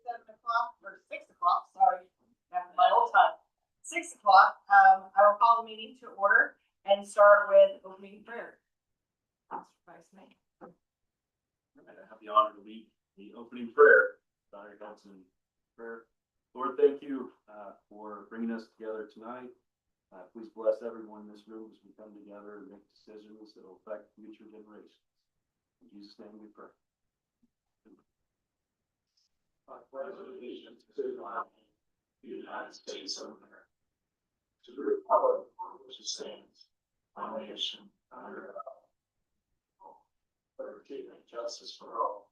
7 o'clock or 6 o'clock, sorry, after my old time. 6 o'clock, I will call the meeting to order and start with opening prayer. Vice Mayor. I have the honor to lead the opening prayer. Dr. Johnson, prayer. Lord, thank you for bringing us together tonight. Please bless everyone in this room as we come together and make decisions that will affect future generations. In Jesus' name we pray. I pledge allegiance to the flag of the United States of America, to the republic for which it stands, one nation, under God, liberty and justice for all.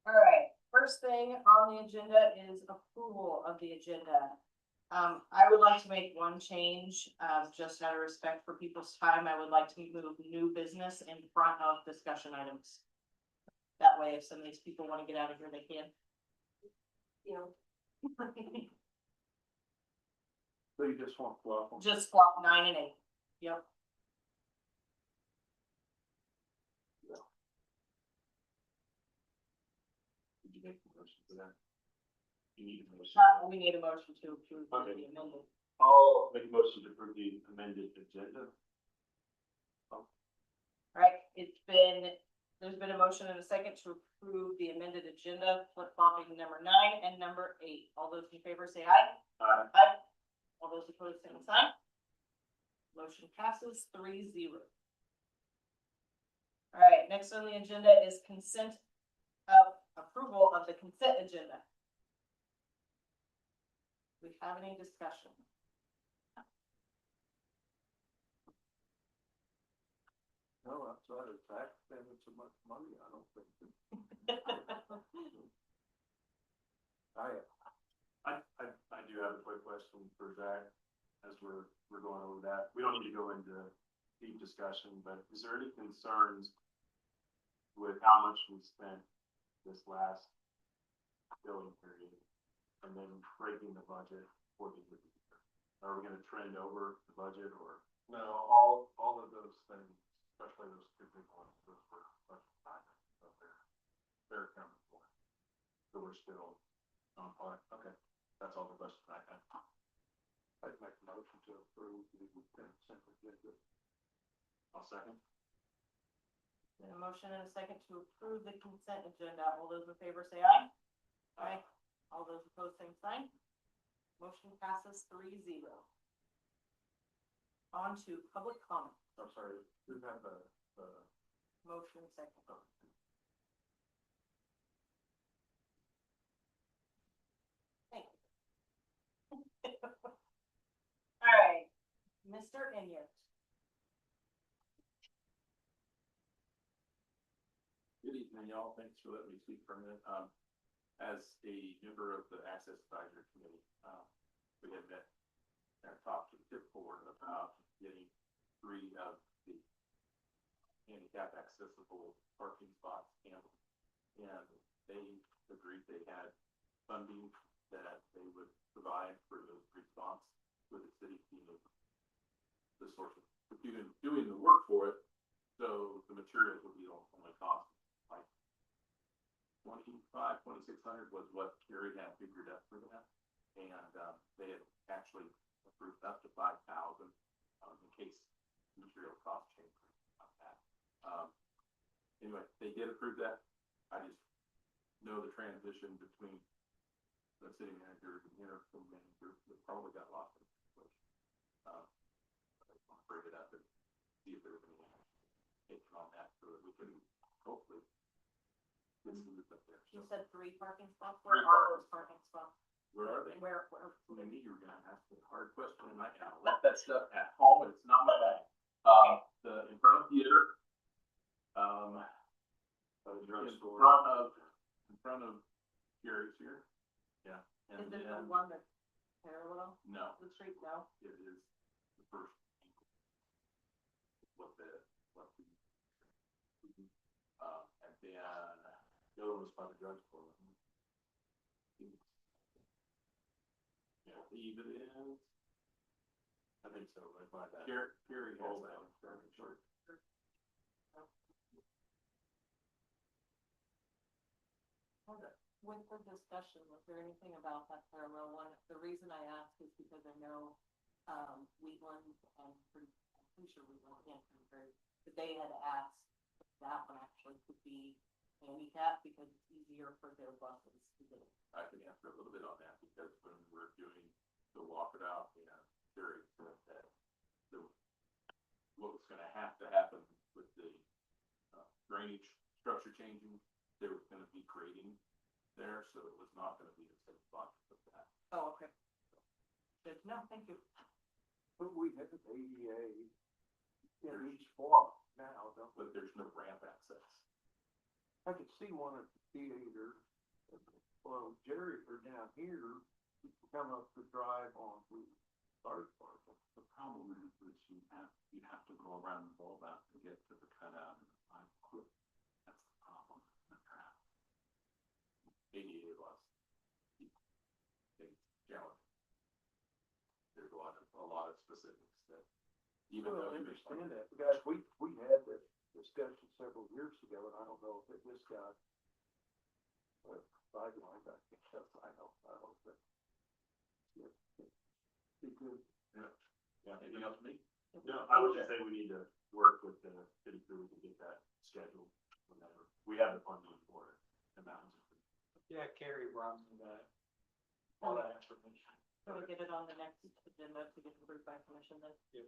All right, first thing on the agenda is approval of the agenda. I would like to make one change, just out of respect for people's time. I would like to move new business in front of discussion items. That way, if some of these people want to get out of here, they can. So you just want fluff? Just swap 9 and 8. Yep. Did you make a motion for that? You need a motion. We need a motion to approve Okay. the amendment. I'll make a motion to approve the amended agenda. All right, there's been a motion and a second to approve the amended agenda, flip-flopping number 9 and number 8. All those in favor say aye. Aye. All those opposed, same sign. Motion passes 3-0. All right, next on the agenda is approval of the consent agenda. Do we have any discussion? No, outside of tax payments so much money, I don't think. I do have a quick question for Zach as we're going over that. We don't need to go into deep discussion, but is there any concerns with how much we spent this last billing period and then breaking the budget for the year? Are we gonna trend over the budget or? No, all of those things, especially those two big ones, those were budget items, so they're accounted for. So we're still on par. Okay, that's all the questions I have. I'd make a motion to approve the consent agenda. I'll second. A motion and a second to approve the consent agenda. All those in favor say aye. Aye. All those opposed, same sign. Motion passes 3-0. On to public comment. I'm sorry, who had the Motion second. Thank you. All right, Mr. Inyard. Good evening, y'all. Thanks for letting me speak for a minute. As a member of the Access Advisory Committee, we had met and talked to the TIP board about getting 3 of the handicap accessible parking spots handled. And they agreed they had funding that they would provide for those 3 spots with the city being the source of doing the work for it. So the materials would be only cost like $2,600 was what Kerry had figured out for that, and they had actually approved up to $5,000 in case material cost changes on that. Anyway, they did approve that. I just know the transition between the city manager and the interim manager that probably got lost in the situation. I just want to bring it up and see if there's any action on that so that we can hopefully. You said 3 parking spots. Where are those parking spots? Where are they? Where? Maybe you were gonna ask me a hard question and I kind of left that stuff at home and it's not my bag. In front of theater, in front of Gary's here. Yeah. And Is it the then, one that's parallel no, to the street? No. it is the first. And then the other one was by the drugstore. Yeah, Eve it is. I think so, right by that. Gary has that one, very short. With the discussion, was there anything about that parallel one? The reason I ask is because I know, Wheatland and I'm pretty sure Wheatland and Cranberry, but they had asked if that one actually could be handicap because it's easier for their buses to get. I can answer a little bit on that because when we're doing the walkabout, very that the what was gonna have to happen with the drainage structure changing, there was gonna be grading there, so it was not gonna be a safe spot for that. Oh, okay. Good, no, thank you. But we have an ADA in each form now, don't we? But there's no ramp access. I could see one at the theater, well, Jerry, or down here, come up the drive on the start part. The problem is that you have to go around the bulkhead to get to the cutout and find quick. That's the problem in the traffic. ADA was challenge. There's a lot of specifics that even Well, though I you understand that, guys, we had this discussion several years ago, and I don't know if it just got sidelined, I think that's, I hope that. Yeah. Because, Yeah, anything else for me? No, I would just say we need to work with the city crew to get that scheduled whenever. We have the funding for it, the mountains. Yeah, Carrie brought me that, all that information. Can we get it on the next agenda to get approved by commission then? Yeah,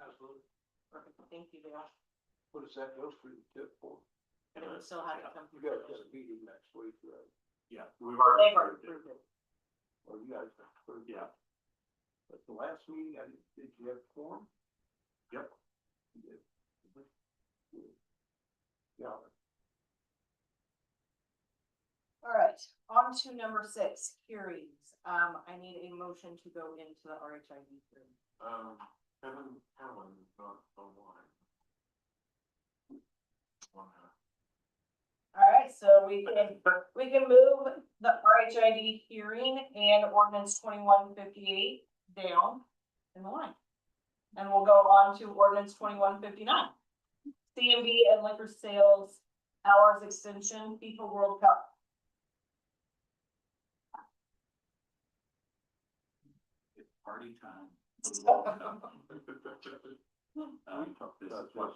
absolutely. Perfect, thank you, Dale. what does that go through the tip for? But it would still have to come You through. guys got a commission. meeting next week, right? Yeah, we've already. They've already approved it. Well, you guys have approved it. Yeah, But the last meeting, did you have form? yep. You did. Yeah. All right, on to number 6, hearings. I need a motion to go into the RHID hearing. Kevin Allen is not online. All right, so we can move the RHID hearing and ordinance 2158 down in the line. And we'll go on to ordinance 2159. CMB and liquor sales hours extension, FIFA World Cup. It's party time. This is what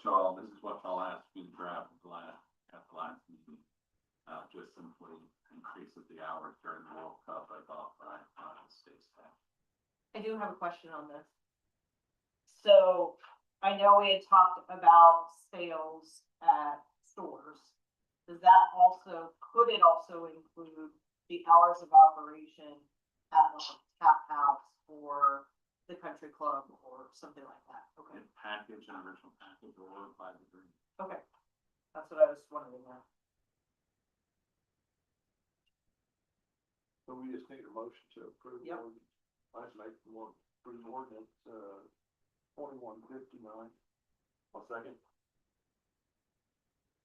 y'all asked me to draft at the last meeting. Just simply increases the hours during the World Cup as authorized by the state staff. I do have a question on this. So I know we had talked about sales at stores. Does that could it also include the hours of operation at the tap house or the country club or something like that? Okay, In package and original package or by the agreement. okay. That's what I was wondering now. So we just need a motion to approve. Yep. I'd make one, approve ordinance, 2159. I'll second.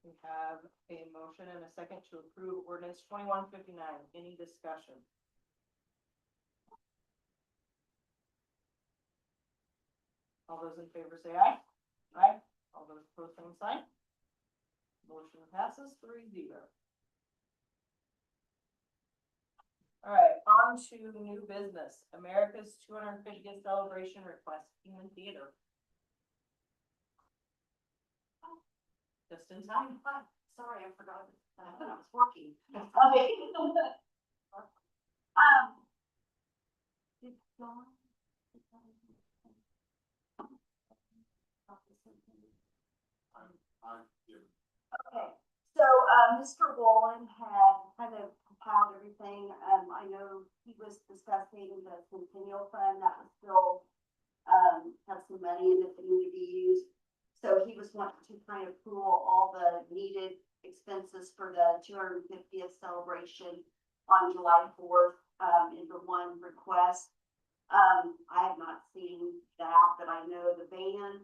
We have a motion and a second to approve ordinance 2159. Any discussion? All those in favor say aye. Aye. All those opposed, same sign. Motion passes 3-0. All right, on to new business. America's 250th celebration request, Human Theater. Just in time. Sorry, I forgot. I thought I was working. Okay. Did Dawn? Okay, so, Mr. Wolin had kind of compiled everything, I know he was discussing the Centennial Fund that was still, have some money in it that needed to be used. So he was wanting to kind of pool all the needed expenses for the 250th celebration on July 4th, into one request. I have not seen that, but I know the band,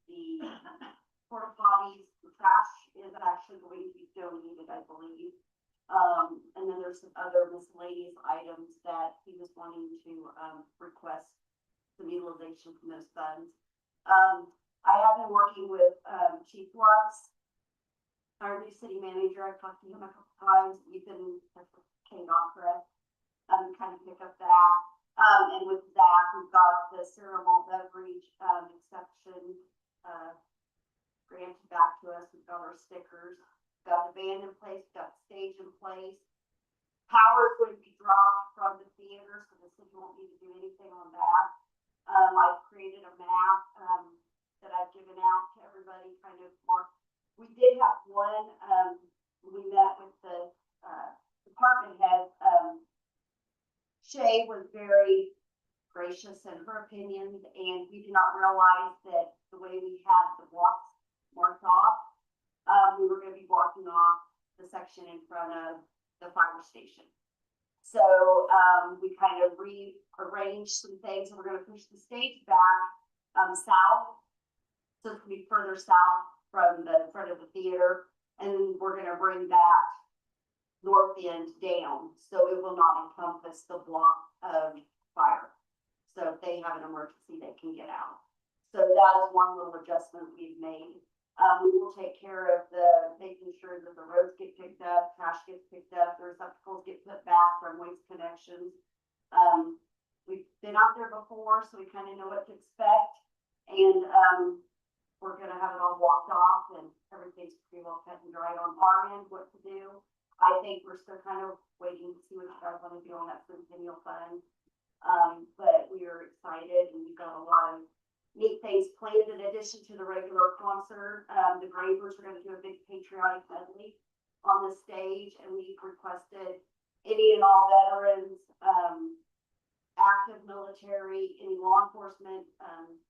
the porta potties, the trash is actually going to be donated, I believe. And then there's some other miscellaneous items that he was wanting to, request some utilization from those funds. I have been working with, Chief Watts, our new city manager, I've talked to him a couple times, Ethan, K-Dot, correct? Kind of pick up that. And with that, we've got the cereal beverage, exception, granted back to us. We've got our stickers, got the band in place, got the stage in place. Power is going to be dropped from the theater, so the city won't need to do anything on that. I've created a map, that I've given out to everybody, kind of mark. We did have one, we met with the, department head, Shay was very gracious in her opinions, and we did not realize that the way we had the blocks marked off, we were gonna be blocking off the section in front of the fire station. So, we kind of rearranged some things, and we're gonna push the stage back, south. So it's gonna be further south from the front of the theater, and we're gonna bring that north end down, so it will not encompass the block of fire. So if they have an emergency, they can get out. So that is one little adjustment we've made. We will take care of making sure that the roads get picked up, trash gets picked up, the receptacles get put back from Waste Connections. We've been out there before, so we kind of know what to expect, and, we're gonna have it all blocked off, and everything's pretty well cut and dried on our end, what to do. I think we're still kind of waiting to see what you guys want to do on that Centennial Fund. But we are excited, and we've got a lot of neat things planned in addition to the regular concert. The Gravers are gonna do a big patriotic medley on the stage, and we've requested any and all veterans, active military, any law enforcement,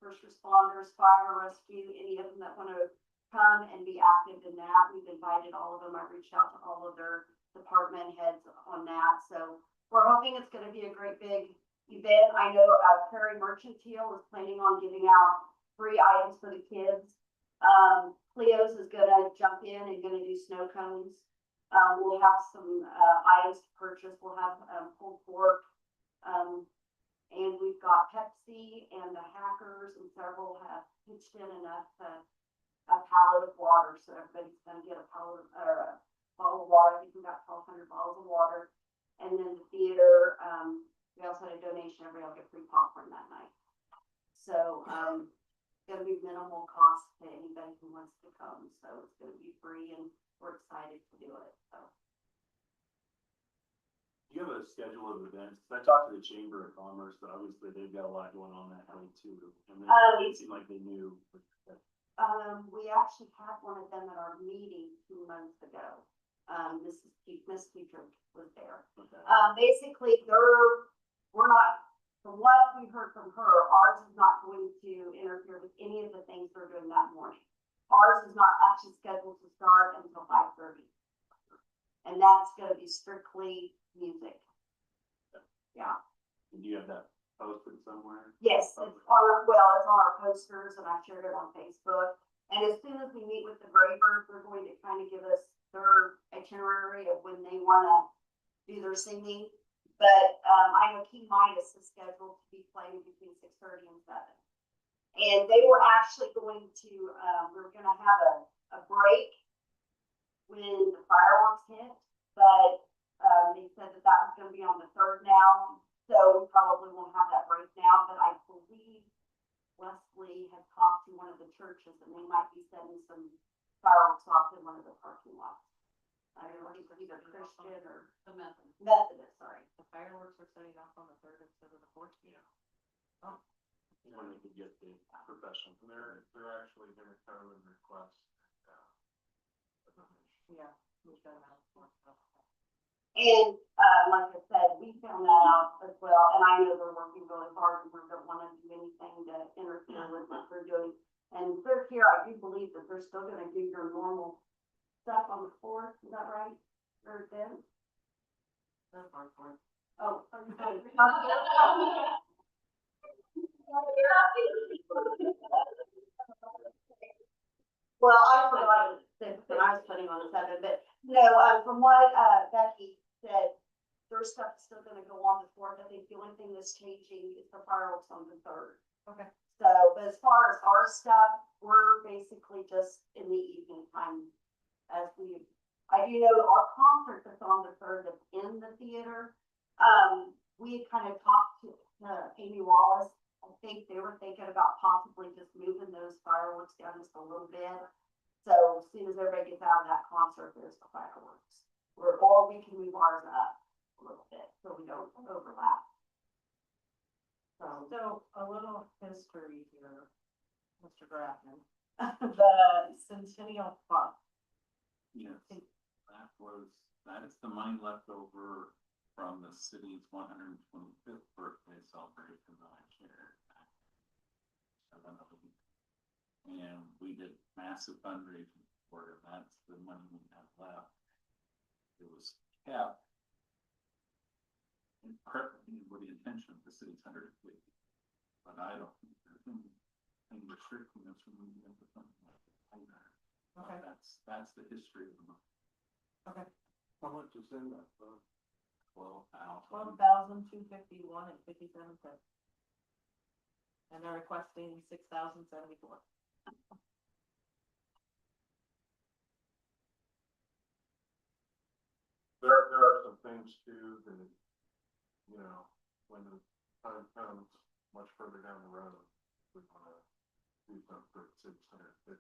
first responders, fire rescue, any of them that want to come and be active in that. We've invited all of them. I've reached out to all of their department heads on that. So we're hoping it's going to be a great big event. I know Prairie Mercantile is planning on giving out free items for the kids. Cleo's is going to jump in and going to do snow cones. We'll have some items to purchase. We'll have pulled pork. And we've got Pepsi and the Hackers, and several have pitched in enough a pallet of water, so everybody's gonna get a pallet or a bottle of water. I think we got 1,200 bottles of water. And then the theater, we also had a donation, everybody will get free popcorn that night. So, it's gonna be minimal cost to anybody who wants to come, so it's gonna be free, and we're excited to do it, so. Do you have a schedule of events? I talked to the Chamber of Commerce, but obviously they've got a lot going on that way too. And it seemed like they knew. We actually had one of them at our meeting 2 months ago. Miss Teacher was there. Okay. Basically, we're not, from what we heard from her, ours is not going to interfere with any of the things they're doing that morning. Ours is not actually scheduled to start until 5:30. And that's gonna be strictly music. Yeah. And do you have that posted somewhere? Yes, it's on our posters, and I shared it on Facebook. And as soon as we meet with the Bravers, they're going to kind of give us their itinerary of when they wanna do their singing. But, I know King Midas is scheduled to be playing between 6:30 and 7. And they were actually going to, we were gonna have a break when the fireworks hit, but, they said that was gonna be on the 3rd now. So we probably won't have that break now, but I believe Wesley had talked to one of the churches, and they might be setting some fireworks off in one of the parking lots. I don't know, either Christian or The Methodist. Methodist, sorry. The fireworks are setting off on the 3rd instead of the 4th. Yeah. When they could get the professional. They're actually gonna come and request, Yeah, we've done that before. And, like I said, we found that out as well, and I know they're working really hard, and we don't wanna do anything to interfere with what they're doing. And third here, I do believe that they're still gonna do your normal stuff on the 4th, is that right? Or then? Oh. Well, I forgot that I was putting on the 7th, but no, from what, Becky said, their stuff's still gonna go on the 4th. I think the only thing that's changing is the fireworks on the 3rd. Okay. So, but as far as our stuff, we're basically just in the evening time as we really just moving those fireworks down just a little bit. So as soon as everybody gets out of that concert, there's the fireworks. Or we can move ours up a little bit so we don't overlap. So a little history here, Mr. Graffman. The Centennial Fund. Yes, that is the money left over from the city's 125th birthday celebration that I shared. And we did massive fundraising for it, and that's the money we have left. It was kept with the intention of the city's 150th, but I don't think there's anything restricting us from moving into something like that either. Okay. That's the history of the money. Okay. How much is in that fund? 12,000. $12,251.57. And they're requesting $6,074. There are some things too that, you know, when the time comes much further down the road, we wanna do something for 650.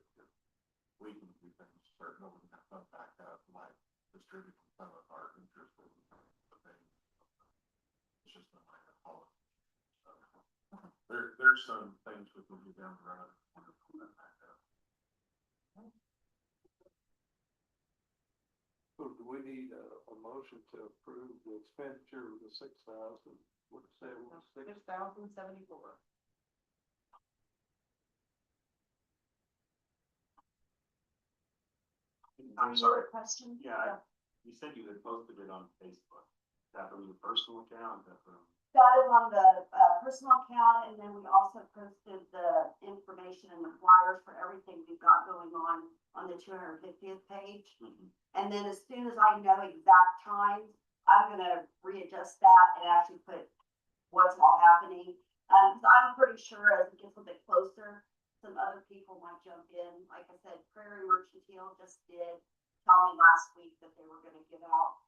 We can do things, start building that fund back up, like distributing some of our interest in the thing. It's just not like a policy. So, there's some things we can do down the road. to pull that back up. So do we need a motion to approve the expenditure of the 6,000? What say it was, $6,074. I'm sorry. Question? Yeah, you said you had posted it on Facebook. Is that from your personal account? Is that from? That is on the personal account, and then we also posted the information and the flyers for everything we've got going on the 250th page. And then as soon as I know exact times, I'm gonna readjust that and actually put what's all happening. So I'm pretty sure as it gets a bit closer, some other people might jump in. Like I said, Prairie Mercantile just did tell me last week that they were gonna give out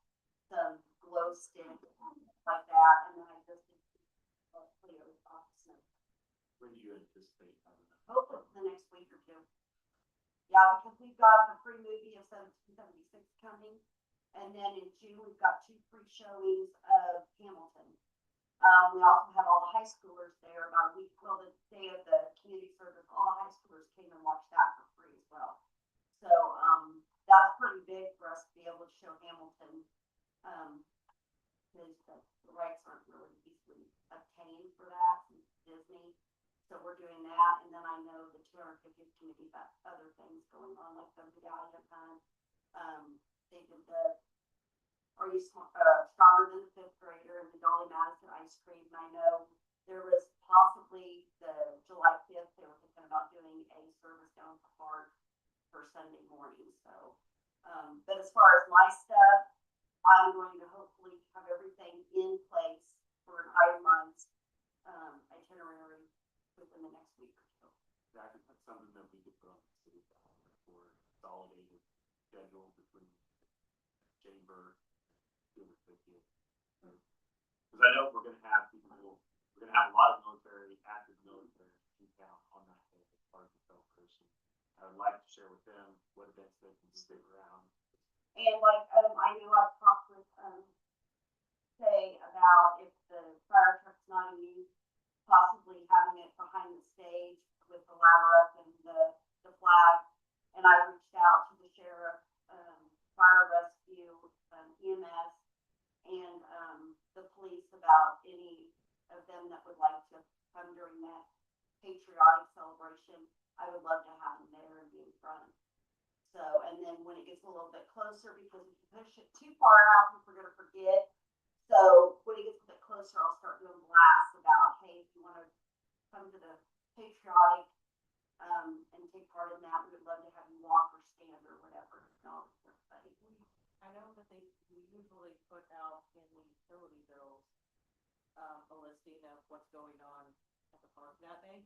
some glow sticks like that, and then I just did Cleo's office. When do you anticipate having that? Hopefully the next week or two. Yeah, because we've got a free movie of 1776 coming, and then in June, we've got 2 free showings of Hamilton. We also have all the high schoolers there about a week, well, the day of the community service, all the high schoolers came and watched that for free as well. So, that's pretty big for us to be able to show Hamilton, because the rights aren't really easily obtained for that from Disney. So we're doing that, and then I know the 250th committee got other things going on, like the medallion hunt. They did the, are you stronger than the 5th grader, and the Dolly Madison ice cream. And I know there was possibly the July 5th, they were thinking about doing a service down to Park for Sunday morning. So, but as far as my stuff, I'm going to hopefully have everything in place for an itemized itinerary within the next week or so. That's something that we could put on the city calendar for consolidated schedule between chamber and the 50th. Because I know we're gonna have people, we're gonna have a lot of military, active military in town on that day as part of the celebration. I would like to share with them what events they can stick around. And like, I know I've talked with, say about if the fire truck's not in use, possibly having it behind the stage with the ladder up and the flag. And I reached out to the sheriff, fire rescue, EMS, and, the police about any of them that would like to come during that patriotic celebration. I would love to have them there and be in front. So, and then when it gets a little bit closer, because if you push it too far out, people are gonna forget. So when it gets a bit closer, I'll start doing blasts about, hey, if you wanna come to the patriotic, and take part in that, we would love to have you walk or stand or whatever. No, I know that we usually put out in the utility bills, a listing of what's going on at the park that day.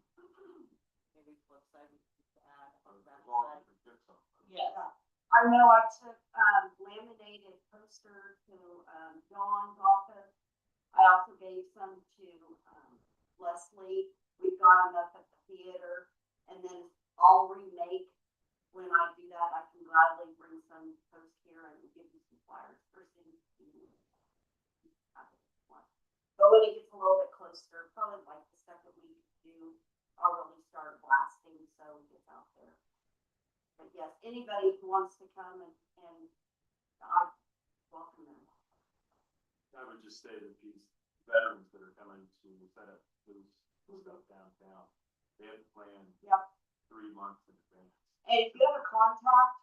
Maybe flip side we could add on that As long side. as we get something. Yes. I know I took, laminated posters to, Dawn's office. I also gave some to, Leslie. We've got them up at the theater. and then I'll remake, when I do that, I can gladly bring some post here and give you some flyers for cities. But when it gets a little bit closer, probably like the second week do, I'll really start blasting, so it gets out there. But yes, anybody who wants to come and I welcome them. I would just say that these veterans that are coming to set up those stuff downtown, they have to plan Yep. 3 months in advance. And if you have a contact,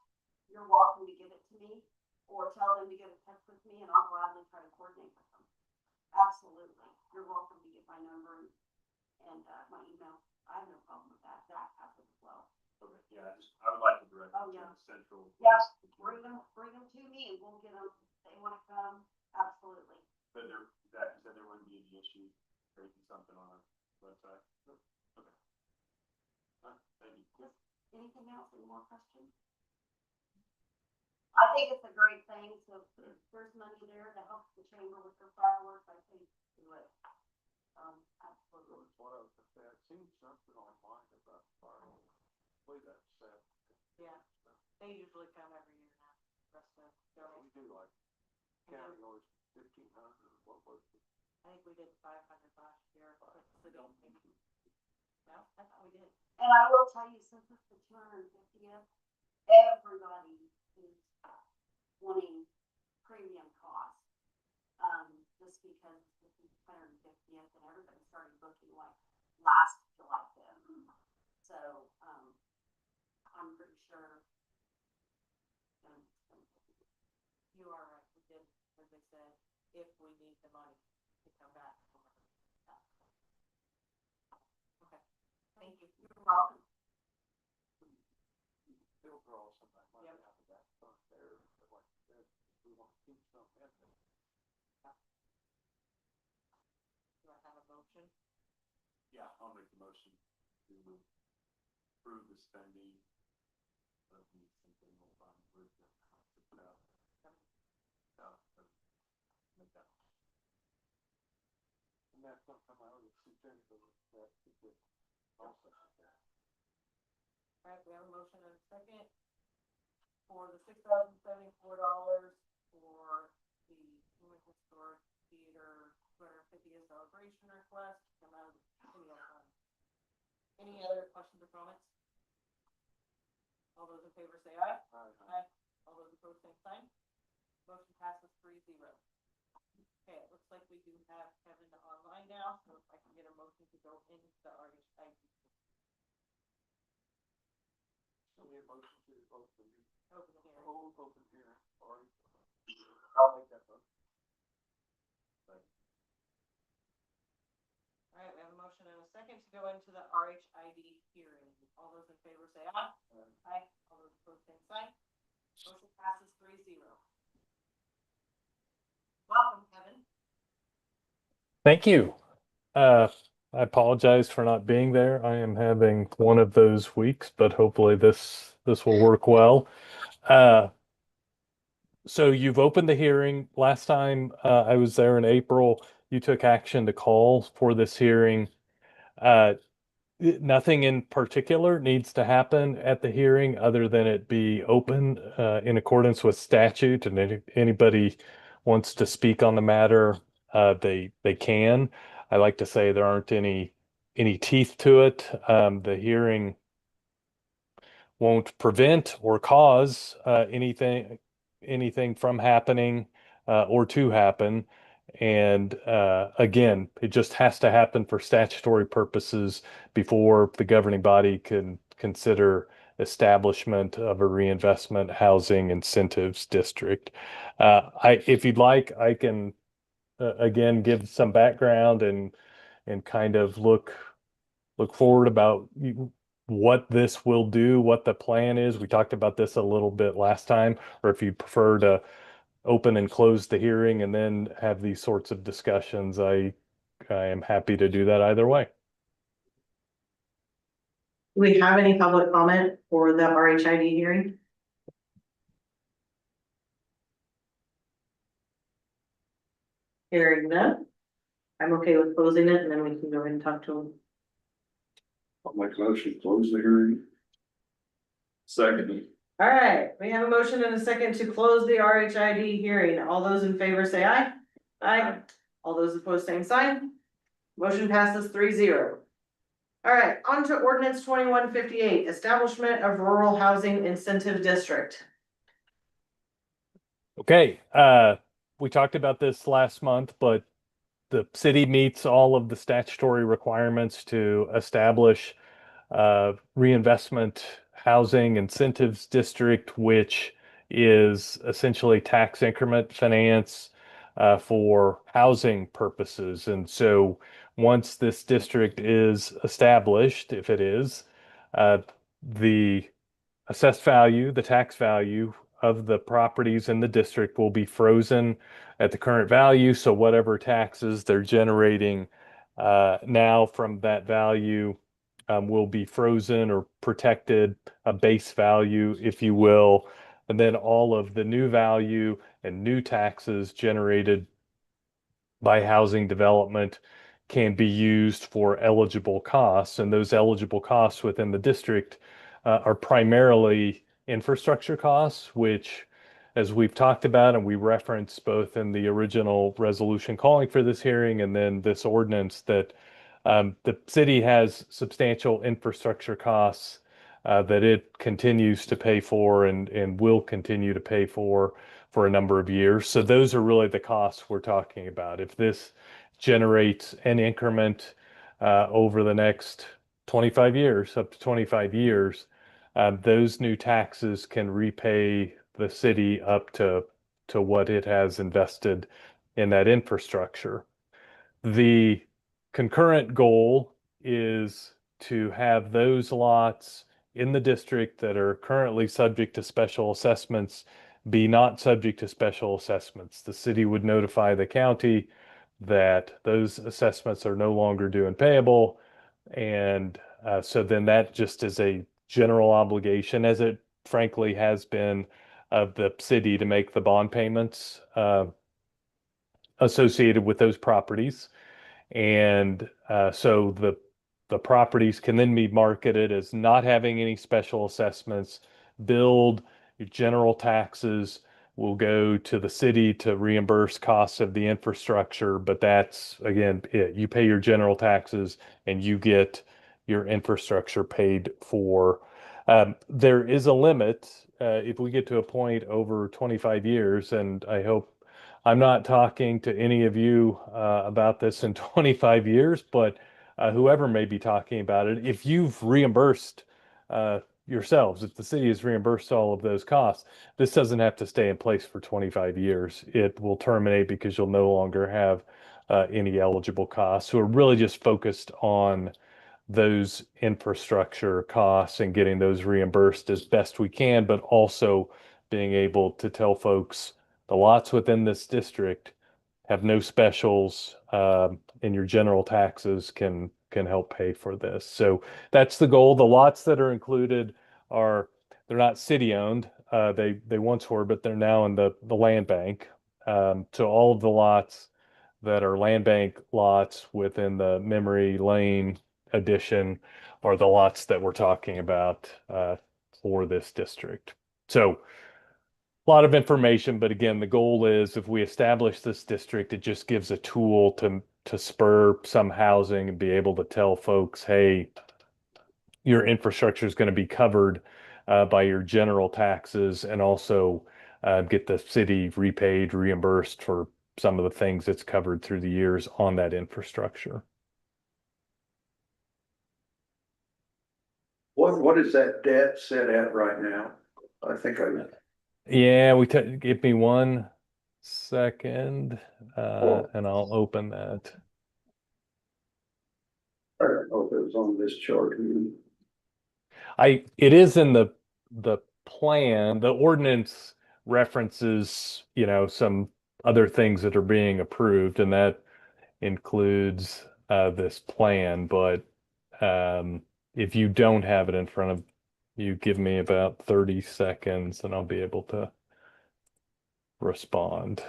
you're welcome to give it to me, or tell them to get in touch with me, and I'll gladly try to coordinate with them. Absolutely, you're welcome to get my number and my email. I have no problem with that. Zach has it as well. Okay, yeah, I would like to direct Oh, them yeah. to Central. Yep. West Bring Security. them to me, and we'll get them. If they want to come, absolutely. But there, that, you said there wouldn't be any issue creating something on our website? Okay. Thank you. Anything else? Any more questions? I think it's a great thing, so if there's money there to help the chamber with their fireworks, I think do it. Absolutely. What I was gonna say, I've seen something online about fireworks. Play that set. Yeah. They usually come every year now, rest of, We do like county always 1,500, what was it? I think we did 500 last year. but the city maybe- No, I thought we did. And I will tell you, since it's the 250th, everybody is wanting premium cost. Just because this is 150th and everybody started booking like last July 5th. So, I'm pretty sure. You are right, we did, as I said, if we need the money to come back. Okay, thank you. You're welcome. Still draw some of that money Yep. out of that fund there, but like I said, we want to keep some in there. Do I have a motion? Yeah, I'll make the motion to approve the spending of the Centennial Fund with the, make that. And that's gonna come out of the centennial, that we could also. All right, we have a motion and a second for the $6,074 for the Human Historic Theater 250th celebration request to come out of the Centennial Fund. Any other questions or comments? All those in favor say aye. Aye. All those opposed, same sign. Motion passes 3-0. Okay, it looks like we do have Kevin online now, so if I can get a motion to go into the RHID. So we have motion to open the Open the hearing. open here, sorry. I'll make that motion. All right, we have a motion and a second to go into the RHID hearing. All those in favor say aye. Aye. All those opposed, same sign. Motion passes 3-0. Welcome, Kevin. Thank you. I apologize for not being there. I am having one of those weeks, but hopefully this will work well. So you've opened the hearing. Last time I was there in April, you took action to call for this hearing. Nothing in particular needs to happen at the hearing other than it be open in accordance with statute, and anybody wants to speak on the matter, they can. I like to say there aren't any teeth to it. The hearing won't prevent or cause anything from happening or to happen. And again, it just has to happen for statutory purposes before the governing body can consider establishment of a reinvestment housing incentives district. If you'd like, I can again give some background and kind of look forward about what this will do, what the plan is. We talked about this a little bit last time, or if you prefer to open and close the hearing and then have these sorts of discussions, I am happy to do that either way. Do we have any public comment for the RHID hearing? Hearing none. I'm okay with closing it and then we can go ahead and talk to them. I'll make a motion to close the hearing. Second. All right, we have a motion and a second to close the RHID hearing. All those in favor say aye. Aye. All those opposed, same sign. Motion passes 3-0. All right, on to ordinance 2158, establishment of rural housing incentive district. Okay, we talked about this last month, but the city meets all of the statutory requirements to establish reinvestment housing incentives district, which is essentially tax increment finance for housing purposes. And so once this district is established, if it is, the assessed value, the tax value of the properties in the district will be frozen at the current value. So whatever taxes they're generating now from that value will be frozen or protected, a base value, if you will. And then all of the new value and new taxes generated by housing development can be used for eligible costs. And those eligible costs within the district are primarily infrastructure costs, which, as we've talked about and we referenced both in the original resolution calling for this hearing and then this ordinance, that the city has substantial infrastructure costs that it continues to pay for and will continue to pay for a number of years. So those are really the costs we're talking about. If this generates an increment over the next 25 years, up to 25 years, those new taxes can repay the city up to what it has invested in that infrastructure. The concurrent goal is to have those lots in the district that are currently subject to special assessments be not subject to special assessments. The city would notify the county that those assessments are no longer due and payable. And so then that just is a general obligation, as it frankly has been, of the city to make the bond payments associated with those properties. And so the properties can then be marketed as not having any special assessments, billed. Your general taxes will go to the city to reimburse costs of the infrastructure, but that's, again, it. You pay your general taxes and you get your infrastructure paid for. There is a limit if we get to a point over 25 years, and I hope I'm not talking to any of you about this in 25 years, but whoever may be talking about it, if you've reimbursed yourselves, if the city has reimbursed all of those costs, this doesn't have to stay in place for 25 years. It will terminate because you'll no longer have any eligible costs. So we're really just focused on those infrastructure costs and getting those reimbursed as best we can, but also being able to tell folks the lots within this district have no specials, and your general taxes can help pay for this. So that's the goal. The lots that are included they're not city owned. They once were, but they're now in the land bank. So all of the lots that are land bank lots within the Memory Lane addition are the lots that we're talking about for this district. So a lot of information, but again, the goal is if we establish this district, it just gives a tool to spur some housing and be able to tell folks, hey, your infrastructure is going to be covered by your general taxes, and also get the city repaid, reimbursed for some of the things it's covered through the years on that infrastructure. What is that debt set at right now? I think Yeah, give me 1 second, and I'll open that. I don't know if it was on this chart. It is in the plan. The ordinance references, some other things that are being approved, and that includes this plan. But if you don't have it in front of you, give me about 30 seconds and I'll be able to respond.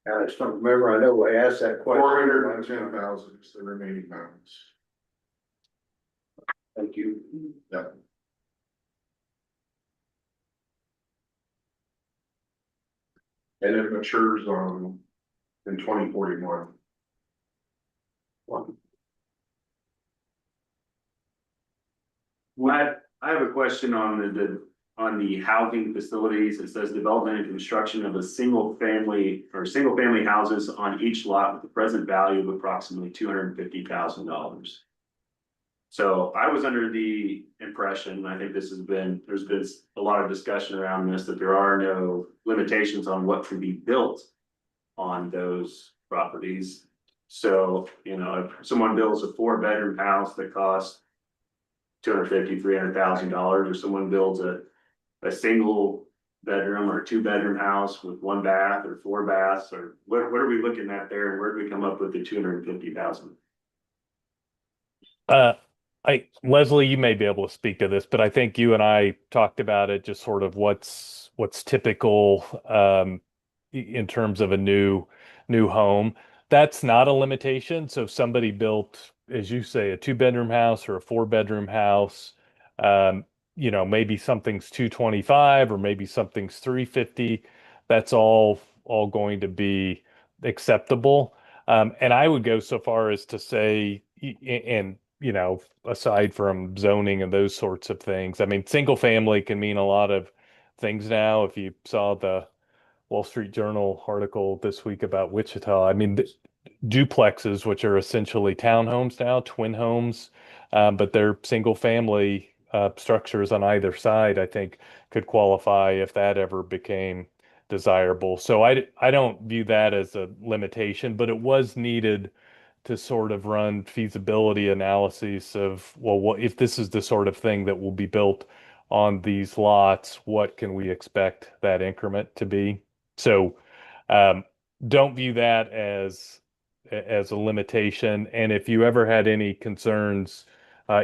I just don't remember, I know I asked that question. 410,000 is the remaining balance. Thank you. Yep. And it matures in 2041. I have a question on on the housing facilities. It says development and construction of single family houses on each lot with a present value of approximately $250,000. So I was under the impression, I think there's been a lot of discussion around this, that there are no limitations on what can be built on those properties. So, you know, if someone builds a 4-bedroom house that costs $250,000-$300,000, or someone builds a single bedroom or 2-bedroom house with 1 bath or 4 baths, or what are we looking at there, and where do we come up with the 250,000? Leslie, you may be able to speak to this, but I think you and I talked about it, just sort of what's typical in terms of a new home. That's not a limitation. So if somebody built, as you say, a 2-bedroom house or a 4-bedroom house, you know, maybe something's 225 or maybe something's 350, that's all going to be acceptable. And I would go so far as to say, and you know, aside from zoning and those sorts of things, I mean, single family can mean a lot of things now. If you saw the Wall Street Journal article this week about Wichita, I mean, duplexes, which are essentially townhomes now, twin homes, but they're single family structures on either side, I think could qualify if that ever became desirable. So I don't view that as a limitation, but it was needed to sort of run feasibility analyses of, well, what if this is the sort of thing that will be built on these lots, what can we expect that increment to be? So don't view that as a limitation. And if you ever had any concerns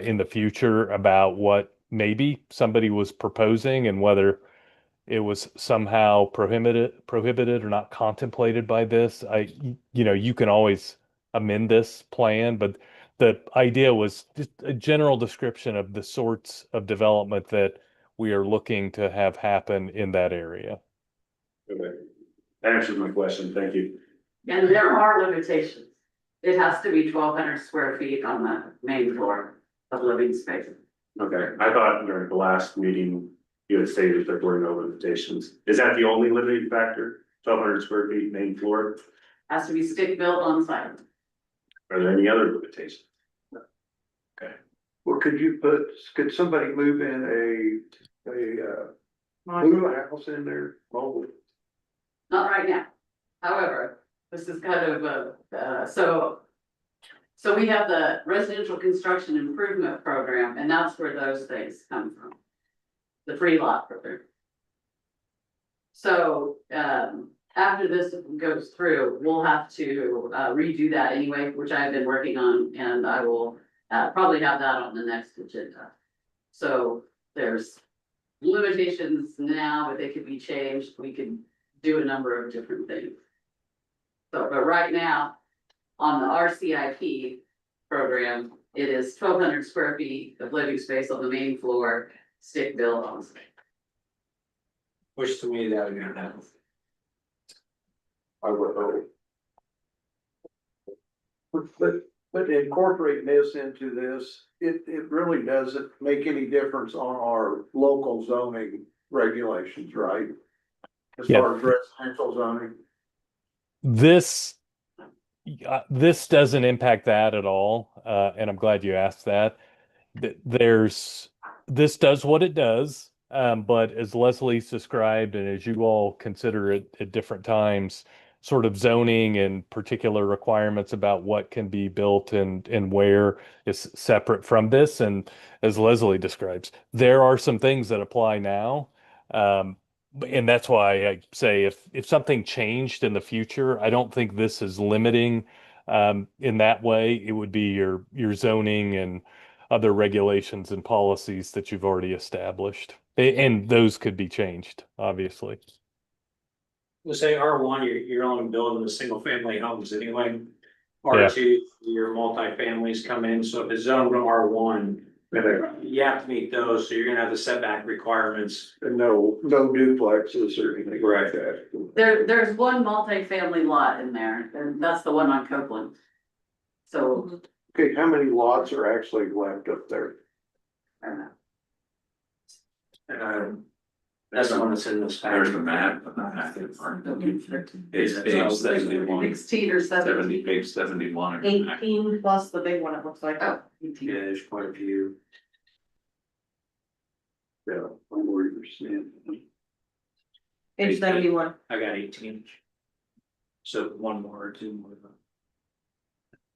in the future about what maybe somebody was proposing and whether it was somehow prohibited or not contemplated by this, you know, you can always amend this plan, but the idea was just a general description of the sorts of development that we are looking to have happen in that area. Okay, that answers my question. Thank you. And there are limitations. It has to be 1,200 square feet on the main floor of living space. Okay, I thought during the last meeting, you had stated there were no limitations. Is that the only limiting factor? 1,200 square feet main floor? Has to be stick built on site. Are there any other limitations? Well, could somebody move in a blue house in there? Mobile? Not right now. However, this is kind of so we have the residential construction improvement program, and that's where those things come from. The free lot program. So after this goes through, we'll have to redo that anyway, which I've been working on, and I will probably have that on the next agenda. So there's limitations now, but they could be changed. We could do a number of different things. So, but right now, on the RCIP program, it is 1,200 square feet of living space on the main floor, stick built on site. Which to me, that would be nice. I would hope. But incorporating this into this, it really doesn't make any difference on our local zoning regulations, right? As far as residential zoning. This doesn't impact that at all, and I'm glad you asked that. This does what it does, but as Leslie's described, and as you all consider it at different times, sort of zoning and particular requirements about what can be built and where is separate from this. And as Leslie describes, there are some things that apply now. And that's why I say if something changed in the future, I don't think this is limiting in that way. It would be your zoning and other regulations and policies that you've already established. And those could be changed, obviously. let's say R1, you're only building the single family homes anyway. Yeah. R2, your multifamilies come in, so if it's zoned to R1, you have to meet those, so you're gonna have the setback requirements. And no duplexes or anything like that. There's one multifamily lot in there, and that's the one on Copeland. So, Okay, how many lots are actually left up there? I don't know. That's the one that's in this. There's the map, but I think it's page 71, 16 or 17. 70, page 71. 18 plus the big one, it looks like. Oh, Yeah, there's quite a few. Yeah, I'm worried percent. Page 71. I got 18. So one more or two more.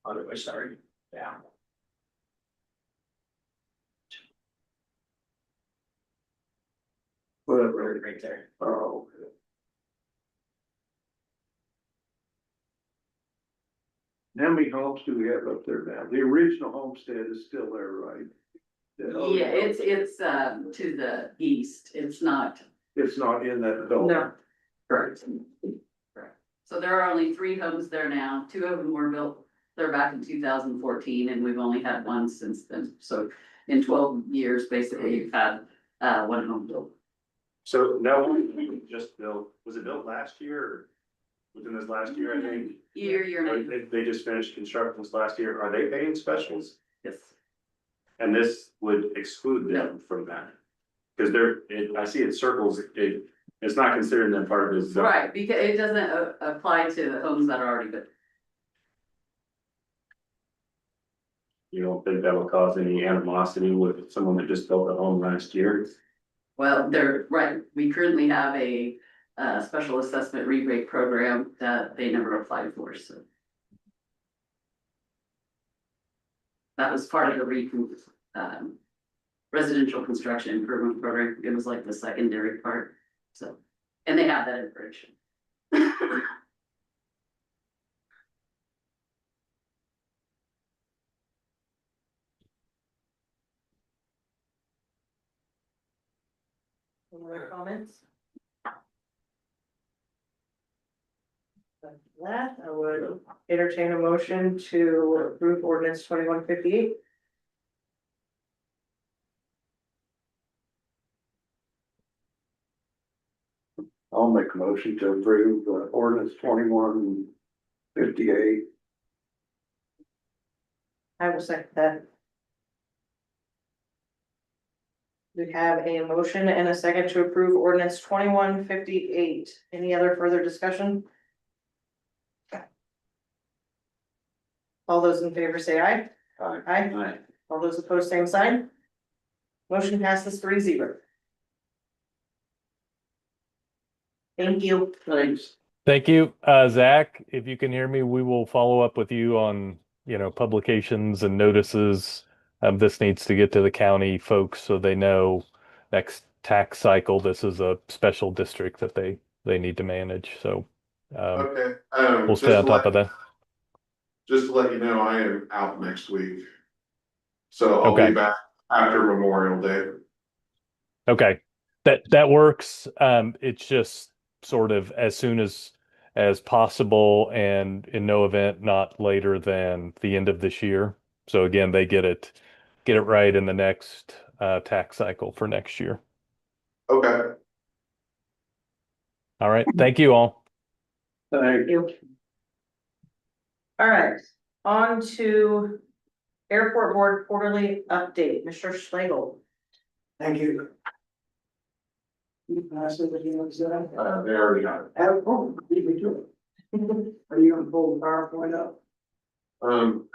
Otherwise, sorry, yeah. Whatever. Right there. Oh. How many homes do we have up there now? The original homestead is still there, right? yeah, it's to the east, it's not. It's not in that building. No. Correct. Correct. So there are only 3 homes there now, 2 of them were built, they're back in 2014, and we've only had one since then. So in 12 years, basically, you've had one home built. So that one we just built, was it built last year or within this last year, I think? Year Or and a they just finished construction this last year. Are they paying specials? yes. And this would exclude them from that? Cause I see it circles, it's not considered them part of this zone. Right, because it doesn't apply to the homes that are already built. You don't think that will cause any animosity with someone that just built a home last year? Well, they're right, we currently have a special assessment rebate program that they never applied for, so. That was part of the residential construction improvement program, it was like the secondary part, so, and they have that information. Any other comments? After that, I would entertain a motion to approve ordinance 2158. I'll make a motion to approve ordinance 2158. I will second that. We have a motion and a second to approve ordinance 2158. Any other further discussion? All those in favor say aye. Aye. Aye. Right. All those opposed, same sign. Motion passes 3-0. Thank you. Thanks. Thank you. Zach, if you can hear me, we will follow up with you on, publications and notices. This needs to get to the county folks so they know next tax cycle, this is a special district that they need to manage. So Okay. we'll stay on top of that. Just to let you know, I am out next week. So I'll Okay. be back after Memorial Day. Okay, that works. It's just sort of as soon as possible, and in no event not later than the end of this year. So again, they get it right in the next tax cycle for next year. Okay. All right, thank you all. Thank you. All right, on to Airport Board quarterly update, Mr. Schlegel. Thank you. They already got it. Have a phone, beat me to it. Are you gonna pull the PowerPoint up?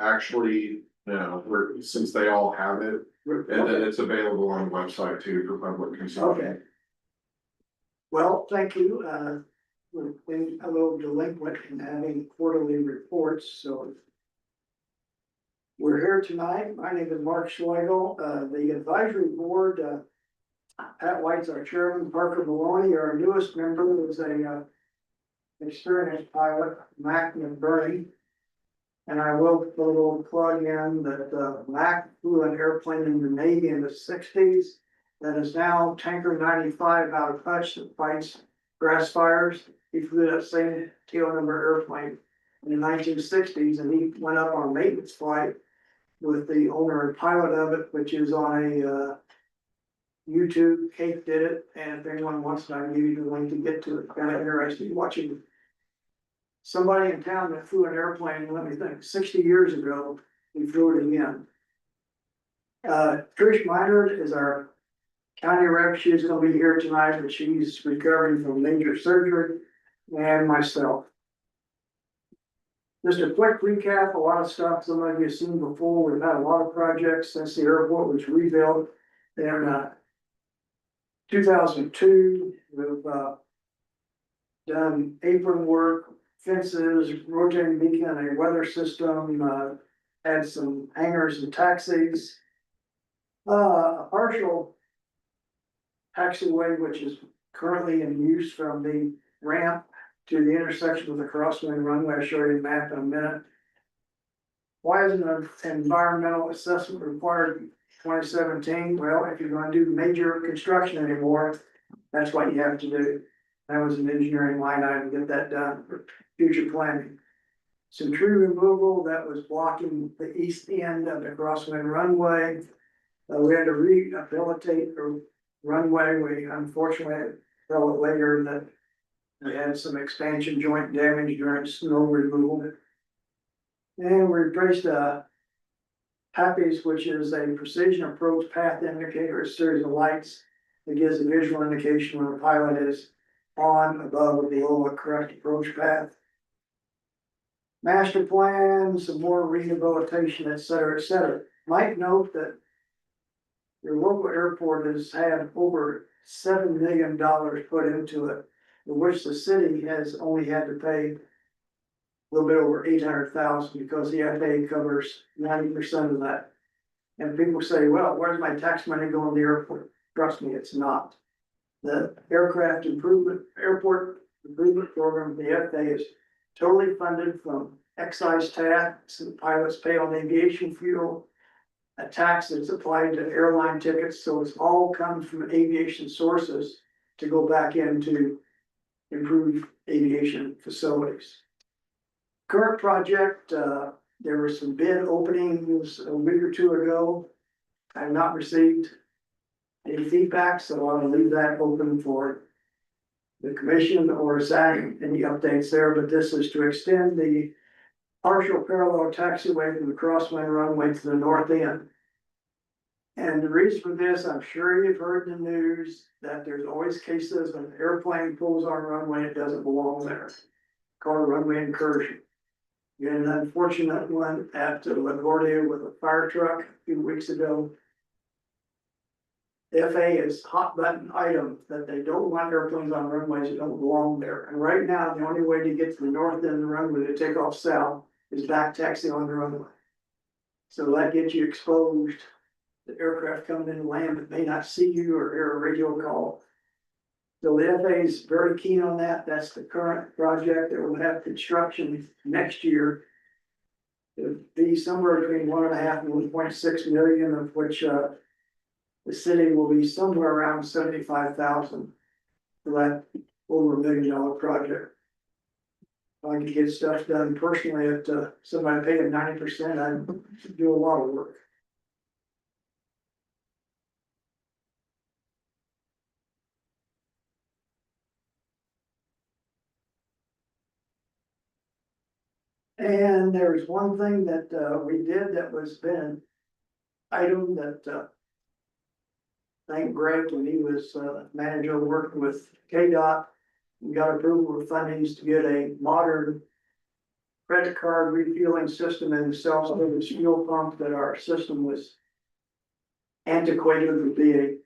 Actually, no, since they all have it, and then it's available on the website too for public consumption. Okay. Well, thank you. We've been a little delinquent in having quarterly reports, so. We're here tonight. My name is Mark Schlegel. The advisory board, Pat White's our chairman, Parker Maloney, our newest member, is a experienced pilot, Mac McBurney. And I will put a little plug in that Mac flew an airplane in the Navy in the 60s that is now Tanker 95 out of Hutch that fights grass fires. he flew that same tail number airplane in the 1960s, and he went up on a maintenance flight with the owner and pilot of it, which is on a YouTube. Kate did it, and if anyone wants to, I can give you the link to get to it. Kind of interesting watching somebody in town that flew an airplane, let me think, 60 years ago, he flew it again. Trish Minard is our county rep. She's gonna be here tonight, but she's recovering from major surgery, and myself. Just a quick recap, a lot of stuff some of you have seen before. We've had a lot of projects since the airport was rebuilt in 2002. We've done apron work, fences, rotating beacon, a weather system, had some hangars and taxis. A partial taxiway, which is currently in use from the ramp to the intersection with the crosswind runway. I'll show you the map in a minute. Why isn't an environmental assessment required in 2017? Well, if you're gonna do major construction anymore, that's what you have to do. That was an engineering line item to get that done for future planning. Some tree removal that was blocking the east end of the crosswind runway. We had to rehabilitate the runway. We unfortunately fell it later that we had some expansion joint damage during snow removal. And we replaced HAPPIS, which is a precision approach path indicator, a series of lights that gives a visual indication when the pilot is on, above, or below a correct approach path. Master plan, some more rehabilitation, et cetera, et cetera. Might note that your local airport has had over $7 million put into it, in which the city has only had to pay a little bit over 800,000 because the FAA covers 90% of that. And people say, well, where's my tax money going to the airport? Trust me, it's not. The airport improvement program, the FAA is totally funded from excise tax, and pilots pay on aviation fuel, a tax that's applied to airline tickets, so it's all comes from aviation sources to go back into improve aviation facilities. Current project, there were some bid openings a week or two ago. I have not received any feedback, so I'll leave that open for the commission or Zach, any updates there, but this is to extend the partial parallel taxiway from the crosswind runway to the north end. And the reason for this, I'm sure you've heard in the news that there's always cases when an airplane pulls on a runway, it doesn't belong there. Called a runway incursion. We had an unfortunate one at LaGuardia with a fire truck a few weeks ago. The FAA is hot button item that they don't want airplanes on runways that don't belong there. And right now, the only way to get to the north end of the runway to take off south is back taxi on the runway. So that gets you exposed. The aircraft coming in to land that may not see you or hear a radio call. So the FAA is very keen on that. That's the current project that will have construction next year. It'll be somewhere between 1.5 and 1.6 million, of which the city will be somewhere around 75,000 for that over $1 million project. If I could get stuff done personally at somebody paying 90%, I'd do a lot of work. And there's one thing that we did that was been an item that thank Greg when he was manager working with KDOT. We got approval of fundings to get a modern credit card refueling system and self-service fuel pump. That our system was antiquated, would be a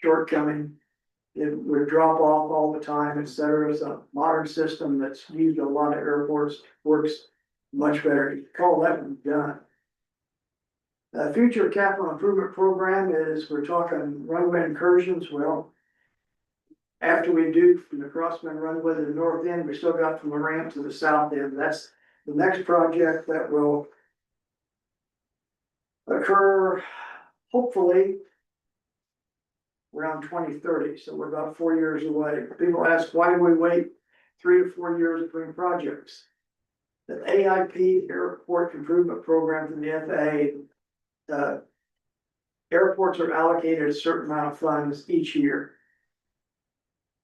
shortcoming. It would drop off all the time, et cetera. It's a modern system that's used at a lot of airports, works much better. You call that one done. Future capital improvement program is, we're talking runway incursions. Well, after we do from the crosswind runway to the north end, we still got from the ramp to the south end. That's the next project that will occur, hopefully, around 2030, so we're about 4 years away. People ask, why do we wait 3 to 4 years between projects. The AIP Airport Improvement Program from the FAA, airports are allocated a certain amount of funds each year.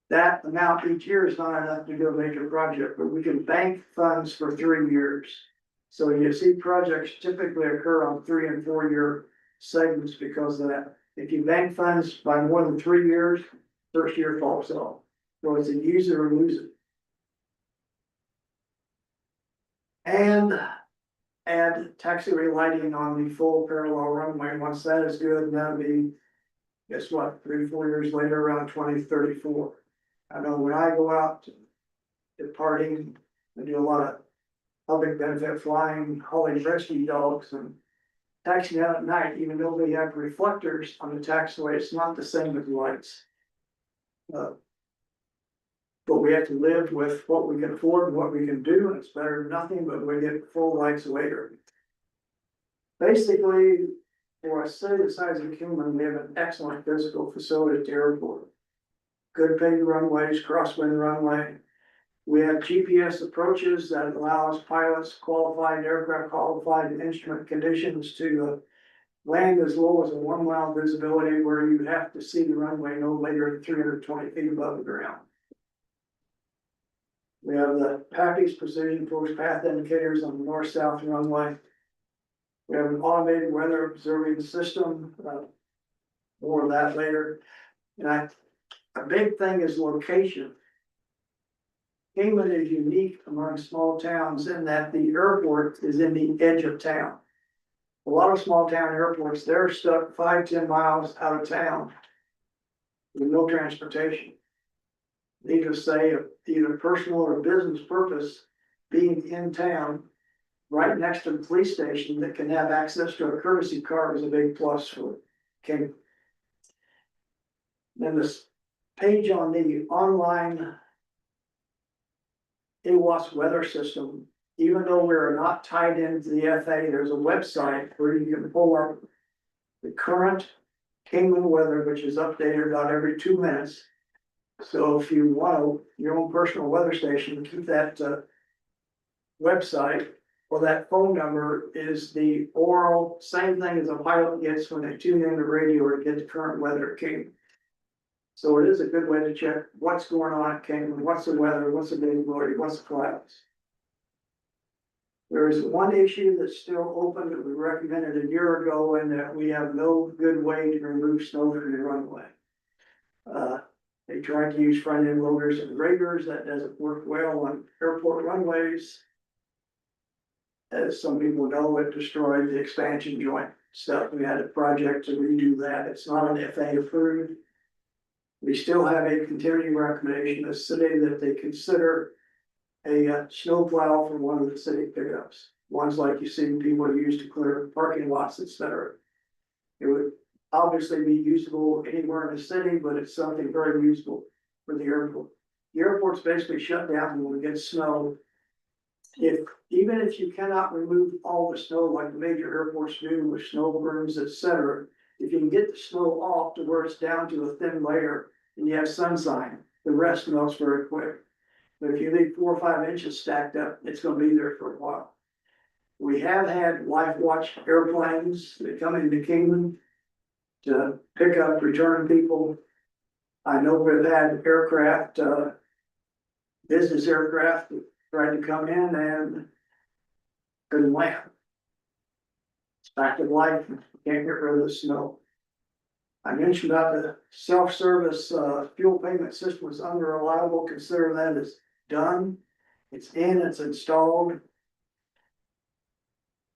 That amount each year is not enough to do a major project, but we can bank funds for 3 years. So you see projects typically occur on 3 and 4 year segments because of that. If you bank funds by more than 3 years, first year falls off. So it's a use it or lose it. And add taxiway lighting on the full parallel runway. Once that is good, that'll be, guess what, 3 to 4 years later, around 2034. I know when I go out departing, I do a lot of public benefit flying, hauling rescue dogs and taxiing out at night, even though they have reflectors on the taxiway, it's not the same as lights. But we have to live with what we can afford and what we can do, and it's better than nothing, but we get full lights later. Basically, for a city the size of Kingman, we have an excellent physical facility at the airport. Good paved runways, crosswind runway. We have GPS approaches that allows pilots, qualified aircraft, qualified instrument conditions to land as low as a 1 mile visibility where you have to see the runway no later than 320 feet above the ground. We have the PAPI's precision force path indicators on the north-south runway. We have an automated weather observing system, more of that later. And a big thing is location. Kingman is unique among small towns in that the airport is in the edge of town. A lot of small town airports, they're stuck 5-10 miles out of town with no transportation. Needless to say, either personal or business purpose, being in town, right next to the police station that can have access to a courtesy car is a big plus for Kingman. Then this page on the online AWAS weather system, even though we're not tied into the FAA, there's a website where you can pull up the current Kingman weather, which is updated about every 2 minutes. So if you want your own personal weather station, keep that website, or that phone number is the oral, same thing as a pilot gets when they tune in the radio to get the current weather at Kingman. So it is a good way to check what's going on at Kingman, what's the weather, what's the visibility, what's the clouds. There is one issue that's still open that we recommended a year ago, and that we have no good way to remove snow from the runway. They tried to use front end loaders and graders. That doesn't work well on airport runways. As some people know, it destroyed the expansion joint stuff. We had a project to redo that. It's not an FAA approved. We still have a continuing recommendation of the city that they consider a snow plow from one of the city pickups. Ones like you see people use to clear parking lots, etc. It would obviously be usable anywhere in the city, but it's something very useful for the airport. The airport's basically shut down when we get snow. Even if you cannot remove all the snow like the major airports do with snow berms, etc., if you can get the snow off to where it's down to a thin layer and you have sunshine, the rest melts very quick. But if you leave 4 or 5 inches stacked up, it's going to be there for a while. We have had Life Watch airplanes that come into Kingman to pick up return people. I know we've had aircraft, business aircraft that tried to come in and couldn't land. It's fact of life, can't get rid of the snow. I mentioned about the self-service fuel payment system was unreliable. Consider that as done. It's in, it's installed.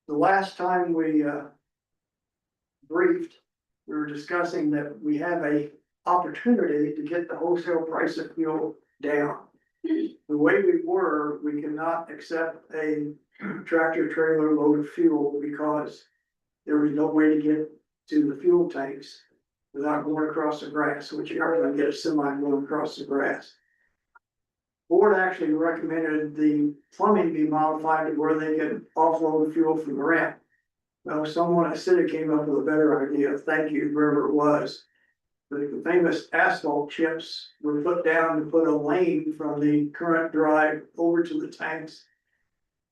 The last time we briefed, we were discussing that we have a opportunity to get the wholesale price of fuel down. The way we cannot accept a tractor trailer load of fuel because there was no way to get to the fuel tanks without going across the grass, which you are going to get a semi going across the grass. Board actually recommended the plumbing be modified to where they could offload the fuel from the ramp. Well, someone at city came up with a better idea. Thank you, whoever it was. The famous asphalt chips were put down to put a lane from the current drive over to the tanks.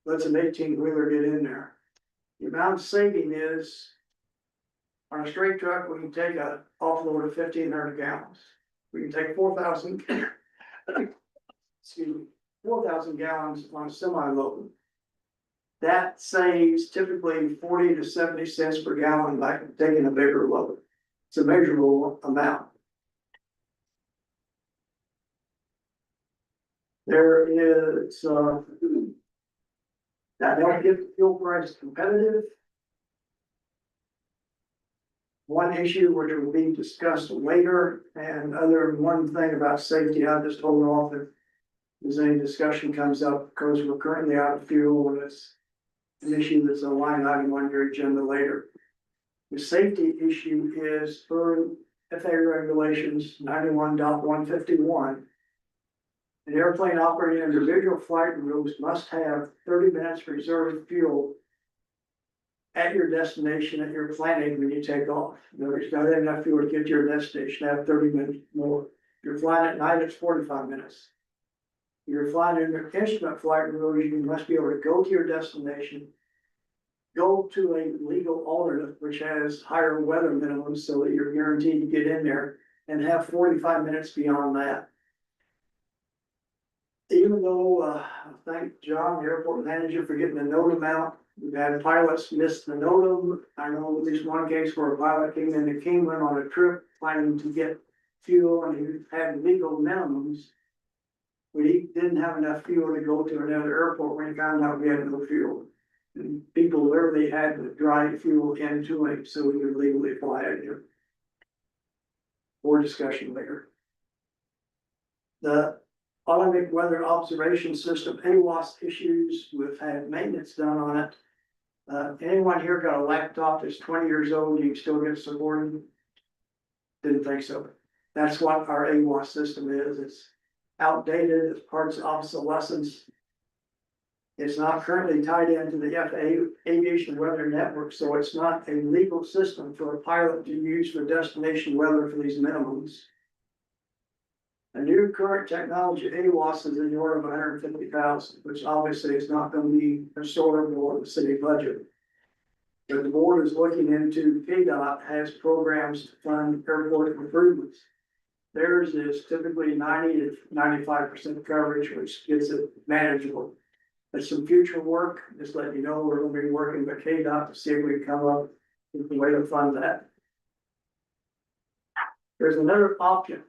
Lets an 18-wheeler get in there. The amount of saving is, on a straight truck, we can take a offload of 1,500 gallons. We can take 4,000, excuse me, 4,000 gallons on a semi-load. That saves typically 40 to 70 cents per gallon by taking a bigger load. It's a measurable amount. There is, that helps get the fuel price competitive. One issue which will be discussed later, and one thing about safety, I'll just hold off if there's any discussion comes up, because we're currently out of fuel, and it's an issue that's a line item on your agenda later. The safety issue is per FAA regulations 91.151. An airplane operating under visual flight rules must have 30 minutes reserved fuel at your destination at your planning when you take off. In other words, you gotta have enough fuel to get to your destination, have 30 minutes more. If you're flying at night, it's 45 minutes. If you're flying under instrument flight rules, you must be able to go to your destination, go to a legal alternate, which has higher weather minimums so that you're guaranteed to get in there, and have 45 minutes beyond that. Even though, I thank John, the airport manager, for getting the NOTAM out. We've had pilots miss the NOTAM. I know at least one case where a pilot came into Kingman on a trip planning to get fuel, and he had legal minimums. But he didn't have enough fuel to go to another airport when he found out we had no fuel. And people literally had to drive fuel into him so he could legally fly out here. More discussion later. The Automatic Weather Observation System, AWOS issues, we've had maintenance done on it. Anyone here got a laptop that's 20 years old, you can still get supported? Didn't think so. That's what our AWOS system is. It's outdated, it's parts obsolescence. It's not currently tied into the FAA Aviation Weather Network, so it's not a legal system for a pilot to use for destination weather for these minimums. A new current technology, AWOS, is in the order of 150,000, which obviously is not going to be absorbable in the city budget. But the board is looking into, KDOT has programs to fund airport improvements. Theirs is typically 90 to 95% coverage, which gets it manageable. There's some future work, just let you know, we're going to be working with KDOT to see if we can come up with a way to fund that. There's another option.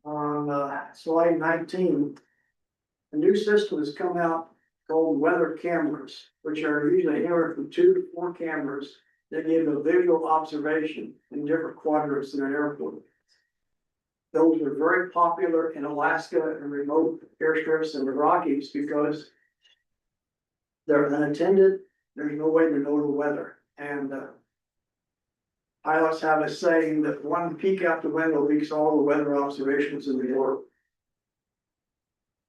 On slide 19, a new system has come out called weather cameras, which are usually anywhere from 2 to 4 cameras that give a visual observation in different quadrants in an airport. Those are very popular in Alaska and remote airstrips in the Rockies because they're unattended. There's no way to know the weather. And pilots have a saying that one peek out the window leaks all the weather observations in the world.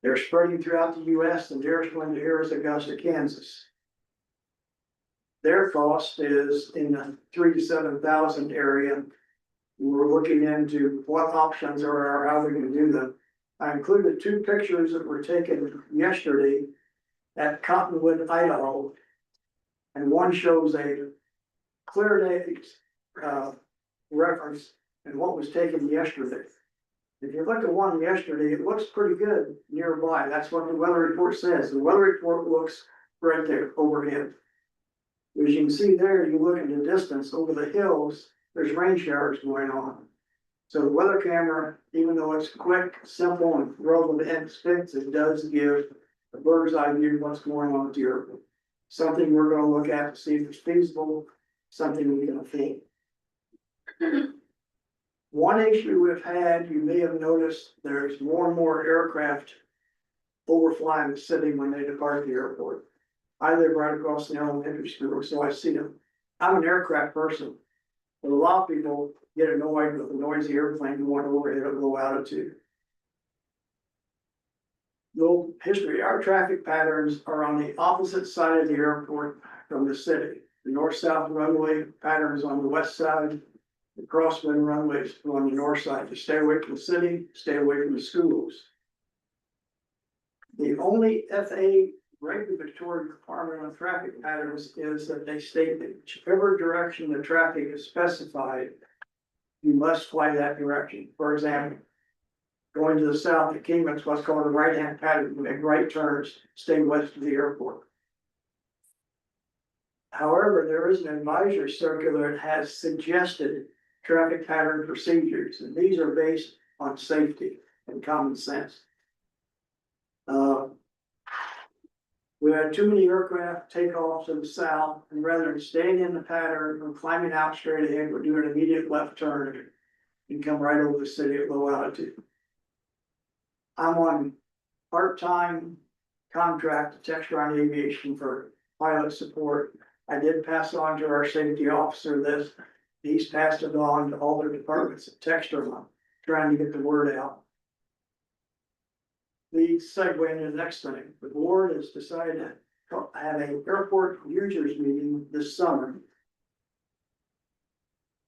They're spreading throughout the US, the nearest one here is Augusta, Kansas. Their cost is in the 3,000 to 7,000 area. We're looking into what options are, how we can do them. I included 2 pictures that were taken yesterday at Cottonwood, Idaho. And one shows a clear day reference and what was taken yesterday. If you look at one yesterday, it looks pretty good nearby. That's what the weather report says. The weather report looks right there overhead. As you can see there, you look at the distance over the hills, there's rain showers going on. So the weather camera, even though it's quick, simple, and relatively inexpensive, it does give a bird's eye view of what's going on at the airport. Something we're going to look at to see if it's feasible, something we can afford. One issue we've had, you may have noticed, there's more and more aircraft overflying the city when they depart the airport. I live right across the elementary school, so I see them. I'm an aircraft person, but a lot of people get annoyed with the noisy airplane going overhead at low altitude. Little history, our traffic patterns are on the opposite side of the airport from the city. The north-south runway patterns on the west side. the crosswind runways on the north side to stay away from the city, stay away from the schools. The only FAA regulatory requirement on traffic patterns is that they state that whichever direction the traffic is specified, you must fly that direction. For example, going to the south at Kingman's, what's called a right-hand pattern, make right turns, stay west of the airport. However, there is an advisory circular that has suggested traffic pattern procedures, and these are based on safety and common sense. We had too many aircraft take off to the south, and rather than staying in the pattern or climbing out straight ahead, we're doing an immediate left turn and come right over the city at low altitude. I'm on part-time contract at Textron Aviation for pilot support. I did pass on to our safety officer this. He's passed it on to all their departments at Textron, trying to get the word out. The segue into the next thing. The board has decided to have an airport users meeting this summer.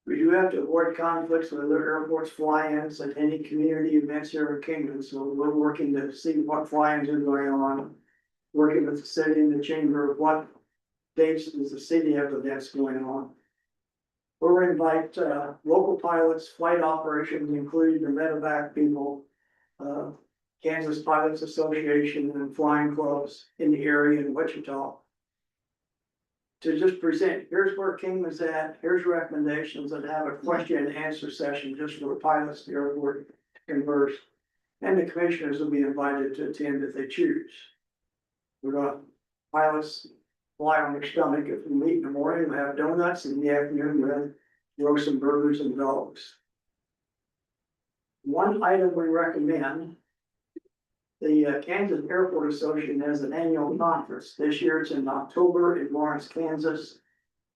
We do have to avoid conflicts with other airports fly-ins and any community events here in Kingman, so we're working to see what fly-ins are going on. Working with the city and the chamber of what dates does the city have events going on. We'll invite local pilots, flight operations, including the medevac people, Kansas Pilots Association and flying clubs in the area in Wichita. To just present, here's where Kingman's at, here's recommendations, and have a question and answer session just for the pilots, the airport to converse. And the commissioners will be invited to attend if they choose. We're gonna, pilots fly on their stomach. If we meet in the morning, we'll have donuts, in the afternoon, we'll have roast some burgers and dogs. One item we recommend, the Kansas Airport Association has an annual conference. This year it's in October in Lawrence, Kansas.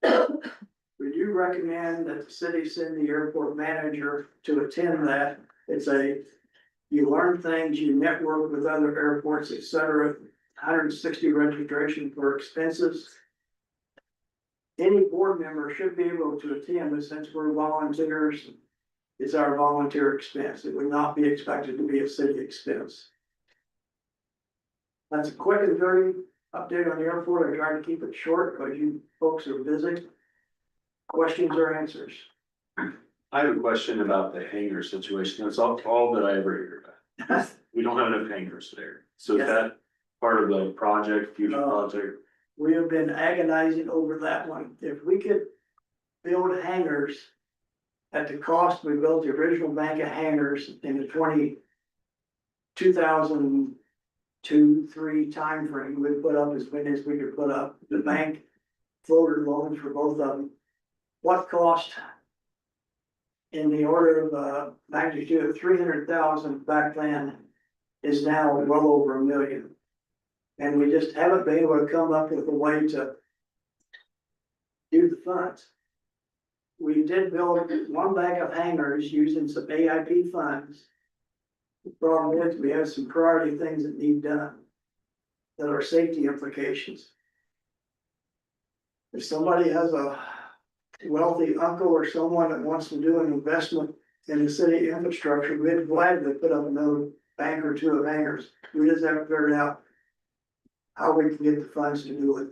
We do recommend that the city send the airport manager to attend that. You learn things, you network with other airports, etc. 160 registration for expenses. Any board member should be able to attend, but since we're volunteers, it's our volunteer expense. It would not be expected to be a city expense. That's a quick and dirty update on the airport. I try to keep it short because you folks are busy. Questions or answers? I have a question about the hangar situation. That's all that I ever hear about. We don't have enough hangars there. So Yes. is that part of the project, future No. project? We have been agonizing over that one. If we could build hangars at the cost we built the original bank of hangars in the 2002-03 timeframe, we put up as many as we could put up. The bank floated loans for both of them. What cost in the order of magnitude of 300,000 back then is now well over $1 million. And we just haven't been able to come up with a way to do the funds. We did build one bank of hangars using some AIP funds. The problem is we have some priority things that need done that are safety implications. If somebody has a wealthy uncle or someone that wants to do an investment in the city infrastructure, we'd gladly put up another bank or two of hangars. We just haven't figured out how we can get the funds to do it.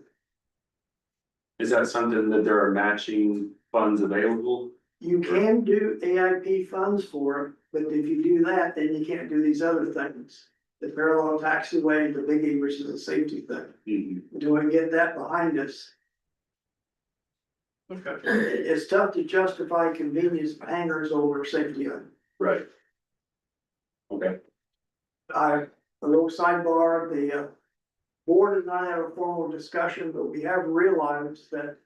Is that something that there are matching funds available? You can do AIP funds for it, but if you do that, then you can't do these other things. The parallel taxiway, the biggie, which is a safety thing. Mhm. Do we get that behind us? Okay. It's tough to justify convenience hangars over safety. Right. Okay. A little sidebar, the board did not have a formal discussion, but we have realized that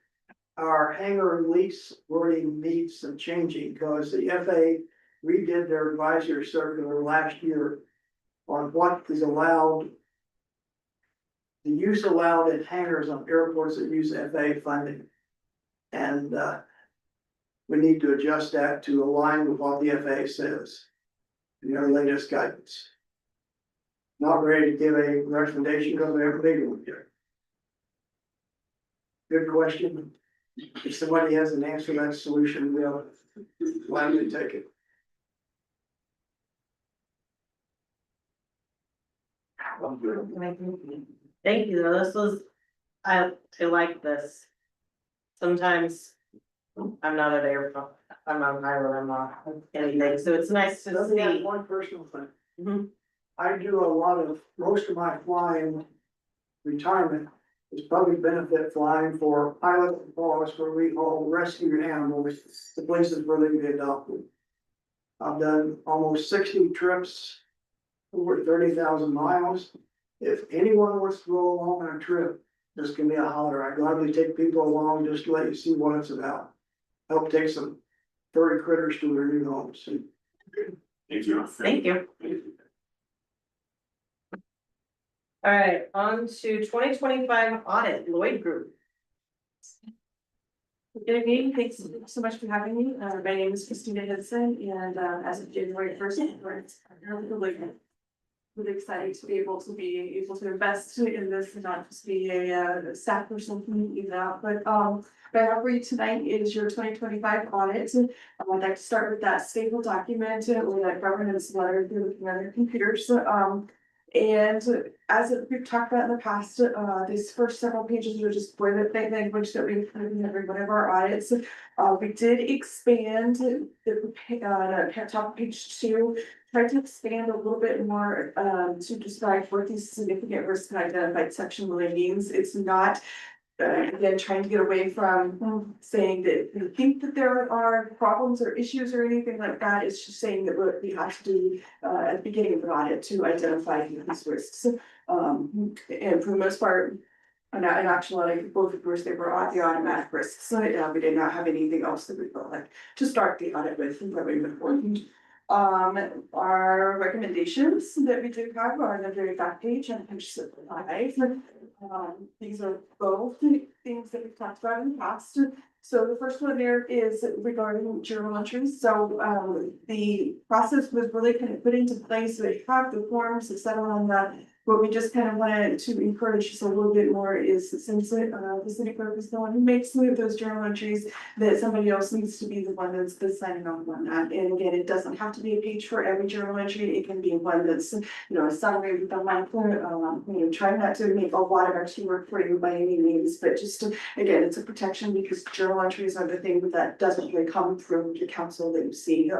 our hangar lease wording needs some changing because the FAA redid their advisory circular last year on what is allowed, the use allowed in hangars on airports that use FAA funding. And we need to adjust that to align with what the FAA says in their latest guidance. Not ready to give a recommendation because we haven't made one yet. Good question. if somebody has an answer to that solution, we'll gladly take it. Thank you, though. This was, I like this. Sometimes I'm not at airport, I'm on highway, I'm not anything, so it's nice to Let me add see. one personal thing. Mhm. I do a lot of, most of my flying retirement is public benefit flying for pilot and boss where we haul rescue animals to places where they get adopted. I've done almost 60 trips, over 30,000 miles. If anyone wants to go along on a trip, just give me a holler. I gladly take people along just to let you see what it's about. Help take some furry critters to their new homes. Thank you. Thank you. All right, on to 2025 audit, Lloyd Group. Good evening, thanks so much for having me. My name is Christina Henson, and as of January 1st, I'm really excited to be able to invest in this and not just be a staff person community that. But what I have for you tonight is your 2025 audit. I'd like to start with that staple document or that governance letter if you're looking at your computers. And as we've talked about in the past, these first several pages are just boilerplate language that we include in every one of our audits. We did expand the top of page 2, tried to expand a little bit more to describe what these significant risks and identified section really means. It's not again, trying to get away from saying that we think that there are problems or issues or anything like that. It's just saying that what we have to do at the beginning of an audit to identify these risks. And for the most part, in actuality, both of course, they were the automatic risks. So we did not have anything else that we felt like to start the audit with, and probably important. Our recommendations that we do have are on the very back page on page 5. These are both things that we've talked about in the past. So the first one there is regarding journal entries. So the process was really kind of put into place. So we have the forms to settle on that. What we just kind of wanted to encourage just a little bit more is since the city clerk is the one who makes those journal entries, that somebody else needs to be the one that's signing off on that. And again, it doesn't have to be a page for every journal entry. It can be one that's, a summary with a month. Try not to make a lot of extra work for you by any means, but just to, again, it's a protection because journal entries are the thing that doesn't really come through the council that you see.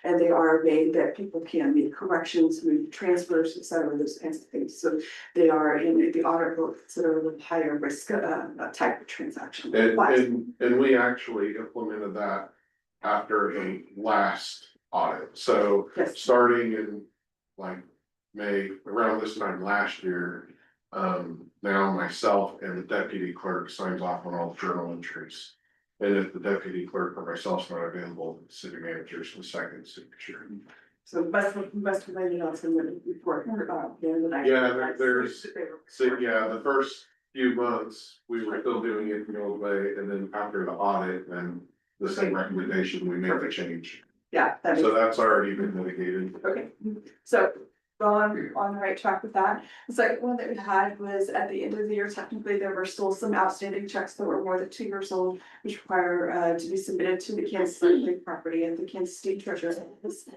And they are made that people can make corrections, move transfers, etc., those kinds of things. So they are in the audit book considered a higher risk type of transaction. And we actually implemented that after the last audit. So Yes. starting in like May, around this time last year, now myself and the deputy clerk signs off on all journal entries. And if the deputy clerk or myself's not available, the city manager's the second signature. So best related on some report. Yeah, there's, so yeah, the first few months, we were still doing it the old way, and then after the audit, then the same recommendation, we made the change. Yeah. That So makes- that's already been mitigated. Okay, so we're on the right track with that. The second one that we had was at the end of the year, technically, there were still some outstanding checks that were more than 2 years old, which require to be submitted to the Kansas City property and the Kansas State Treasurer's Office.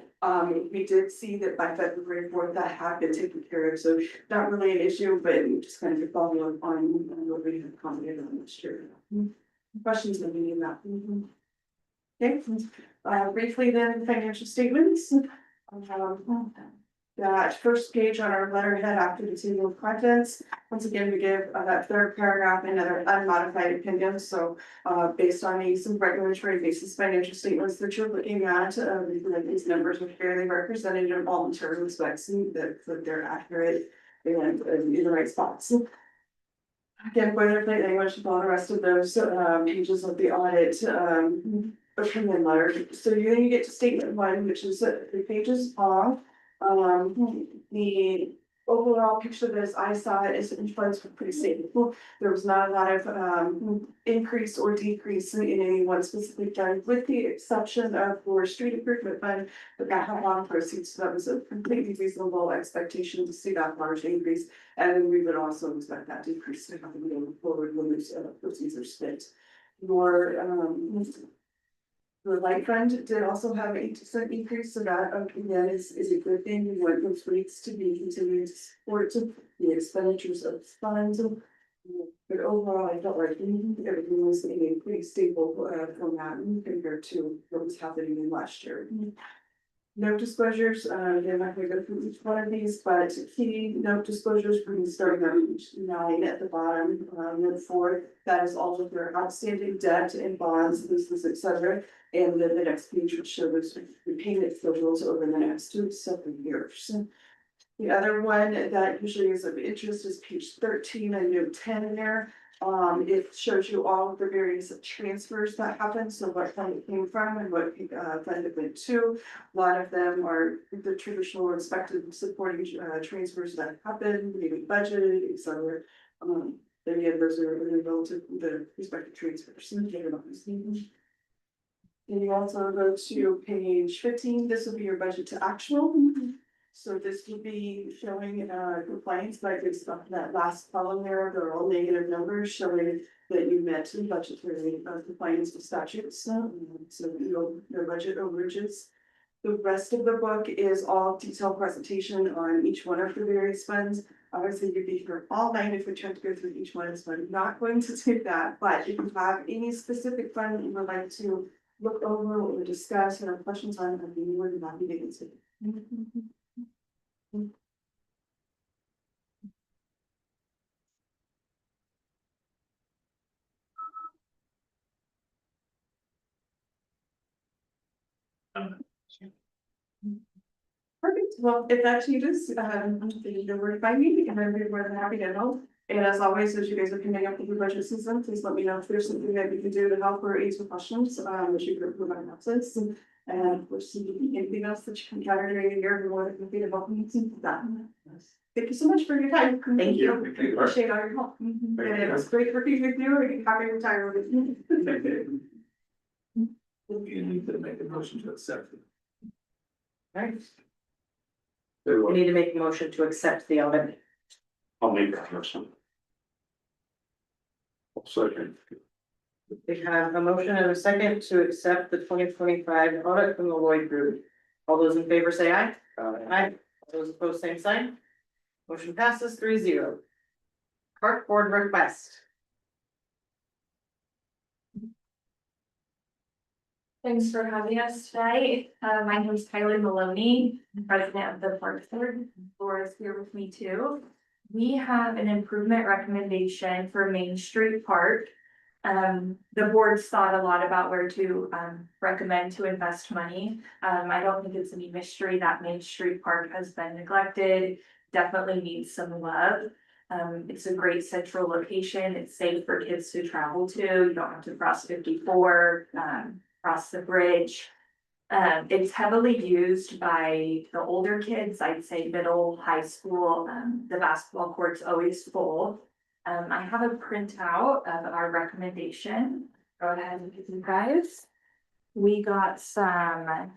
We did see that by February 4th, that had been taken care of, so not really an issue, but just kind of follow up on what we had commented on this year. Questions that we need that? Okay, briefly then, financial statements. That first page on our letterhead after the table of contents, once again, we give that third paragraph another unmodified opinion. So based on these regulatory basis financial statements that you're looking at, we feel like these numbers are fairly represented in all material respects and that they're accurate and in the right spots. Again, boilerplate language with all the rest of those pages of the audit opinion letter. So then you get to statement 1, which is 3 pages long. The overall picture of this, I saw it as influence were pretty stable. There was not a lot of increase or decrease in any one specific fund, with the exception of for street improvement fund, but that had a lot of proceeds. So that was a completely reasonable expectation to see that large increase. And then we would also expect that decrease to happen going forward when those proceeds are spent. your, the light fund did also have an 8% increase, so that, again, is a good thing. We want those rates to be continuing to support the expenditures of funds. But overall, I felt like everything was in a pretty stable, format compared to what was happening in last year. Note disclosures, again, I'm not gonna go through each one of these, but key note disclosures, we're starting on page 9 at the bottom, note 4, that is all of their outstanding debt and bonds, leases, et cetera. And then the next page would show those repayment schedules over the next 2 to 7 years. The other one that usually is of interest is page 13 and note 10 in there. It shows you all of the various transfers that happened, so what fund it came from and what fund it went to. A lot of them are the traditional expected supporting transfers that happen, maybe budgeted, et cetera. Again, those are really relative to the respective transfers. And you also go to page 15, this will be your budget to actual. So this would be showing compliance, but it's that last column there, they're all negative numbers showing that you met the budgetary compliance with statutes. So no budget overages. The rest of the book is all detailed presentation on each one of the various funds. Obviously, you'd be here all night if we tried to go through each one, so I'm not going to do that. But if you have any specific fund that you would like to look over or discuss or have questions on, I'd be more than happy to answer. Perfect, well, if that changes, you know where to find me, and I'd be more than happy to help. And as always, as you guys are coming up with your budget season, please let me know if there's something that we can do to help or answer questions, which you can provide answers. And if there's anything else that you can counter during the year, we're more than happy to help you see that. Thank you so much for your time. Thank you. Appreciate all your help. And it was great working with you, and happy to retire with you. You need to make a motion to accept it. Alright. We need to make a motion to accept the audit. I'll make that motion. Second. We have a motion and a second to accept the 2025 audit from the Lloyd Group. All those in favor say aye. Aye. All those opposed, same sign. Motion passes 3-0. Park Board request. Thanks for having us tonight. My name is Kylie Maloney, I'm president of the Park Board. Laura is here with me too. We have an improvement recommendation for Main Street Park. The board's thought a lot about where to recommend to invest money. I don't think it's any mystery that Main Street Park has been neglected, definitely needs some love. It's a great central location. It's safe for kids to travel to. You don't have to cross 54, cross the bridge. It's heavily used by the older kids, I'd say middle, high school. The basketball court's always full. I have a printout of our recommendation. Go ahead and give you guys. We got some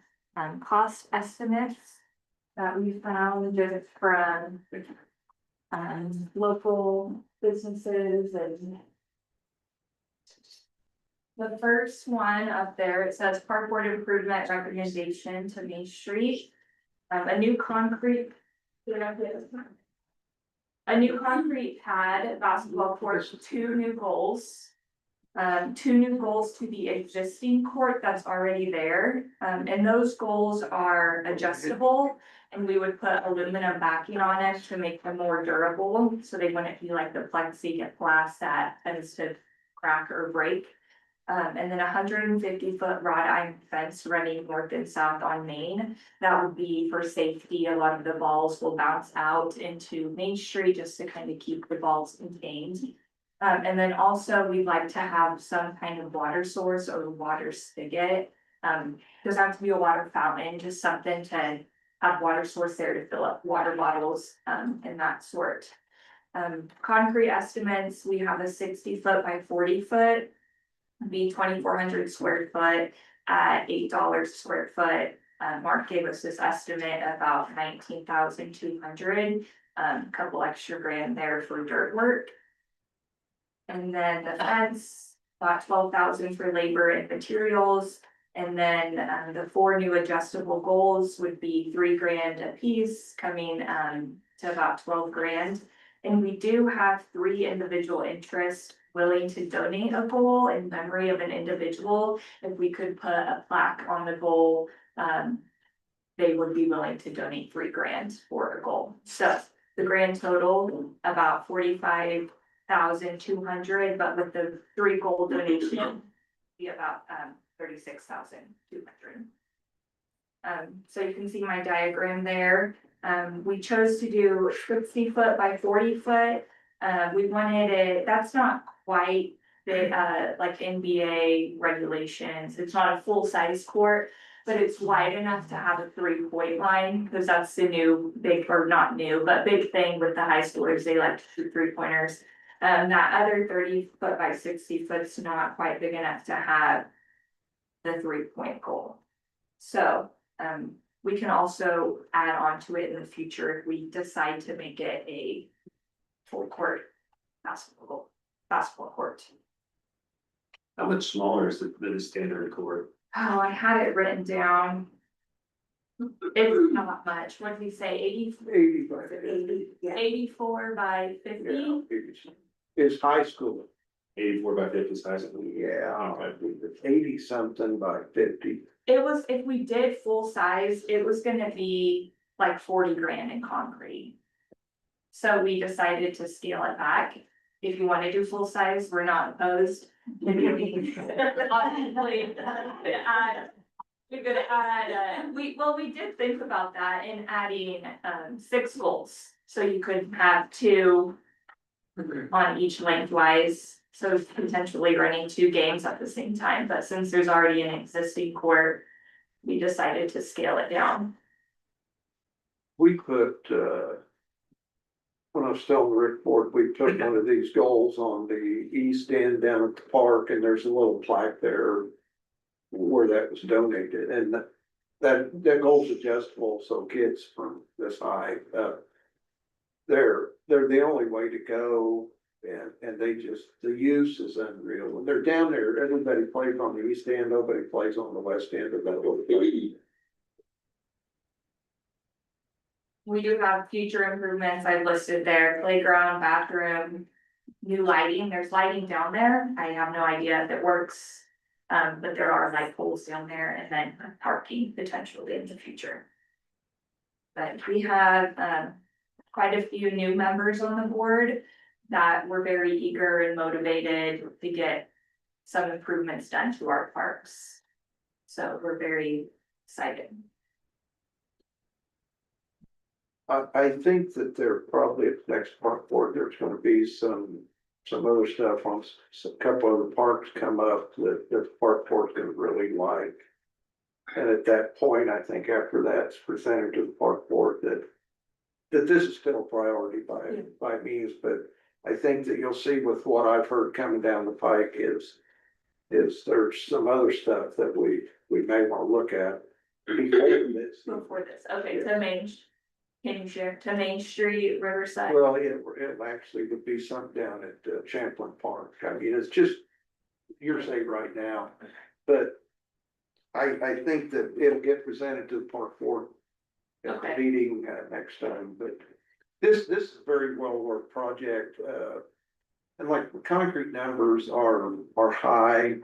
cost estimates that we found just from local businesses. And the first one up there, it says Park Board improvement recommendation to Main Street. A new concrete pad, basketball court, 2 new goals. 2 new goals to the existing court that's already there. And those goals are adjustable, and we would put aluminum backing on it to make them more durable, so they wouldn't be like the plexiglass that tends to crack or break. And then 150-foot wrought iron fence running north and south on Main. That would be for safety. A lot of the balls will bounce out into Main Street just to kind of keep the balls contained. And then also we'd like to have some kind of water source or water spigot. Doesn't have to be a water fountain, just something to have water source there to fill up water bottles and that sort. Concrete estimates, we have a 60-foot by 40-foot. Be 2,400 square foot at $8 square foot. Mark gave us this estimate about 19,200. Couple extra grand there for dirt work. And then the fence, about 12,000 for labor and materials. And then, the 4 new adjustable goals would be $3,000 a piece, coming, to about 12 grand. And we do have 3 individual interests willing to donate a goal in memory of an individual. If we could put a plaque on the goal, they would be willing to donate $3,000 for a goal. So the grand total, about 45,200, but with the 3 goal donation, be about 36,200. So you can see my diagram there. We chose to do 60 foot by 40 foot. We wanted it, that's not quite the like NBA regulations. It's not a full size court, but it's wide enough to have a 3-point line, because that's the new big, or not new, but big thing with the high schoolers. They like to shoot 3-pointers. That other 30 foot by 60 foot's not quite big enough to have the 3-point goal. So, we can also add on to it in the future if we decide to make it a full court basketball court. How much smaller is the standard court? Oh, I had it written down. It's not much. What did we say? 80 by 50. 84 by 50? Yeah, it's high school. 84 by 50 size. Yeah, Okay. 80 something by 50. It was, if we did full size, it was gonna be like 40 grand in concrete. So we decided to scale it back. If you wanna do full size, we're not opposed. Obviously, we're gonna add, we did think about that in adding, 6 goals. So you could have 2 on each lengthwise, so potentially running 2 games at the same time, but since there's already an existing court, we decided to scale it down. We put, when I was still on the rec board, we put one of these goals on the east end down at the park, and there's a little plaque there where that was donated, and that goal's adjustable, so kids from this high, they're the only way to go. And they just, the use is unreal. When they're down there, everybody plays on the east end, nobody plays on the west end of that little place. We do have future improvements I've listed there, playground, bathroom, new lighting. There's lighting down there. I have no idea if it works. But there are light poles down there, and then parking potentially in the future. But we have, quite a few new members on the board that were very eager and motivated to get some improvements done to our parks. So we're very excited. I think that there probably at the next park board, there's gonna be some other stuff on a couple of the parks come up that the park board's gonna really like. And at that point, I think after that's presented to the park board, that this is still a priority by means, but I think that you'll see with what I've heard coming down the pike is there's some other stuff that we may wanna look at before this. Before this, okay, to can you share, to Main Street, Riverside? Well, it actually would be something down at Champlin Park. I mean, it's just hearsay right now, but I think that it'll get presented to the park board at the Okay. meeting next time, but this is a very well worked project, and like the concrete numbers are high,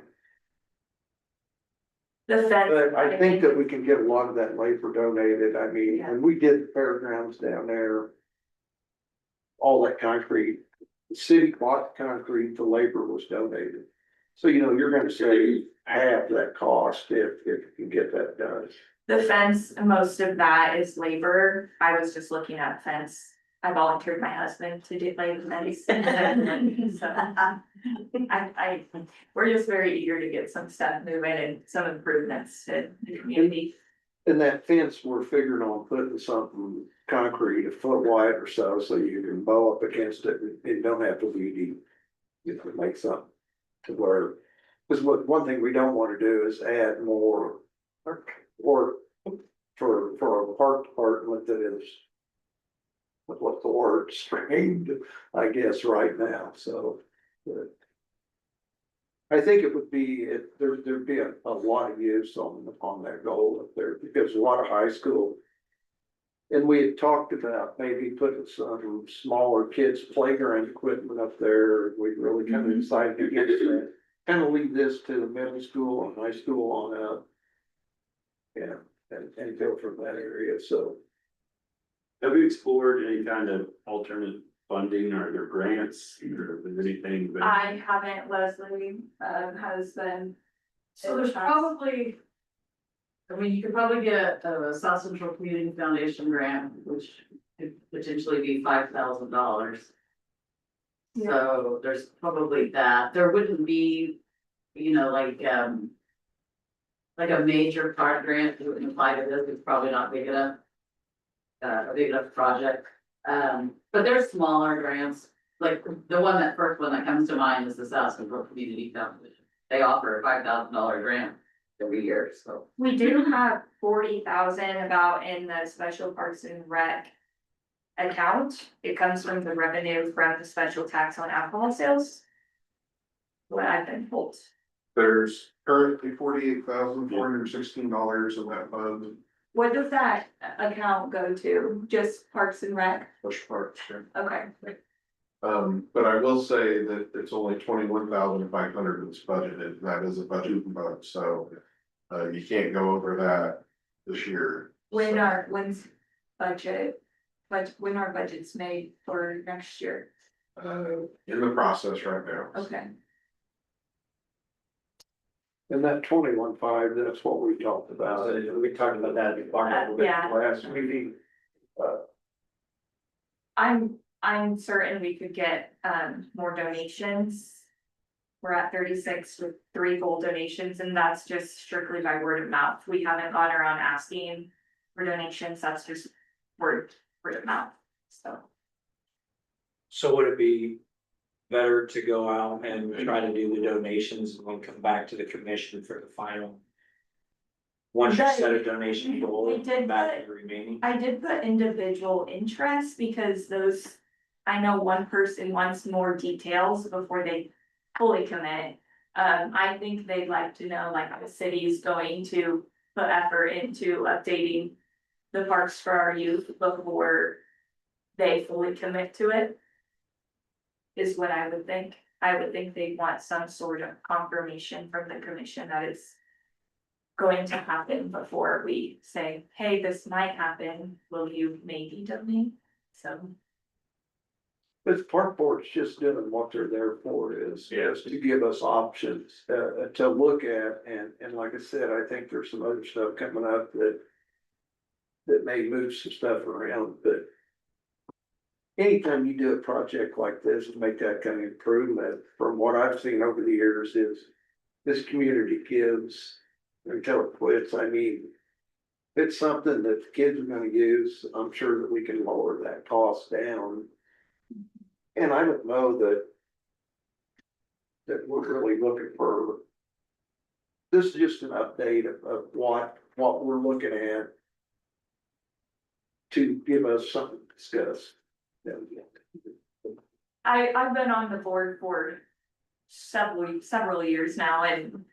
The fence. but I think that we can get a lot of that labor donated. I mean, Yeah. when we did the fairgrounds down there, all that concrete, the city bought the concrete, the labor was donated. So, you're gonna save half that cost if you can get that done. The fence, most of that is labor. I was just looking at fence. I volunteered my husband to do like the fence. So, we're just very eager to get some stuff moving and some improvements to the community. And that fence, we're figuring on putting something concrete a foot wide or so you can bow up against it and don't have to weed eat. You can make something to where, because one thing we don't want to do is add more or for a park department that is what's the word, strained, I guess, right now, so. I think it would be, there'd be a lot of use on that goal up there, because a lot of high school. And we had talked about maybe putting some smaller kids playground equipment up there, we really kind of decided against that. Kind of leave this to the middle school and high school on up. Yeah, and go from that area, so. Have you explored any kind of alternate funding or other grants or anything? But I haven't, Leslie, has been. So there's probably. I mean, you could probably get a South Central Community Foundation grant, which could potentially be $5,000. So there's probably that, there wouldn't be, you know, like a major part grant that would apply to this, it's probably not big enough. A big enough project, but there's smaller grants, like the first one that comes to mind is the South Central Community Foundation. They offer a $5,000 grant every year, so. We do have 40,000 about in the special parks and rec account. It comes from the revenue from the special tax on alcohol sales. What I've been told. There's currently $48,416 in that fund. What does that account go to? Just parks and rec? Which part, sure. Okay. But I will say that it's only 21,500 that's budgeted, and that is a budget vote, so. You can't go over that this year. When's budget, but when our budget's made for next year? In the process right now. Okay. And that 21.5, that's what we talked about. We talked about that before. Yeah. Last meeting. I'm certain we could get more donations. We're at 36 with 3 gold donations, and that's just strictly by word of mouth. We haven't gone around asking for donations, that's just word of mouth, so. So would it be better to go out and try to do the donations and then come back to the commission for the final? Once you set a donation goal, We did back put- to the remaining? I did put individual interest because those, I know one person wants more details before they fully commit. I think they'd like to know, like, the city's going to put effort into updating the parks for our youth before they fully commit to it. Is what I would think. I would think they want some sort of confirmation from the commission that it's going to happen before we say, hey, this might happen, will you maybe donate? So. This park board's just doing what they're there for is to give us options, to look at, and like I said, I think there's some other stuff coming up that may move some stuff around, but anytime you do a project like this to make that kind of improvement, from what I've seen over the years is this community gives until it quits. I mean, it's something that the kids are gonna use. I'm sure that we can lower that cost down. And I don't know that we're really looking for. This is just an update of what we're looking at to give us something to discuss. I've been on the board for several years now, and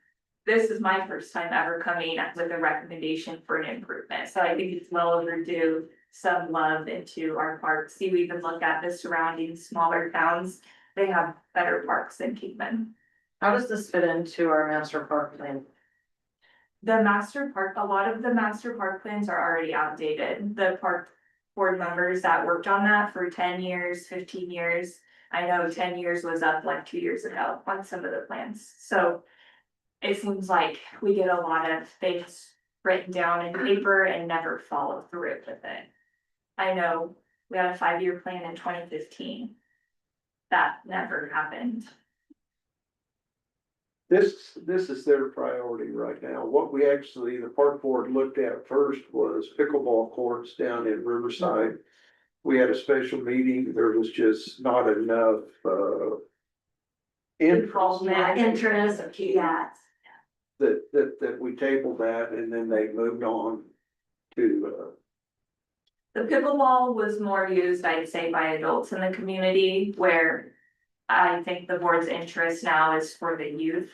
this is my first time ever coming up with a recommendation for an improvement, so I think it's well overdue. Some love into our parks. You even look at the surrounding smaller towns, they have better parks than Kingman. How does this fit into our master park plan? The master park, a lot of the master park plans are already outdated. The park board members that worked on that for 10 years, 15 years. I know 10 years was up like 2 years ago on some of the plans. So it seems like we get a lot of things written down in paper and never follow through with it. I know we had a 5-year plan in 2015. That never happened. This is their priority right now. What we actually, the park board looked at first was pickleball courts down in Riverside. We had a special meeting. There was just not enough, Interest, yeah. that we tabled that, and then they moved on to, The pickleball was more used, I'd say, by adults in the community, where I think the board's interest now is for the youth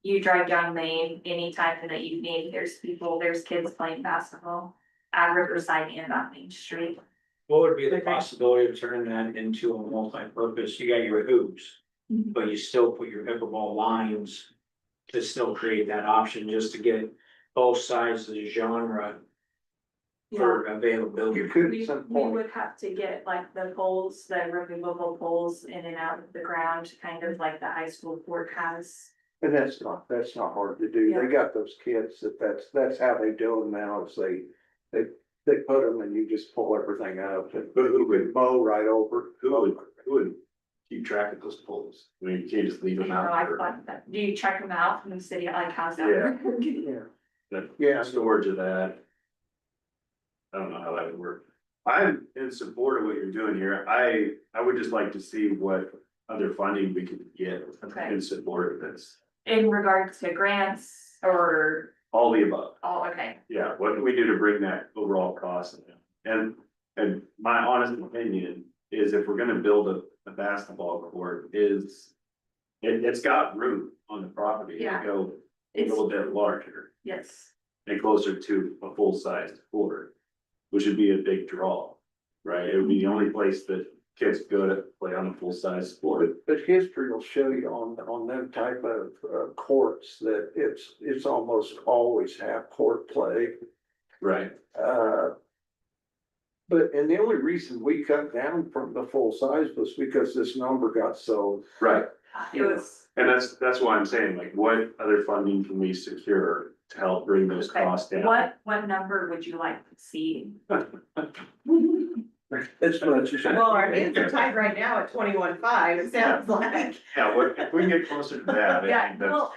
You drive down Main anytime in the evening, there's people, there's kids playing basketball at Riverside and on Main Street. What would be the possibility of turning that into a multi-purpose? You got your hoops, Mhm. but you still put your pickleball lines to still create that option just to get both sides of the genre for availability. You could We, at some we point, would have to get like the poles, the removable poles in and out of the ground, kind of like the high school court has. and that's not hard to do. They Yeah. got those kids that's how they do them now, is they put them and you just pull everything up and Who would, mow right over. who would keep track of those poles? I mean, you can't just leave You them know, out I there. thought that, do you check them out from the city, like how's that? Yeah. work? Yeah. The Yeah. storage of that. I don't know how that would work. I'm in support of what you're doing here. I would just like to see what other funding we could get Okay. in support of this. In regards to grants or, All the above. oh, okay, Yeah, what can we do to bring that overall cost down? And my honest opinion is if we're gonna build a basketball court is. It's got room on the property to Yeah. go a It's- little bit larger yes. and closer to a full-sized court. Which would be a big draw, right? It would be the only place that kids go to play on a full-size sport. But history will show you on them type of courts that it's almost always half court play. Right. But, and the only reason we cut down from the full size was because this number got so. Right, It was, and that's why I'm saying, like, what other funding can we secure to help bring those okay, costs down? what number would you like to see? As much as. Well, our hands are tied right now at 21.5. It sounds like. Yeah, if we can get closer to that, I Yeah, think that's. well,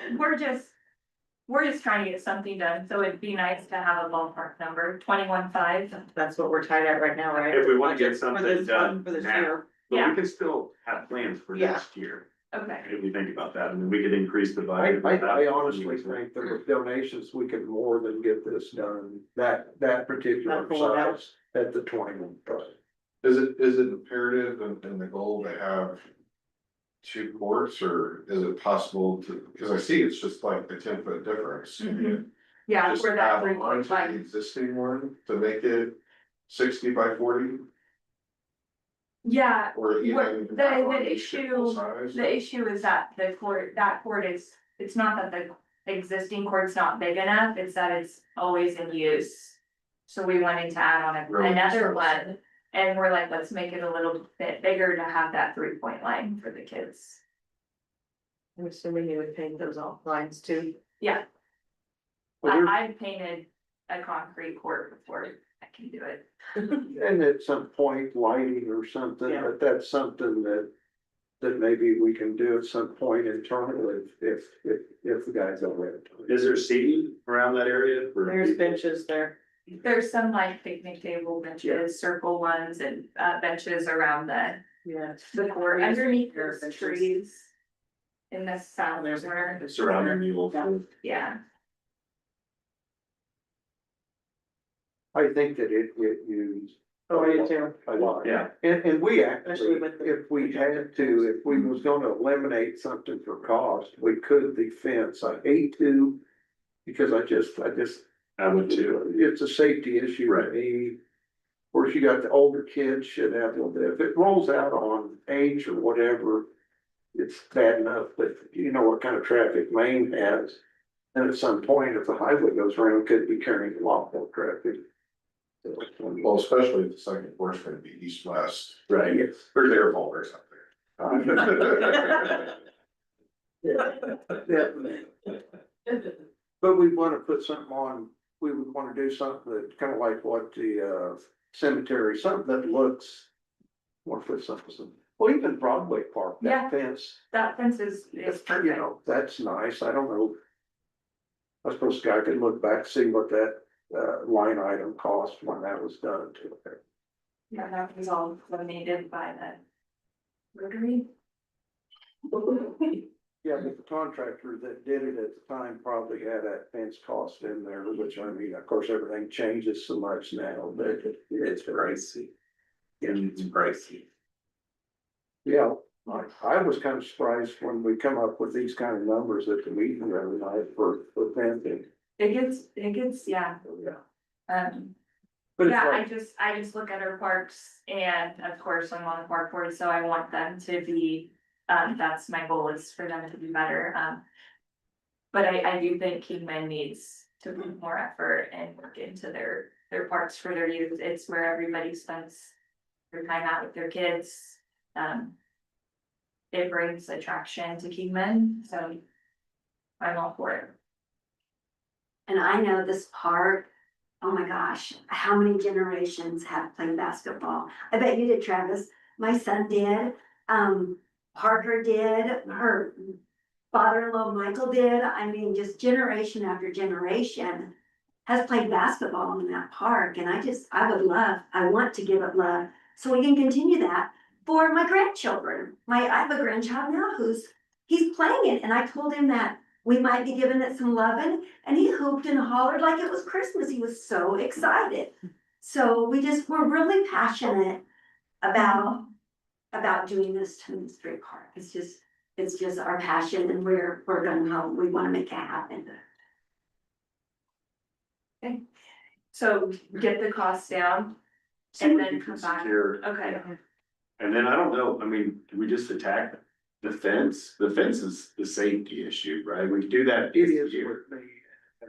we're just trying to get something done, so it'd be nice to have a ballpark number, 21.5. That's what we're tied at right now, right? If we wanna get For something this done one, for this now. year. But Yeah. we can still have plans for Yeah. next year, Okay, if we think about that, and we could increase the I, budget. I honestly think that with donations, we could more than get this done, that particular That full amount. size at the 21 price. Is it imperative in the goal to have two courts, or is it possible to, because I see it's just like the 10-foot difference. Mhm. yeah, Just for that add three on point to the five. existing one to make it 60 by 40, Yeah, or even. What- have the one each equal size? the issue is that that court is, it's not that the existing court's not big enough, it's that it's always in use. So we wanted to add on Really? another one, and we're like, let's make it a little bit bigger to have that 3-point line for the kids. I'm assuming you would paint those off lines too. Yeah, Well, I've painted a concrete court before, I can do it. And at some point, lighting or something, Yeah. but that's something that maybe we can do at some point internally if the guys don't have it. Is there seating around that area? for There's people? benches there. There's some like picnic table benches, circle ones, and benches around Yeah. the court, Trees, underneath there are those benches. trees. In the south There's- corner, Surrounding the old. yeah, I think that it used. Oh, I do too. A lot. Yeah. And we Especially actually, with the- if we had to, if we was gonna eliminate something for cost, we could the fence. I hate to. Because I just, I would too. it's a safety issue to Right. me. Of course, you got the older kids should have, if it rolls out on age or whatever. It's bad enough, but you know what kind of traffic Maine has. And at some point, if the highway goes around, it could be carrying a lot more traffic. Well, especially if the second court's gonna be east-west, Right. Yes. or their boulders up there. Definitely. But we wanna put something on, we would wanna do something that kind of like what the cemetery, something that looks. Wanna put something, well, even Broadway Park, Yeah. that fence, that fence is you perfect. know, that's nice, I don't know. I suppose Guy could look back, see what that line item cost when that was done too. Yeah, that was all donated by the Rotary. Yeah, but the contractor that did it at the time probably had that fence cost in there, which I mean, of course, everything changes so much now, but it's pricey. And it's pricey. Yeah, I was kind of surprised when we come up with these kind of numbers at the meeting every night for fencing. It gets, yeah, But it's yeah, like, I just look at our parks and of course I'm on the park board, so I want them to be, that's my goal is for them to be better, but I do think Kingman needs to put more effort and work into their parks for their youth. It's where everybody spends their time out with their kids. It brings attraction to Kingman, so I'm all for it. And I know this park, oh my gosh, how many generations have played basketball? I bet you did, Travis. My son did, Parker did, her father-in-law Michael did. I mean, just generation after generation has played basketball in that park. And I want to give it love so we can continue that for my grandchildren. I have a grandchild now he's playing it. And I told him that we might be giving it some loving, and he hooped and hollered like it was Christmas. He was so excited. So we're really passionate about doing this to Mystery Park. It's just our passion, and we want to make it happen. So get the cost down and then come back. Okay. And then I don't know, I mean, do we just attack the fence? The fence is the safety issue, right? We do that it this is year. with me.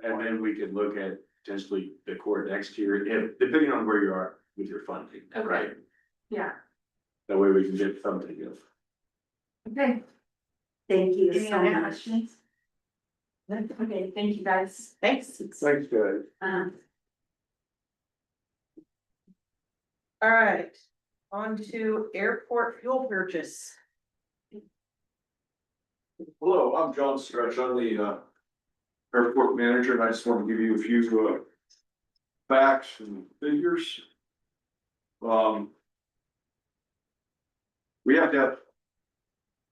And then we could look at potentially the court next year, if, depending on where you are with your funding, Okay. right? Yeah, That way we can get something else. okay. Thank you Any so other much. questions? Okay, thank you guys. Thanks. Thanks, guys. All right, on to airport fuel purchase. Hello, I'm John Stretch. I'm the airport manager, and I just want to give you a few facts and figures. We have to have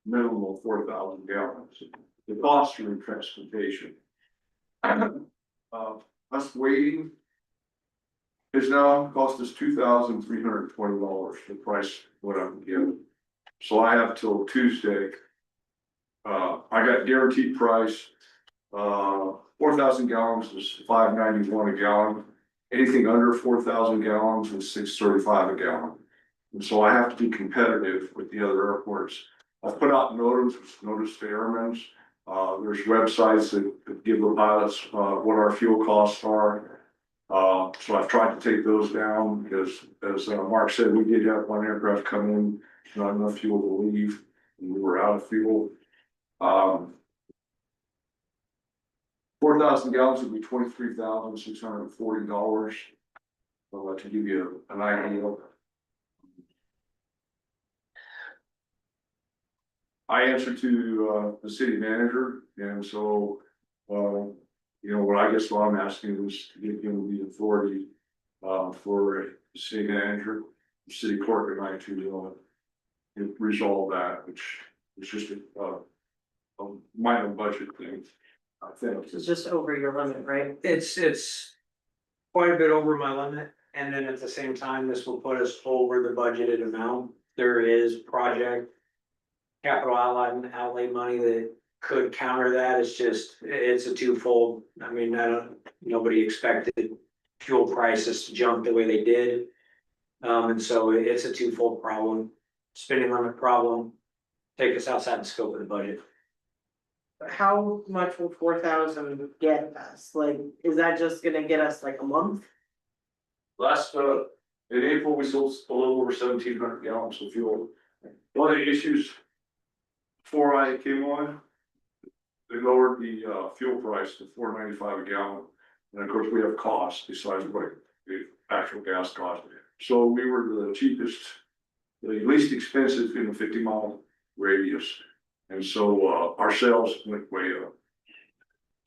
minimum of 4,000 gallons. The cost of transportation. Us waiting is now cost us $2,320, the price what I'm given. So I have till Tuesday. I got guaranteed price, 4,000 gallons is $5.91 a gallon. Anything under 4,000 gallons is $6.35 a gallon. And so I have to be competitive with the other airports. I've put out notice to airmen. There's websites that give the pilots, what our fuel costs are. So I've tried to take those down because as Mark said, we did have one aircraft come in, not enough fuel to leave, and we were out of fuel. 4,000 gallons would be $23,640. To give you an idea. I answer to the city manager, and so what I'm asking is to give him the authority for the city manager, the city clerk, and I to resolve that, which is just a minor budget thing, I think. It's just over your limit, right? It's quite a bit over my limit, and then at the same time, this will put us over the budgeted amount. There is project capital outlay money that could counter that. It's a twofold. I mean, nobody expected fuel prices to jump the way they did. And so it's a twofold problem, spending limit problem, take us outside the scope of the budget. How much will 4,000 get us? Like, is that just gonna get us like a month? Last, in April, we sold a little over 1,700 gallons of fuel. One of the issues before I came on, they lowered the fuel price to $4.95 a gallon. And of course, we have costs besides what the actual gas cost. So we were the cheapest, the least expensive in the 50-mile radius. And so our sales went way up.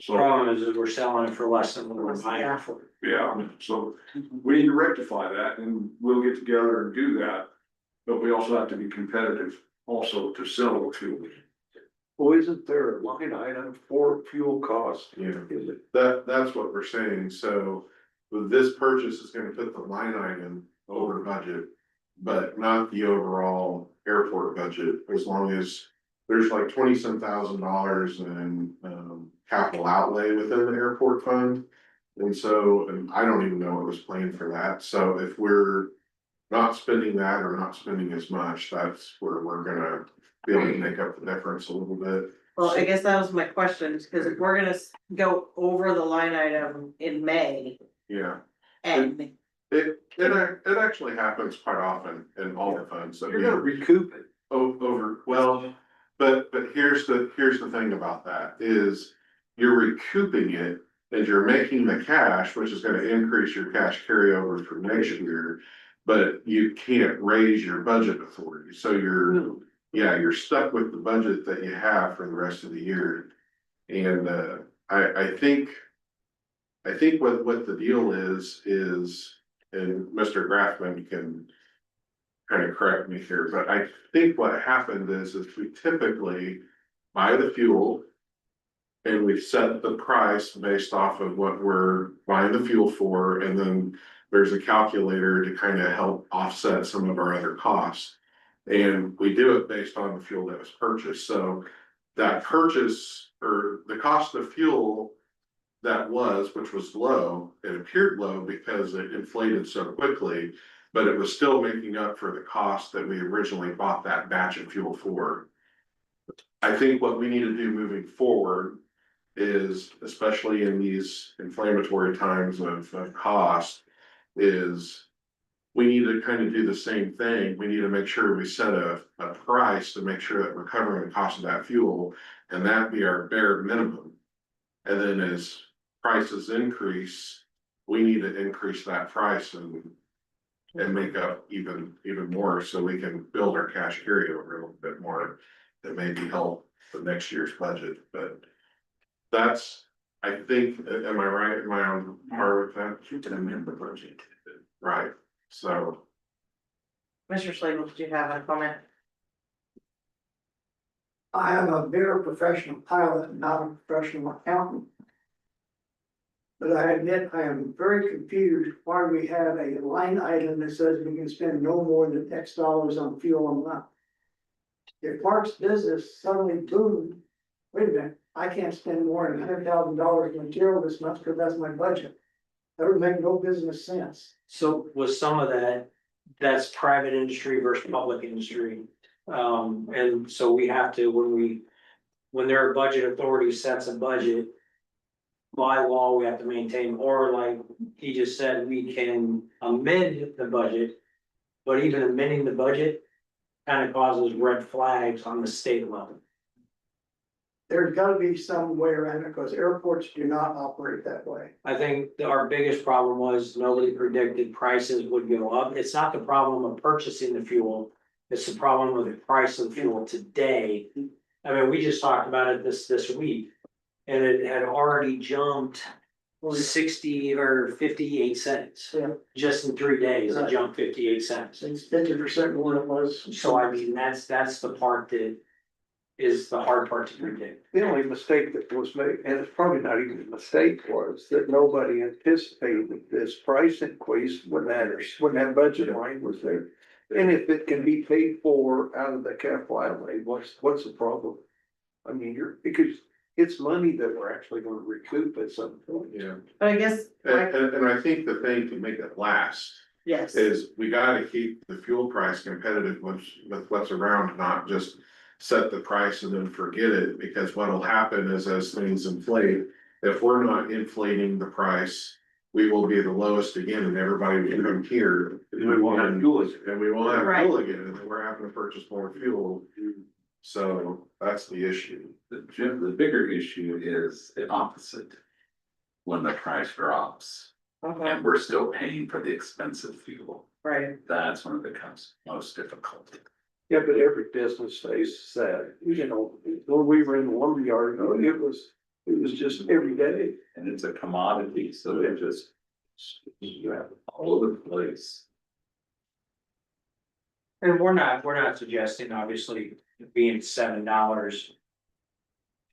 So Problem is we're selling it for less than what we're buying for. yeah, so we need to rectify that, and we'll get together and do that. But we also have to be competitive also to sell the fuel. Well, isn't there a line item for fuel cost? Yeah. Is it? That's what we're saying, so with this purchase is gonna put the line item over budget. but not the overall airport budget, as long as there's like 20-some thousand dollars in, capital outlay within the airport fund. And so, and I don't even know what was planned for that, so if we're not spending that or not spending as much, that's where we're gonna be able to make up the difference a little bit. Well, I guess that was my question, because if we're gonna go over the line item in May Yeah, and it actually happens quite often in all the funds that You're we gonna recoup it. over, well, but here's the thing about that is you're recouping it and you're making the cash, which is gonna increase your cash carryover for next year. But you can't raise your budget authority, so you're stuck with the budget that you have for the rest of the year. And I think what the deal is, and Mr. Graffman can kind of correct me here, but I think what happened is we typically buy the fuel and we set the price based off of what we're buying the fuel for, and then there's a calculator to kind of help offset some of our other costs. And we do it based on the fuel that was purchased, so that purchase or the cost of fuel that was, which was low, it appeared low because it inflated so quickly, but it was still making up for the cost that we originally bought that batch of fuel for. I think what we need to do moving forward is, especially in these inflammatory times of cost, is we need to kind of do the same thing. We need to make sure we set a price to make sure that we're covering the cost of that fuel, and that be our bare minimum. And then as prices increase, we need to increase that price and make up even more, so we can build our cash carryover a little bit more. That maybe help the next year's budget, but that's, I think, am I right? Am I on par with that? You can amend the budget. Right, so. Mr. Slavin, did you have a comment? I am a very professional pilot, not a professional accountant. But I admit I am very confused why we have a line item that says we can spend no more than X dollars on fuel a month. If Mark's business suddenly boomed, wait a minute, I can't spend more than $100,000 in material this month because that's my budget. That would make no business sense. So with some of that, that's private industry versus public industry. And so we have to, when their budget authority sets a budget, by law, we have to maintain, or like he just said, we can amend the budget. But even amending the budget kind of causes red flags on the state level. There's gotta be some way around it because airports do not operate that way. I think our biggest problem was nobody predicted prices would go up. It's not the problem of purchasing the fuel. It's the problem with the price of the fuel today. I mean, we just talked about it this week. And it had already jumped 60 or 58 cents. Yeah. Just in 3 days, it jumped 58 cents. It's 50% more than it was. So I mean, that's the part that is the hard part to predict. The only mistake that was made, and it's probably not even a mistake, was that nobody anticipated this price increase when that budget line was there. And if it can be paid for out of the capital outlay, what's the problem? I mean, because it's money that we're actually gonna recoup at some point. Yeah. But I guess, And I think the thing to make it last yes, is we gotta keep the fuel price competitive with what's around, not just set the price and then forget it, because what'll happen is as things inflate, if we're not inflating the price, we will be the lowest again and everybody will come here. And we won't have fuel again. And we won't have Right. fuel again, and then we're having to purchase more fuel. So that's the issue. The bigger issue is the opposite. When the price drops okay, and we're still paying for the expensive fuel, right, that's when it becomes most difficult. Yeah, but every business faces that, you know, when we were in the lumberyard, it was just every day. And it's a commodity, so it just, you have all over the place. And we're not suggesting, obviously, being $7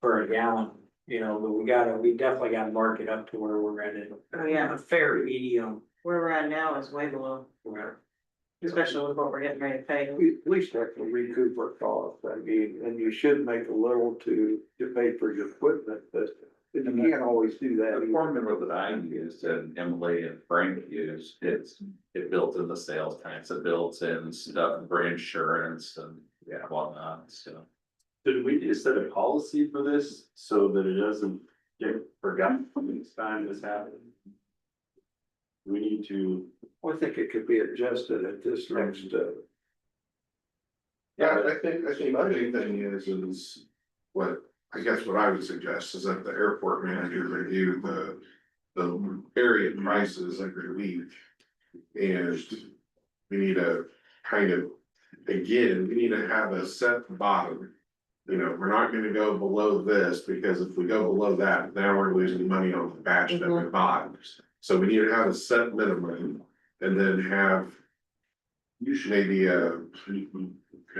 for a gallon, you know, but we definitely gotta mark it up to where we're at oh yeah, a fair medium. where we're at now is way below. especially with what we're getting ready to pay. We at least have to recoup our costs, I mean, and you should make a little to pay for your equipment, but you can't always do that. The either. formula that I used and Emily and Frank used, it built in the sales tax, it built in stuff for insurance and whatnot, so. Did we set a policy for this so that it doesn't get forgotten next time this happens? We need to. I think it could be adjusted at this next, Yeah, I think my big thing is what, I guess what I would suggest is that the airport manager review the area prices every week. And we need to kind of, again, we need to have a set bottom. You know, we're not gonna go below this, because if we go below that, then we're losing money on the batch that we bought. So we need to have a set minimum and then have maybe an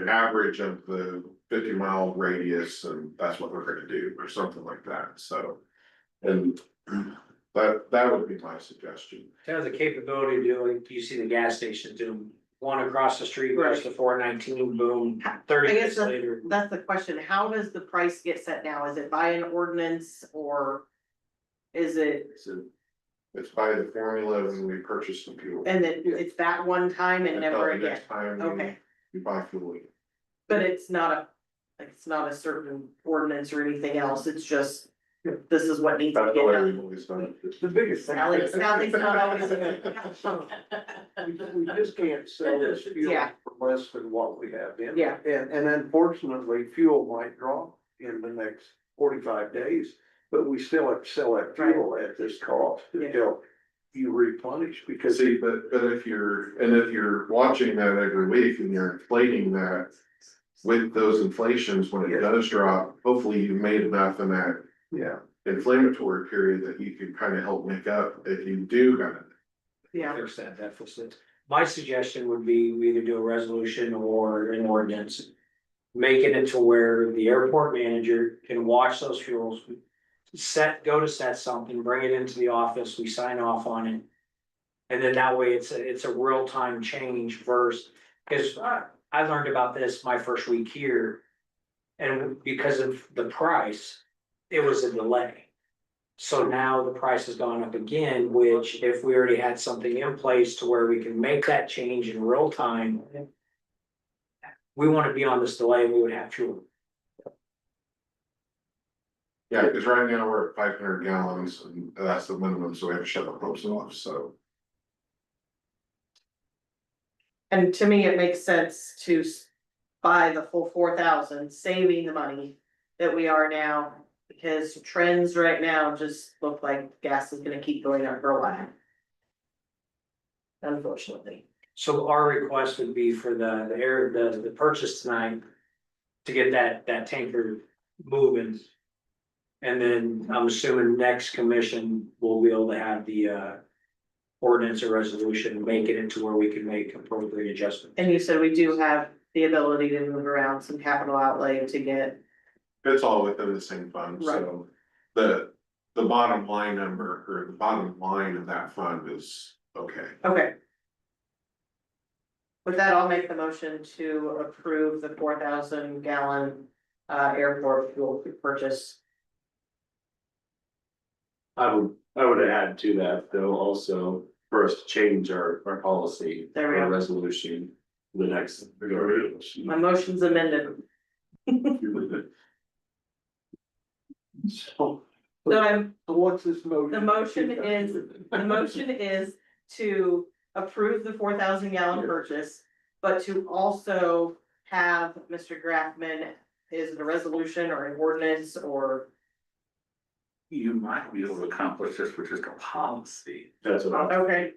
average of the 50-mile radius, and that's what we're gonna do, or something like that, so. And that would be my suggestion. To have the capability of doing, you see the gas station doing one across the street, goes to 419, boom, I 30 guess minutes later. that's the question. How does the price get set now? Is it by an ordinance or is it, It's by the formula when we purchase the fuel. and then it's that one time and Until never the again? next time Okay, we buy fuel. but it's not a certain ordinance or anything else. It's just, this is what needs to That's get the way done. we've always done it. the biggest thing. Sally's not always We just can't sell this fuel Yeah. for less than what we have in. Yeah. And unfortunately, fuel might drop in the next 45 days, but we still have to sell that fuel at this cost Yeah. until you replenish, because See, but if you're watching that every week and you're inflating that with those inflations, when it does drop, hopefully you made enough in that yeah, inflammatory period that you can kind of help make up if you do got it. Yeah, There's that deficit. My suggestion would be we either do a resolution or an ordinance. Making it to where the airport manager can watch those fuels. Go to set something, bring it into the office, we sign off on it. And then that way it's a real time change versus, cause I learned about this my first week here. And because of the price, it was a delay. So now the price has gone up again, which if we already had something in place to where we can make that change in real time. We wanna be on this delay, we would have fuel. Yeah, because right now we're at 500 gallons and that's the minimum, so we have to shut the pumps off, so. and to me, it makes sense to buy the full 4,000, saving the money that we are now. Because trends right now just look like gas is gonna keep going up for a while. Unfortunately. So our request would be for the purchase tonight. To get that tanker moving. And then I'm assuming next commission will be able to have the ordinance or resolution, make it into where we can make appropriate adjustments. And you said we do have the ability to move around some capital outlay to get, It's all within the same fund, so the bottom line number or the bottom line of that fund is okay. okay. With that, I'll make the motion to approve the 4,000 gallon airport fuel purchase. I would add to that though, also for us to change our policy There we or go. resolution. The next. My motion's amended. so. So I'm, So what's this motion? the motion is to approve the 4,000 gallon purchase. But to also have Mr. Graffman, is it a resolution or an ordinance or? You might be able to accomplish this with just a policy. That's what I'm. Okay.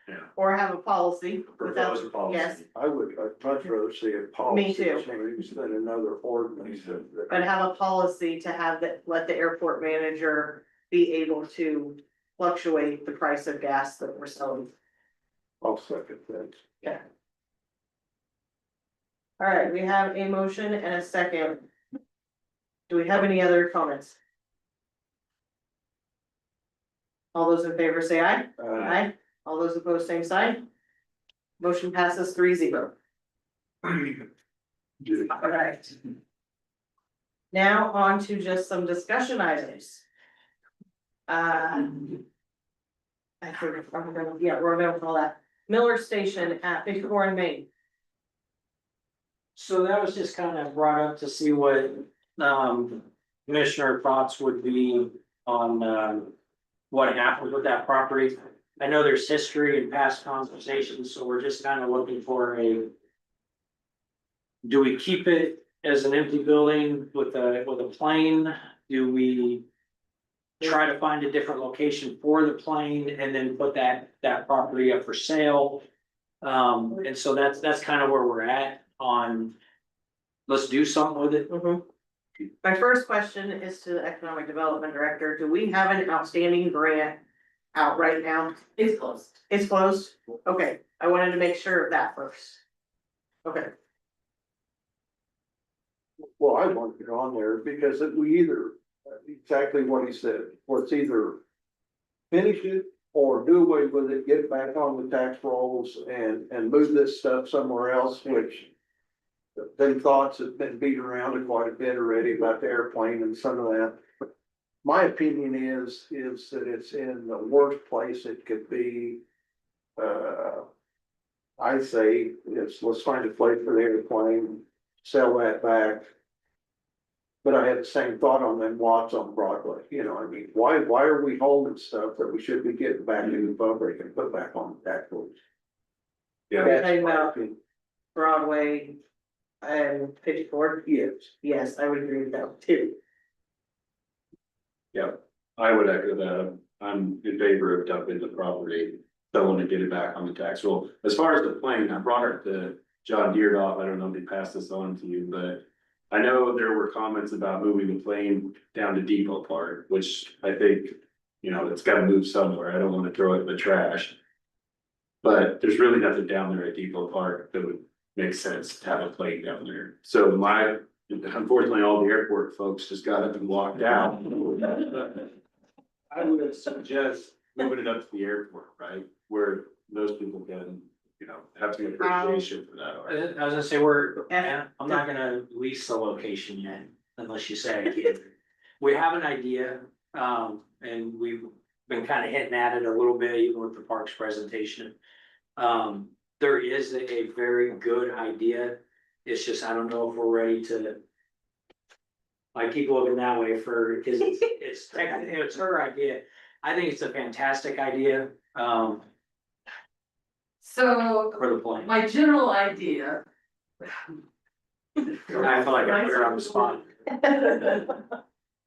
Yeah. Or have a policy without, Propose a policy. yes, I'd much rather see a policy Me too. change than another ordinance. but have a policy to have that, let the airport manager be able to fluctuate the price of gas that we're selling. I'll second that. Yeah. All right, we have a motion and a second. Do we have any other comments? All those in favor say aye. Aye. All those opposed, same sign. Motion passes 3-0. Alright. Now on to just some discussion items. I forget, we're gonna call that Miller Station at 54 and Main. So that was just kind of brought up to see what, commissioner thoughts would be on, what happened with that property. I know there's history and past conversations, so we're just kind of looking for do we keep it as an empty building with a plane? Do we try to find a different location for the plane and then put that property up for sale? And so that's kind of where we're at on, let's do something with it. My first question is to the Economic Development Director. Do we have an outstanding grant out right now? It's closed. It's closed? Okay, I wanted to make sure of that first. Okay, Well, I want it on there because we either, exactly what he said, or it's either finish it or do away with it, get it back on the tax rolls and move this stuff somewhere else, which them thoughts have been beat around quite a bit already about the airplane and some of that. My opinion is that it's in the worst place it could be. I say, let's find a place for the airplane, sell that back. But I had the same thought on them lots on Broadway, you know, I mean, why are we holding stuff that we should be getting back in the public and put back on the tax rolls? Yeah. We're That's talking my about opinion. Broadway and 54. Yes, I would agree with that too. Yeah, I would echo that. I'm in favor of dumping the property, selling to get it back on the tax roll. As far as the plane, I brought it to John Deerdoff. I don't know if they passed this on to you, but I know there were comments about moving the plane down to Depot Park, which I think, you know, it's gotta move somewhere. I don't wanna throw it in the trash. But there's really nothing down there at Depot Park that would make sense to have a plane down there. So unfortunately, all the airport folks just got up and walked out. I would suggest moving it up to the airport, right, where those people can, you know, have some appreciation for that art. I was gonna say, I'm not gonna lease the location yet, unless you say I can. We have an idea, and we've been kind of hitting at it a little bit, even with the parks presentation. There is a very good idea, it's just, I don't know if we're ready to. I keep looking that way because it's technically, it's her idea. I think it's a fantastic idea, So for the plane. my general idea. I feel like I put her on the spot.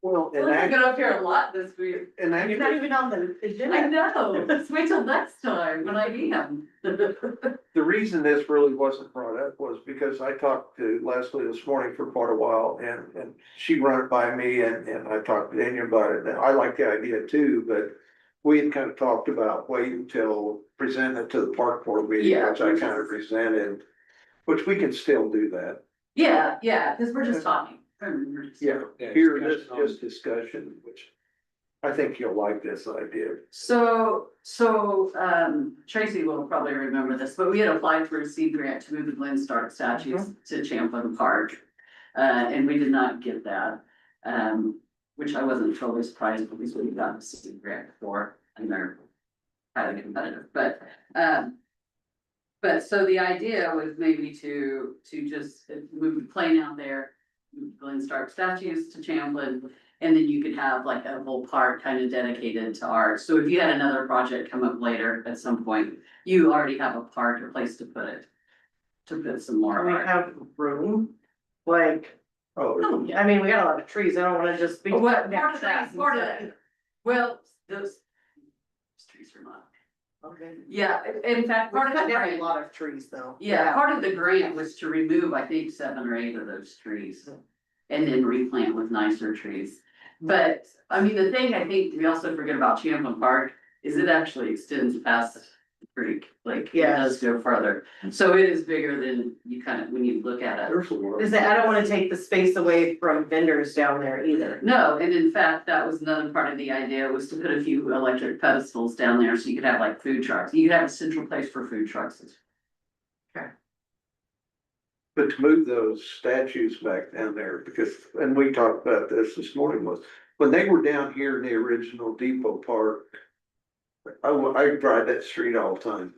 Well, Well, I got up here a lot this week. and You're not even on the I agenda. know, let's wait till next time when I am. the reason this really wasn't brought up was because I talked to Leslie this morning for quite a while and she ran it by me and I talked to Daniel about it. And I like the idea too, but we had kind of talked about waiting till presenting it to the park board meeting, Yeah. which I kind of presented, which we can still do that. Yeah, because we're just talking. Yeah, here, this just discussion, which I think you'll like this idea. So, Tracy will probably remember this, but we had applied for a seed grant to move the Glen Stark statues to Champlain Park. And we did not get that, which I wasn't totally surprised because we got a seed grant before and they're highly competitive, but so the idea was maybe to just move the plane out there, move Glen Stark statues to Champlain, and then you could have like a whole park kind of dedicated to art. So if you had another project come up later at some point, you already have a park or place to put it. To put some more We art. have room, like, Oh, yeah. I mean, we got a lot of trees. I don't wanna just be. What, part of that, well, those trees are not. Okay. Yeah, in fact, We're part of the cutting down a grant, lot of trees though. yeah, part of the grant was to remove, I think, 7 or 8 of those trees. And then replant with nicer trees. But, I mean, the thing I think we also forget about Champlain Park is it actually extends past the creek, like, it does go farther. So it is bigger than you kind of, when you look at it. There's a lot. Is that, I don't wanna take the space away from vendors down there either. No, and in fact, that was another part of the idea, was to put a few electric pedestals down there so you could have like food trucks. You could have a central place for food trucks But to move those statues back down there, because, and we talked about this morning, was when they were down here in the original Depot Park. I drive that street all the time.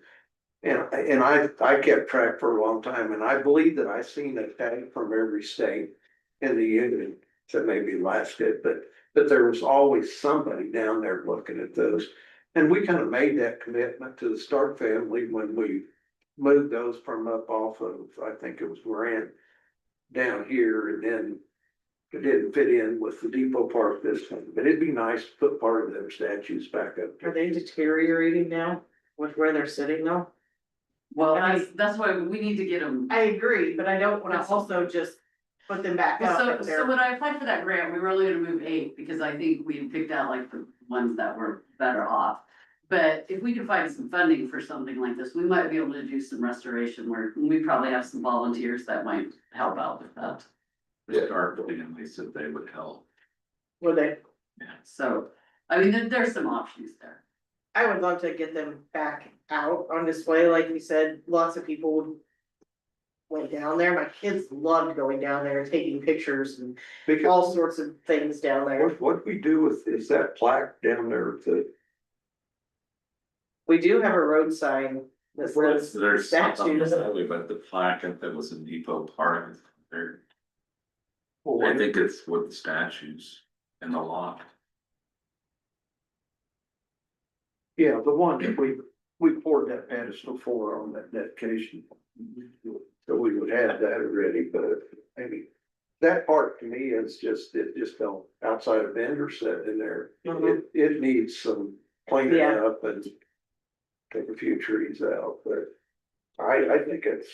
And I kept track for a long time, and I believe that I seen a tag from every state in the union, except maybe Alaska, but there was always somebody down there looking at those. And we kind of made that commitment to the Stark family when we moved those from up off of, I think it was Moran, down here, and then it didn't fit in with the Depot Park this time, but it'd be nice to put part of their statues back up. Are they deteriorating now with where they're sitting now? Well, I that's why we need to get them. I agree, but I don't wanna also just put them back up So, if so they're. when I applied for that grant, we were only gonna move 8, because I think we had picked out like the ones that were better off. But if we could find some funding for something like this, we might be able to do some restoration work, and we probably have some volunteers that might help out with that. The Stark family said they would help. Would they? So, I mean, there's some options there. I would love to get them back out on display, like you said, lots of people went down there, my kids loved going down there, taking pictures and all sorts of things down there. What we do with, is that plaque down there, We do have a road sign that says There's something, statues. but the plaque, if it was in Depot Park, is there. I think it's with the statues in the lot. yeah, the one that we poured that pedestal for on that dedication. So we would have that already, but maybe that part to me is just, it just don't, outside of vendor set in there. It needs some cleaning Yeah. up and take a few trees out, but I think it's,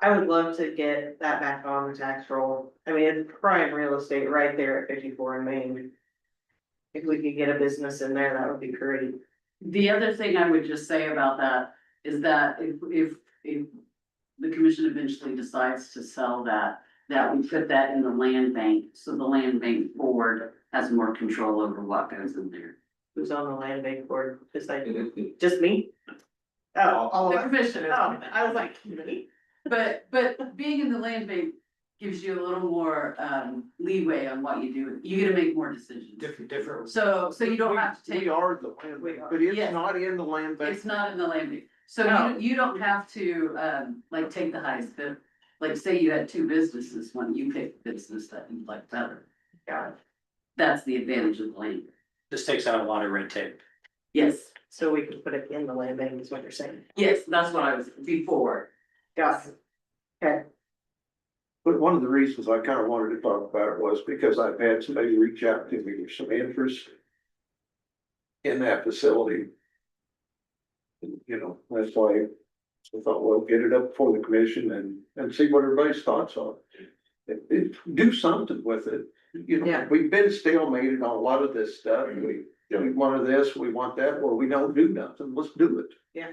I would love to get that back on the tax roll. I mean, it's prime real estate right there at 54 in Maine. If we could get a business in there, that would be great. The other thing I would just say about that is that if the commission eventually decides to sell that we put that in the land bank, so the land bank board has more control over what goes in there. Who's on the land bank board? Just me? Oh, all The of us. commission is. Oh, I was like, me? But being in the land bank gives you a little more leeway on what you do. You get to make more decisions. Different. So you don't have to take. we are the land bank, but Yes. it's not in the land bank. It's not in the land bank. So No. you don't have to like take the highest bid. Like say you had 2 businesses, one you pick the business that you like better. Got it. That's the advantage of the land. This takes out a lot of red tape. Yes, So we can put it in the land bank is what you're saying. yes, that's what I was before. Got it. Okay. But one of the reasons I kind of wanted to talk about it was because I've had somebody reach out to me with some interest in that facility. You know, that's why I thought, well, get it up before the commission and see what everybody's thoughts are. Do something with it, you know, Yeah. we've been stalemated on a lot of this stuff, we want this, we want that, well, we don't do nothing, let's do it. Yeah.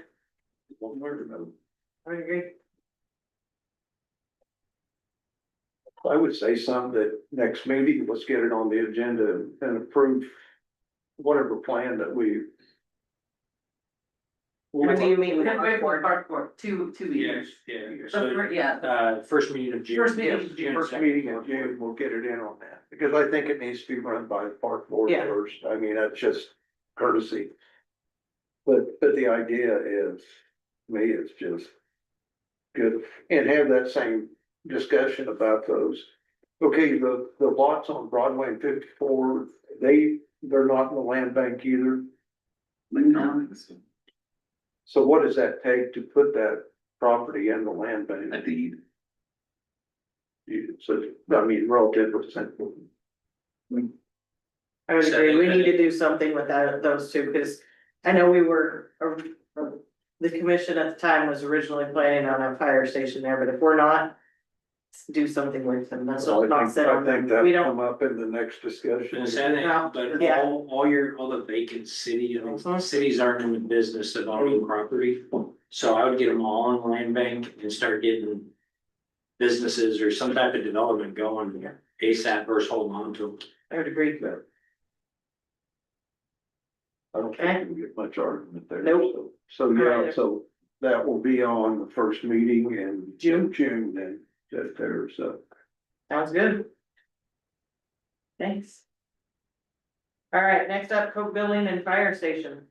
One word about it. I agree. I would say some that next meeting, let's get it on the agenda and approve whatever plan that we. When do you meet with Wait, the wait, board? park board, two meetings. Yeah. The So, fir- Yeah, first meeting of June. First meeting Yes, of June. first meeting in June, we'll get it in on that, because I think it needs to be run by the park board Yeah. first, I mean, that's just courtesy. But the idea is, to me, it's just good, and have that same discussion about those. Okay, the lots on Broadway and 54, they're not in the land bank either, no, so what does that take to put that property in the land bank? A deed. So, I mean, relatively simple. I would agree, we need to do something with that, those two, because I know we were, the commission at the time was originally planning on a fire station there, but if we're not, do something with them, that's So not set on I think them, that'll we come don't. up in the next discussion. And say that, but Yeah. all the vacant city, you know, Mhm. cities aren't in the business of owning property. So I would get them all in the land bank and start getting businesses or some type of development going ASAP versus holding on to them. I would agree. I don't think we get much argument there. Nope. So, yeah, Alright. so that will be on the first meeting in June then, that there, so. Sounds good. Thanks. All right, next up, Coke Building and Fire Station.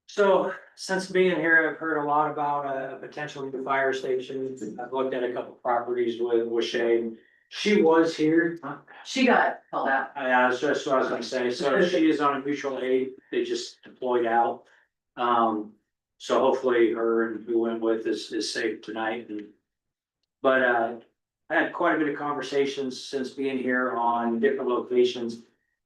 So since being here, I've heard a lot about a potential new fire station. I've looked at a couple properties with Shay. She was here. She got called out. That's just what I was gonna say. So she is on a mutual aid. They just deployed out. So hopefully her and who went with is safe tonight. But I had quite a bit of conversations since being here on different locations.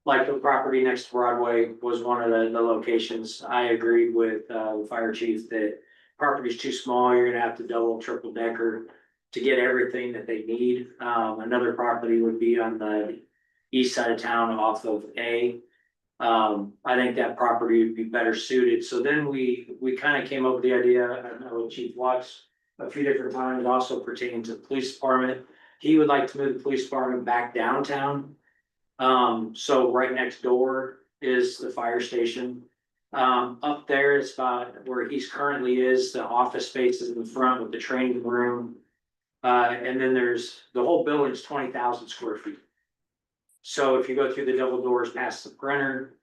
Like the property next to Broadway was one of the locations. I agreed with the fire chief that property's too small. You're gonna have to double, triple decker to get everything that they need. Another property would be on the east side of town off of A. I think that property would be better suited. So then we kind of came up with the idea, I know with Chief Watts a few different times, also pertaining to the police department. He would like to move the police department back downtown. So right next door is the fire station. Up there is about where he's currently is, the office space is in the front with the training room. And then there's, the whole building's 20,000 square feet. So if you go through the double doors past the printer,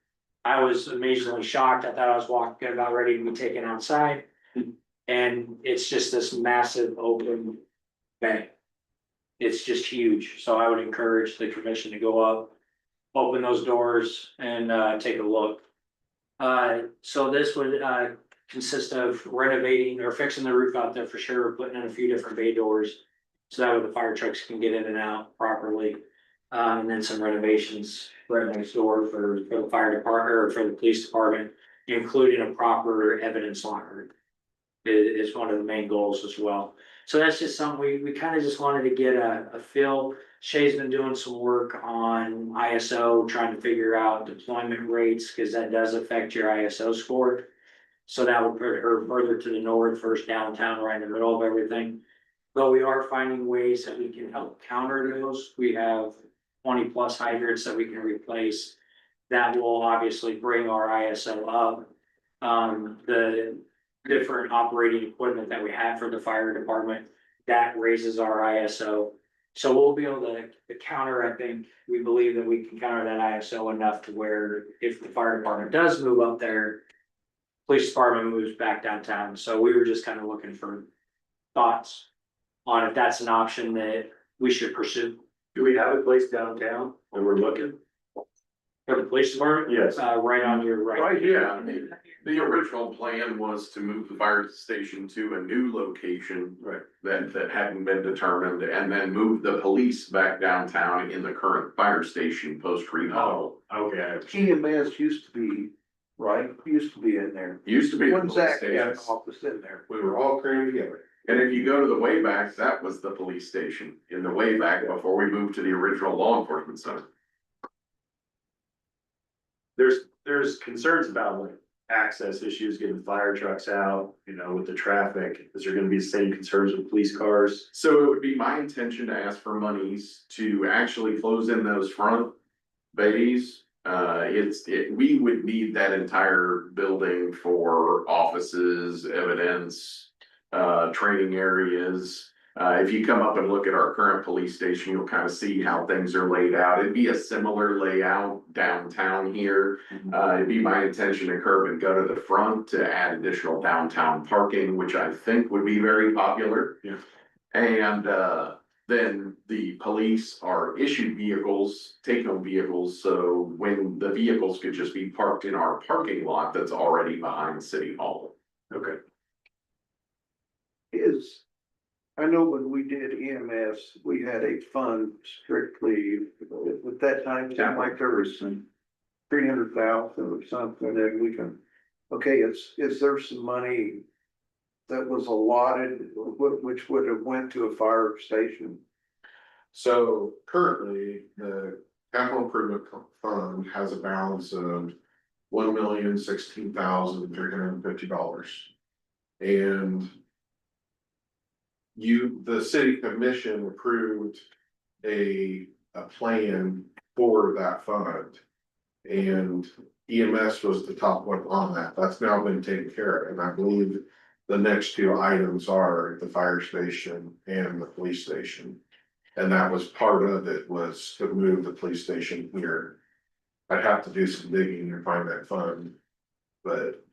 I was amazingly shocked. I thought I was walking about ready to be taken outside. And it's just this massive open bay. It's just huge. So I would encourage the commission to go up, open those doors and take a look. So this would consist of renovating or fixing the roof out there for sure, putting in a few different bay doors. So that way the fire trucks can get in and out properly. And then some renovations right next door for the fire department or for the police department, including a proper evidence locker. Is one of the main goals as well. So that's just something we kind of just wanted to get a feel. Shay's been doing some work on ISO, trying to figure out deployment rates, because that does affect your ISO score. So that will put her further to the north, first downtown, right in the middle of everything. But we are finding ways that we can help counter those. We have 20+ hydrants that we can replace. That will obviously bring our ISO up. The different operating equipment that we have for the fire department, that raises our ISO. So we'll be able to counter, I think, we believe that we can counter that ISO enough to where if the fire department does move up there, police department moves back downtown. So we were just kind of looking for thoughts on if that's an option that we should pursue. Do we have a place downtown that we're looking? For the police department? Yes. Right on your right. Right, yeah, the original plan was to move the fire station to a new location. Right. That hadn't been determined, and then move the police back downtown in the current fire station post remodel. Okay. EMS used to be, right, used to be in there. Used to be. the When police Zach had station. an office in there. We were all crammed together. And if you go to the way back, that was the police station in the way back before we moved to the original law enforcement center. There's concerns about like access issues, getting fire trucks out, you know, with the traffic. Is there gonna be the same concerns with police cars? So it would be my intention to ask for monies to actually close in those front bays. We would need that entire building for offices, evidence, training areas. If you come up and look at our current police station, you'll kind of see how things are laid out. It'd be a similar layout downtown here. It'd be my intention to curb and go to the front to add additional downtown parking, which I think would be very popular. Yeah. And then the police are issued vehicles, take-home vehicles, so when the vehicles could just be parked in our parking lot that's already behind City Hall. Okay. I know when we did EMS, we had a fund strictly, at that time, it seemed like there was some 300,000 or something that we can, okay, is there some money that was allotted, which would have went to a fire station? So currently, the capital improvement fund has a balance of $1,016,350. And the city commission approved a plan for that fund. And EMS was the top one on that. That's now been taken care of, and I believe the next two items are the fire station and the police station. And that was part of it, was to move the police station here. I'd have to do some digging to find that fund, but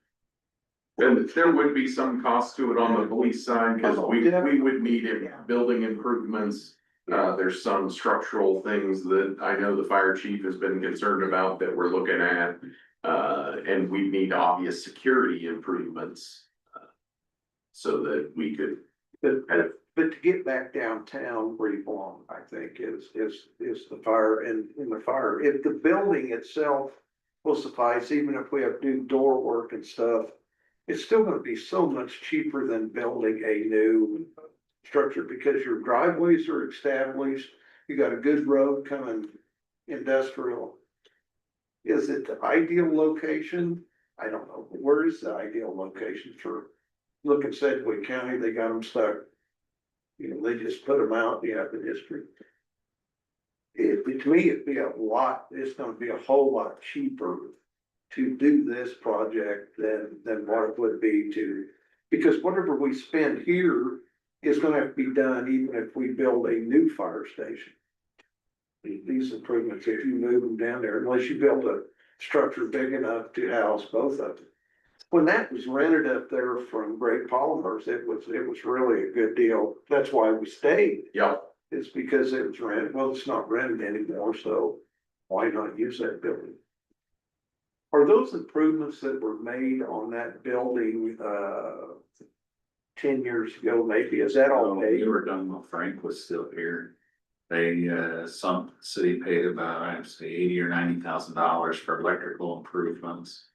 And there would be some cost to it on the police side, because we would need building improvements. There's some structural things that I know the fire chief has been concerned about that we're looking at. And we need obvious security improvements. So that we could. But to get back downtown where you belong, I think is the fire and the fire. If the building itself will suffice, even if we have new door work and stuff, it's still gonna be so much cheaper than building a new structure because your driveways are established. You got a good road coming industrial. Is it the ideal location? I don't know. Where is the ideal location for, look at Sedgwick County, they got them stuck. You know, they just put them out, you have the district. To me, it's gonna be a whole lot cheaper to do this project than what it would be to, because whatever we spend here is gonna have to be done even if we build a new fire station. These improvements, if you move them down there, unless you build a structure big enough to house both of them. When that was rented up there from Great Polymers, it was really a good deal. That's why we stayed. Yep. It's because it was rented. Well, it's not rented anymore, so why not use that building? Are those improvements that were made on that building, 10 years ago, maybe, is that all paid? They were done while Frank was still here. They, some city paid about, I'd say $80,000 or $90,000 for electrical improvements.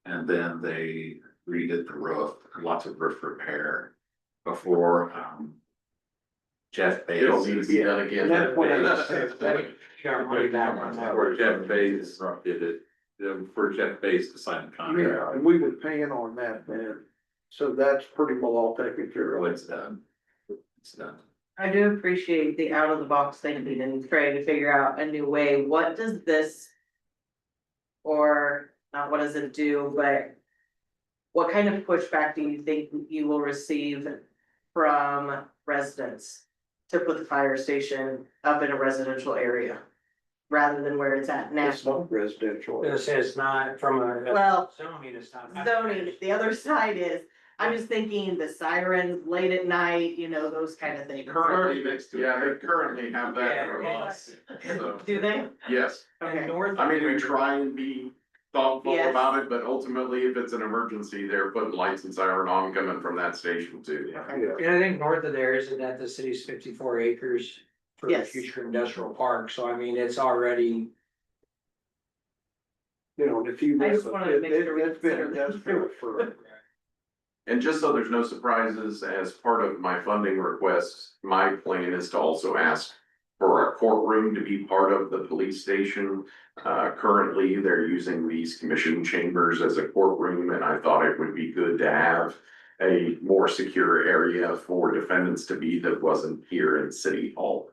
And then they redid the roof, lots of roof repair before, Jeff Bezos. It'll need to be done again. That's what I Got money back on that. Where Jeff Bezos did it, for Jeff Bezos to sign the Yeah, contract. and we were paying on that then. So that's pretty well all taken care Oh, of. it's done. It's done. I do appreciate the out of the box thinking and trying to figure out a new way. What does this? Or not what does it do, but what kind of pushback do you think you will receive from residents to put the fire station up in a residential area? Rather than where it's at now? It's not residential. This is not from a. Well, Zoning, it's not. zoning, the other side is, I'm just thinking the sirens late at night, you know, those kind of things. Currently, yeah, they currently have that for us. So, Do they? yes, Okay. I mean, we try and be thoughtful Yes. about it, but ultimately, if it's an emergency, they're putting lights and siren on coming from that station too. Yeah. And I think north of there, isn't that the city's 54 acres for the Yes. future industrial park? So I mean, it's already. You know, and if you. I just wanted to make sure we It's been consider that. industrial for. And just so there's no surprises, as part of my funding requests, my plan is to also ask for a courtroom to be part of the police station. Currently, they're using these commission chambers as a courtroom, and I thought it would be good to have a more secure area for defendants to be that wasn't here in City Hall.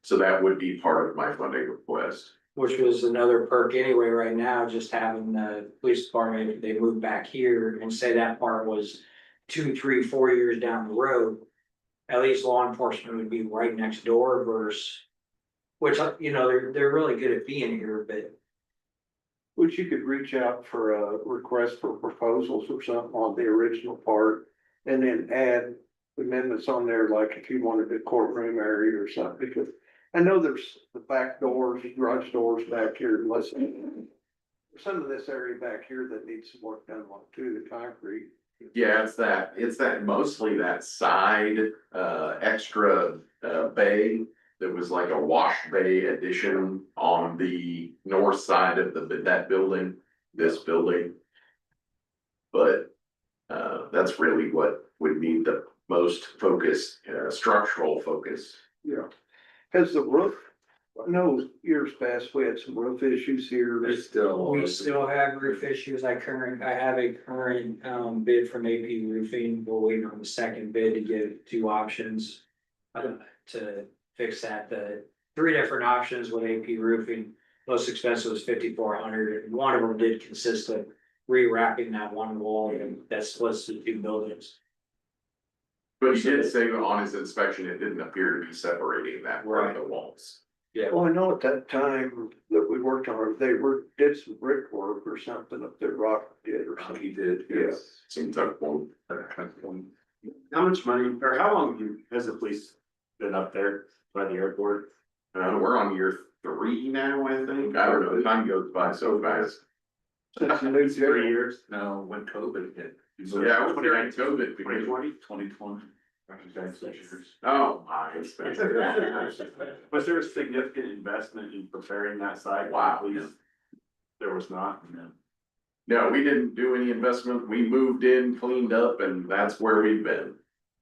So that would be part of my funding request. Which was another perk anyway, right now, just having the police department, if they moved back here and say that part was 2, 3, 4 years down the road. At least law enforcement would be right next door versus, which, you know, they're really good at being here, but. Which you could reach out for a request for proposals or something on the original part. And then add amendments on there, like if you wanted a courtroom area or something, because I know there's the back doors, garage doors back here, unless. Some of this area back here that needs some work done on too, the concrete. Yeah, it's that mostly that side, extra, bay. That was like a wash bay addition on the north side of that building, this building. But, that's really what would need the most focus, structural focus. Yeah. Has the roof, I know years past, we had some roof issues here. There's still. We still have roof issues. I have a current bid from AP Roofing. We're waiting on the second bid to get 2 options. To fix that, the 3 different options with AP Roofing. Most expensive was $5,400, and one of them did consist of re-wrapping that one wall and that splits the 2 buildings. But he did say on his inspection, it didn't appear to be separating that from the walls. Yeah, Well, I know at that time that we worked on it, did some brickwork or something up there, Rock did or something. He did, yes, some type of one. How much money, or how long has the police been up there by the airport? We're on year 3 now, I think. I don't know, time goes by so fast. Since the new 3 years? No, when COVID hit. Yeah, it was during COVID. 2020? 2020. Oh, my. Was there a significant investment in preparing that site? Wow. Please? There was not. No, we didn't do any investment. We moved in, cleaned up, and that's where we've been.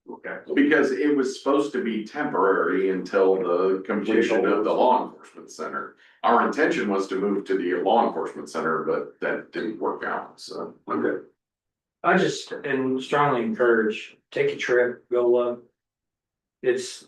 Okay. Because it was supposed to be temporary until the completion of the law enforcement center. Our intention was to move to the law enforcement center, but that didn't work out, so. Okay. I just and strongly encourage, take a trip, go look. It's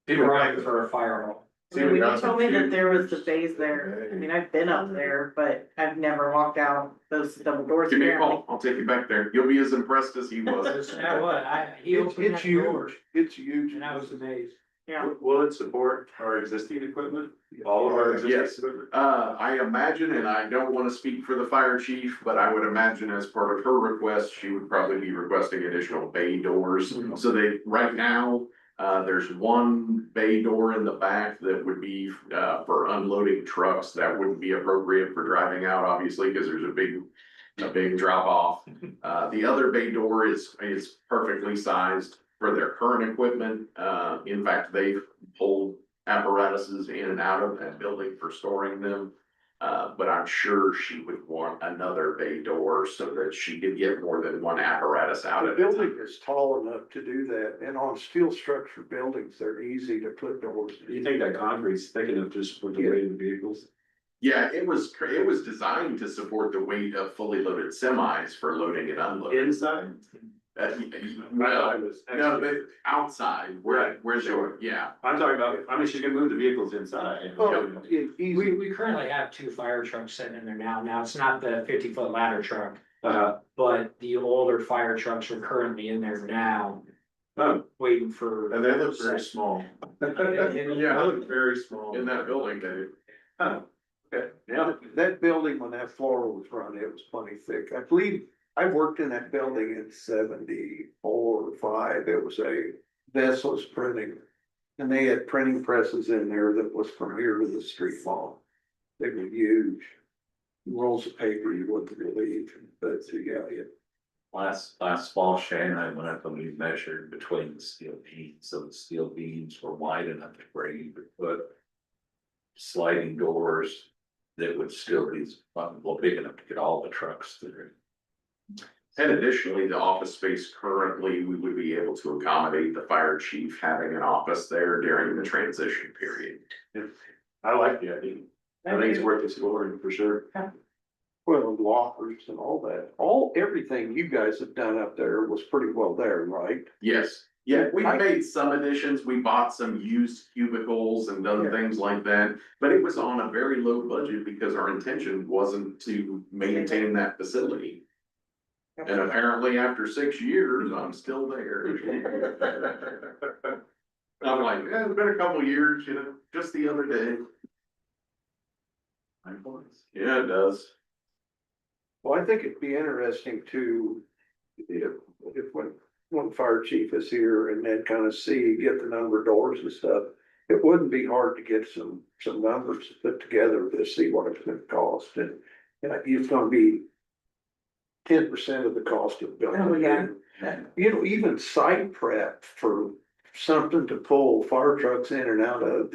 right for a fire hall. I mean, when you told me that there was the phase there, I mean, I've been up there, but I've never walked out those double doors. Give me a apparently. call, I'll take you back there. You'll be as impressed as he was. Yeah, what, he opened It's that door, huge, it's huge. and I was amazed. Yeah. Will it support our existing equipment? All of our Yes. existing equipment? I imagine, and I don't wanna speak for the fire chief, but I would imagine as part of her request, she would probably be requesting additional bay doors. So they, right now, there's one bay door in the back that would be, for unloading trucks. That wouldn't be appropriate for driving out, obviously, cause there's a big drop off. The other bay door is perfectly sized for their current equipment. In fact, they've pulled apparatuses in and out of that building for storing them. But I'm sure she would want another bay door so that she could get more than one apparatus out The of it. building is tall enough to do that, and on steel structured buildings, they're easy to put doors. Do you think that concrete's thick enough to support the weight of the vehicles? Yeah, it was designed to support the weight of fully loaded semis for loading and unloading. Inside? No, but outside, where they, yeah. I'm talking about, I mean, she's gonna move the vehicles inside. Oh, easy. We currently have 2 fire trucks sitting in there now. Now, it's not the 50-foot ladder truck, Uh, but the older fire trucks are currently in there now, oh, waiting for. and they look very small. Yeah. They look very small. In that building, they. Oh, okay, yeah. That building, when that floor was run, it was plenty thick. I believe, I worked in that building in 74 or 5. It was a Vessel's printing. And they had printing presses in there that was from here to the street mall. They were huge. Rolls of paper you wouldn't believe, but yeah. Last fall, Shay and I went up and we measured between the steel beams, so the steel beams were wide enough to where you could put sliding doors that would still be, well, big enough to get all the trucks through. And additionally, the office space currently, we would be able to accommodate the fire chief having an office there during the transition period. I like the idea. I think it's worth exploring for sure. Well, lockers and all that, everything you guys have done up there was pretty well there, right? Yes, yeah, we made some additions, we bought some used cubicles and done things like that. But it was on a very low budget because our intention wasn't to maintain that facility. And apparently after 6 years, I'm still there. I'm like, it's been a couple years, just the other day. Yeah, it does. Well, I think it'd be interesting to, if when fire chief is here and then kind of get the number of doors and stuff. It wouldn't be hard to get some numbers put together to see what it's gonna cost, and it's gonna be 10% of the cost of building. Oh, yeah. Even site prep for something to pull fire trucks in and out of,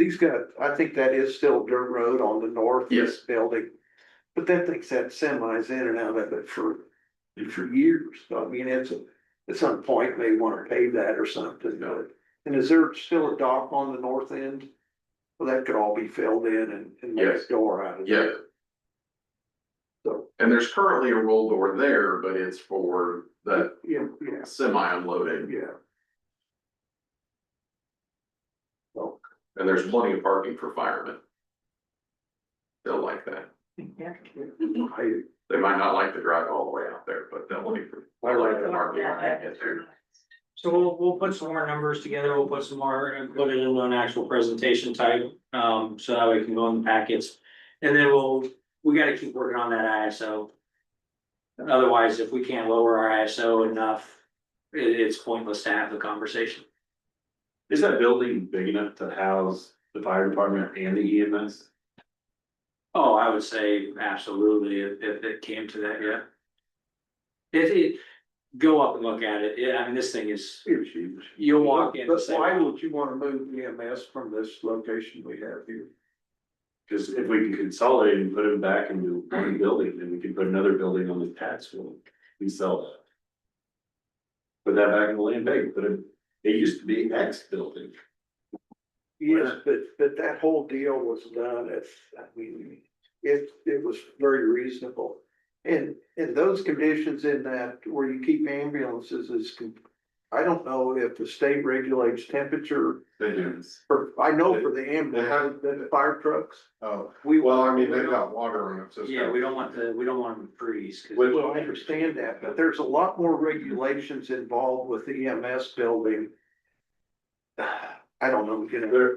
I think that is still dirt road on the north. Yes. Building. But that thing's had semis in and out of it for years. I mean, at some point, they wanna pave that or something, but, and is there still a dock on the north end? Well, that could all be filled in and make a Yes. door out of Yeah. it. So, And there's currently a roll door there, but it's for the yeah, semi unloading. yeah. So, And there's plenty of parking for firemen. They'll like that. They might not like to drive all the way out there, but they'll like the parking. When they get there. So we'll put some more numbers together, we'll put some more and put it in an actual presentation type, so that way it can go in the packets. And then we gotta keep working on that ISO. Otherwise, if we can't lower our ISO enough, it's pointless to have the conversation. Is that building big enough to house the fire department and the EMS? Oh, I would say absolutely, if it came to that, yeah. Go up and look at it, yeah, I mean, this thing is, It's huge. you'll walk in and But say, why wow. would you wanna move EMS from this location we have here? Cause if we can consolidate and put them back into one building, then we can put another building on the tax bill, we sell that. Put that back in the land bank, it used to be X building. Yes, but that whole deal was done at, I mean, it was very reasonable. And those conditions in that, where you keep ambulances I don't know if the state regulates temperature, They do. I know for the ambulance, the fire trucks. Oh, We, well, I mean, they've got water on it, so. Yeah, we don't want them to freeze. 'Cause- well, I understand that, but there's a lot more regulations involved with the EMS building. I don't know, you know.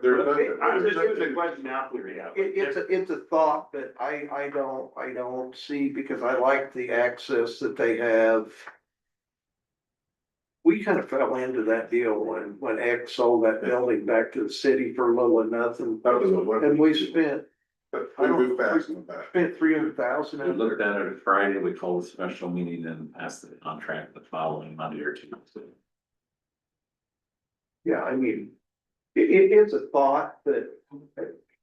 I'm just using a question out there, yeah. It's a thought, but I don't see, because I like the access that they have. We kind of fell into that deal when X sold that building back to the city for little or nothing. That was what. And we spent But we moved fast on that. 300,000 We out looked there. at it Friday, we called a special meeting and passed the contract the following Monday or Tuesday. Yeah, I mean, it's a thought that,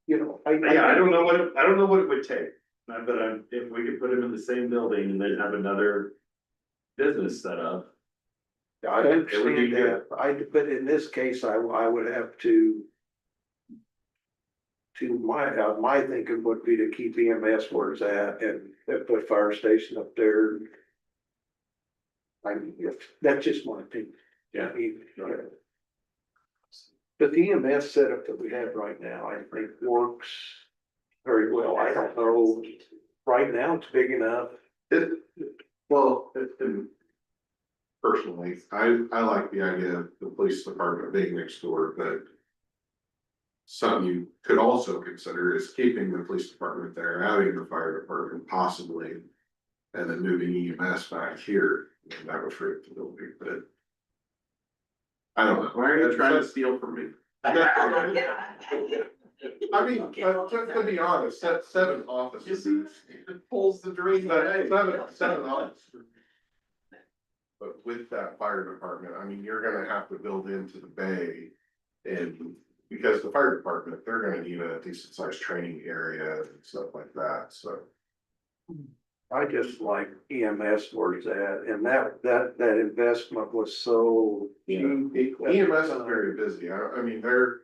you know, Yeah, I don't know what it would take, but if we could put them in the same building and then have another business set up. I It would be understand that, but in this case, I would have to. My thinking would be to keep EMS where it's at and put fire station up there. I mean, that's just my opinion. Yeah. I mean, but the EMS setup that we have right now, I think works very well. I don't know, right now it's big enough. Personally, I like the idea of the police department being next door, but. Something you could also consider is keeping the police department there, having the fire department possibly. And then moving EMS back here, and that would free up the building, but. I don't know. Why are you trying to steal from me? I mean, to be honest, seven offices. It pulls the dream. Seven offices. But with that fire department, I mean, you're gonna have to build into the bay. And because the fire department, they're gonna need a decent sized training area and stuff like that, so. I just like EMS where it's at, and that investment was so. Yeah. EMS is very busy, I mean, they're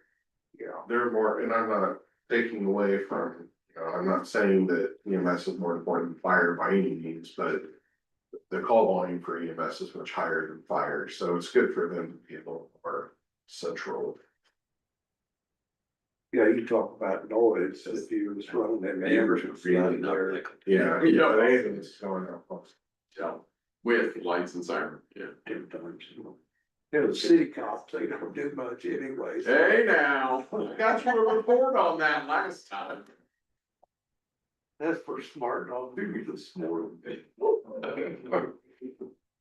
more, and I'm not taking away from, I'm not saying that EMS is more important than fire by any means, but. The call volume for EMS is much higher than fire, so it's good for them to be a little more central. Yeah, you talk about noise, if you was running them. Neighbors would really not there. like. Yeah, it's going up. With lights and siren, yeah. Ten times. You know, the city cops, they don't do much anyways. Hey now, I got you a report on that last time. That's for smart, I'll do you this morning.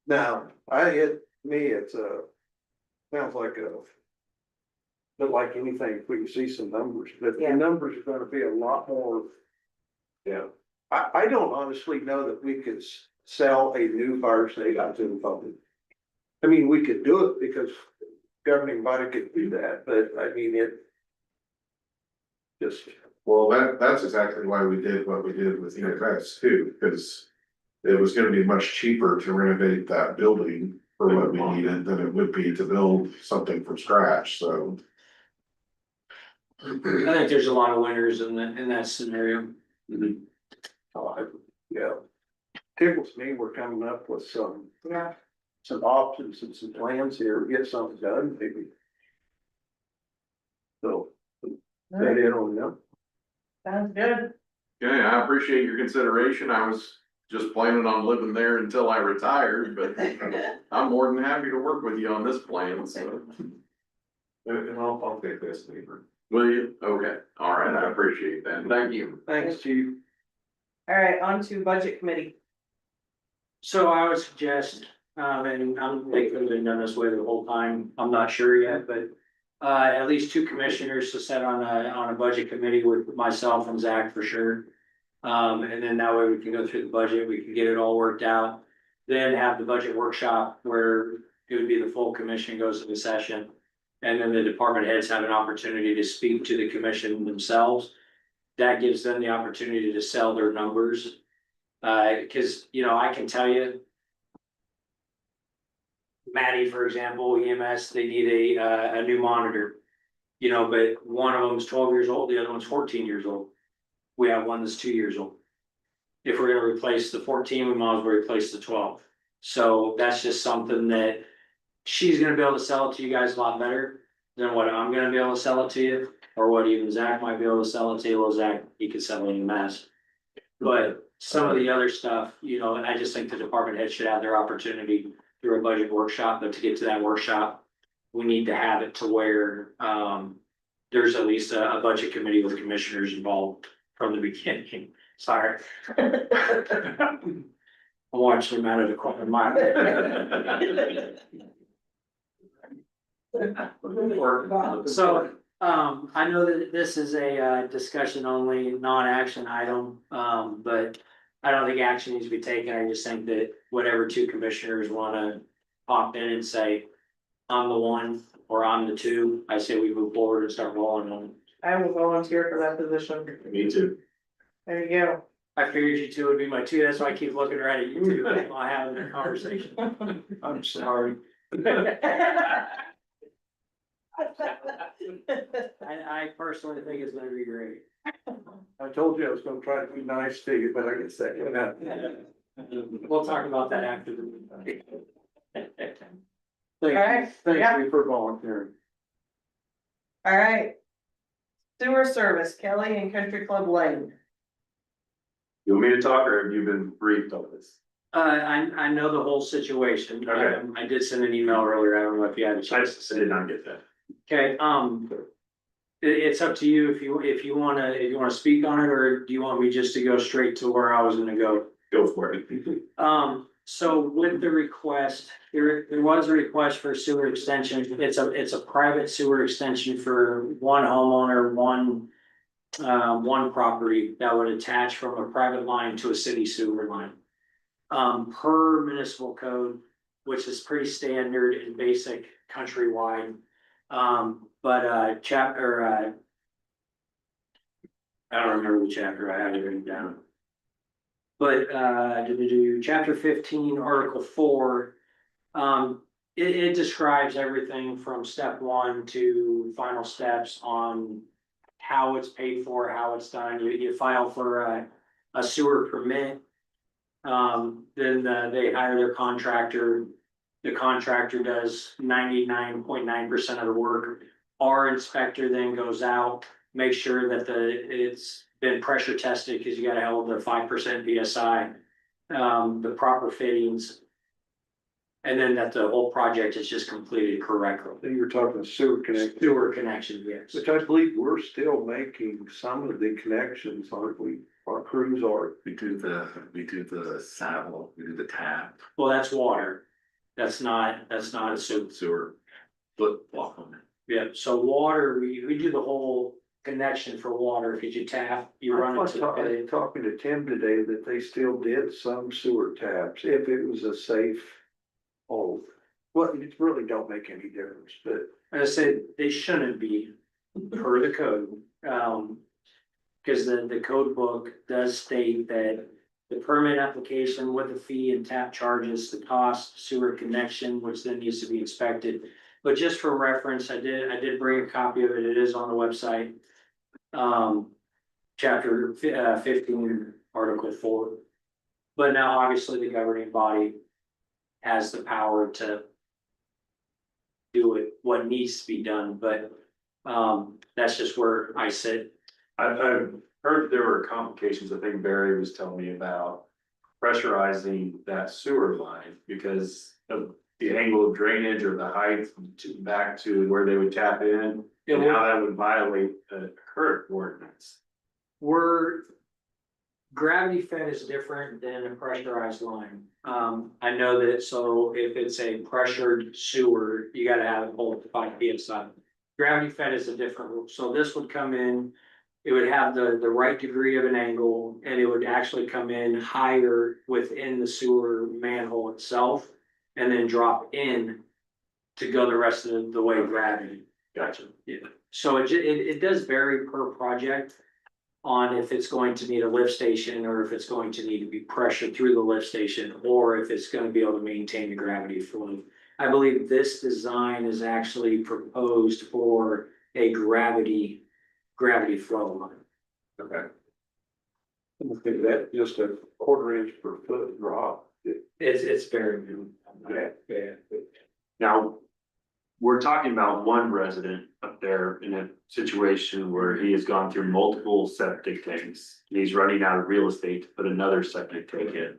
Now, it's sounds like but like anything, if we can see some numbers, but the Yeah. numbers are gonna be a lot more. Yeah, I don't honestly know that we could sell a new fire station to the public. I mean, we could do it because governing body could do that, but I mean, just. Well, that's exactly why we did what we did with EFS too, because. It was gonna be much cheaper to renovate that building for what we needed than it would be to build something from scratch, so. I think there's a lot of winners in that scenario. Yeah. Tickles me, we're coming up with some options and some plans here, to get something done, maybe. So, that in on them. Sounds good. Okay, I appreciate your consideration. I was just planning on living there until I retired, but I'm more than happy to work with you on this plan, so. And I'll take this paper. Will you? Okay, all right, I appreciate that. Thank you. Thanks, chief. All right, on to budget committee. So I would suggest, and they could have been done this way the whole time, I'm not sure yet, but. At least two commissioners to set on a budget committee with myself and Zach for sure. And then that way we can go through the budget, we can get it all worked out. Then have the budget workshop where it would be the full commission goes to the session. And then the department heads have an opportunity to speak to the commission themselves. That gives them the opportunity to sell their numbers. Cause you know, I can tell you. Maddie, for example, EMS, they need a new monitor. You know, but one of them's 12 years old, the other one's 14 years old. We have one that's 2 years old. If we're gonna replace the 14, we might as well replace the 12. So that's just something that she's gonna be able to sell it to you guys a lot better than what I'm gonna be able to sell it to you, or what even Zach might be able to sell it to you. Well, Zach, he could sell it in mass. But some of the other stuff, you know, I just think the department head should have their opportunity through a budget workshop, but to get to that workshop, we need to have it to where, there's at least a budget committee with commissioners involved from the beginning. Sorry. I'm watching them out of the corner of my eye. So, I know that this is a, discussion only, non-action item, but I don't think action needs to be taken. I just think that whatever two commissioners wanna pop in and say, I'm the one, or I'm the two, I say we move forward and start rolling on it. I will volunteer for that position. Me too. There you go. I figured you two would be my two, that's why I keep looking right at you two while having a conversation. I'm sorry. I personally think it's gonna be great. I told you I was gonna try to be nice to you, but I guess that went out. We'll talk about that after the meeting. Alright, Thank yeah. you for volunteering. All right. Sewer service, Kelly and Country Club Lane. You want me to talk or have you been briefed on this? I know the whole situation. Okay. I did send an email earlier. I don't know if you had a chance. I did not get that. Okay, it's up to you if you wanna speak on it, or do you want me just to go straight to where I was gonna go? Go for it. So with the request, there was a request for sewer extension. It's a private sewer extension for one homeowner, one property that would attach from a private line to a city sewer line. Per municipal code, which is pretty standard and basic countrywide. But I don't remember the chapter, I have it written down. But chapter 15, article 4, it describes everything from step 1 to final steps on how it's paid for, how it's done. You file for a sewer permit. Then they hire their contractor. The contractor does 99.9% of the work. Our inspector then goes out, makes sure that it's been pressure tested, because you gotta hold the 5% PSI, the proper fittings. And then that the whole project is just completed correctly. You're talking sewer connection. Sewer connection, yes. Which I believe we're still making some of the connections, aren't we? Our crews are. We do the saddle, we do the tap, Well, that's water. That's not a sewer. sewer, foot walk on it. Yeah, so water, we do the whole connection for water. If you tap, you run I into was the. talking to Tim today that they still did some sewer taps if it was a safe hold. Well, it really don't make any difference, but I said, they shouldn't be per the code, cause the code book does state that the permit application with the fee and tap charges, the cost, sewer connection, which then needs to be inspected. But just for reference, I did bring a copy of it, it is on the website. Chapter 15, article 4. But now obviously the governing body has the power to do it, what needs to be done, but that's just where I sit. I've heard there were complications, I think Barry was telling me about pressurizing that sewer line because of the angle of drainage or the height to back to where they would tap in. It And would- how that would violate the current ordinance. Gravity fed is different than a pressurized line. I know that so if it's a pressured sewer, you gotta have it hold 5 PSI. Gravity fed is a different rule, so this would come in, it would have the right degree of an angle, and it would actually come in higher within the sewer manhole itself. And then drop in to go the rest of the way gravity. Gotcha. Yeah, so it does vary per project on if it's going to need a lift station or if it's going to need to be pressured through the lift station or if it's gonna be able to maintain the gravity flow. I believe this design is actually proposed for a gravity flow line. Okay. That just a 1/4 inch per foot drop. It's very new. Yeah. Now, we're talking about one resident up there in a situation where he has gone through multiple septic tanks. And he's running out of real estate to put another septic tank in.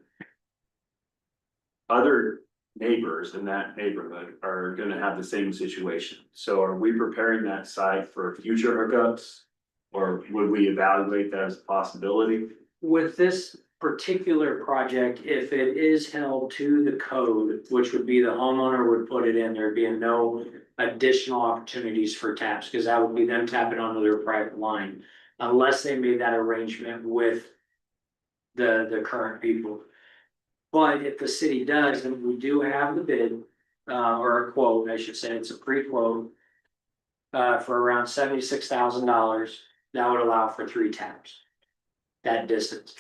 Other neighbors in that neighborhood are gonna have the same situation. So are we preparing that site for future hookups? Or would we evaluate that as a possibility? With this particular project, if it is held to the code, which would be the homeowner would put it in, there'd be no additional opportunities for taps, because that would be them tapping onto their private line. Unless they made that arrangement with the current people. But if the city does, and we do have the bid, or a quote, I should say, it's a pre-quote. For around $76,000, that would allow for 3 taps. That distance.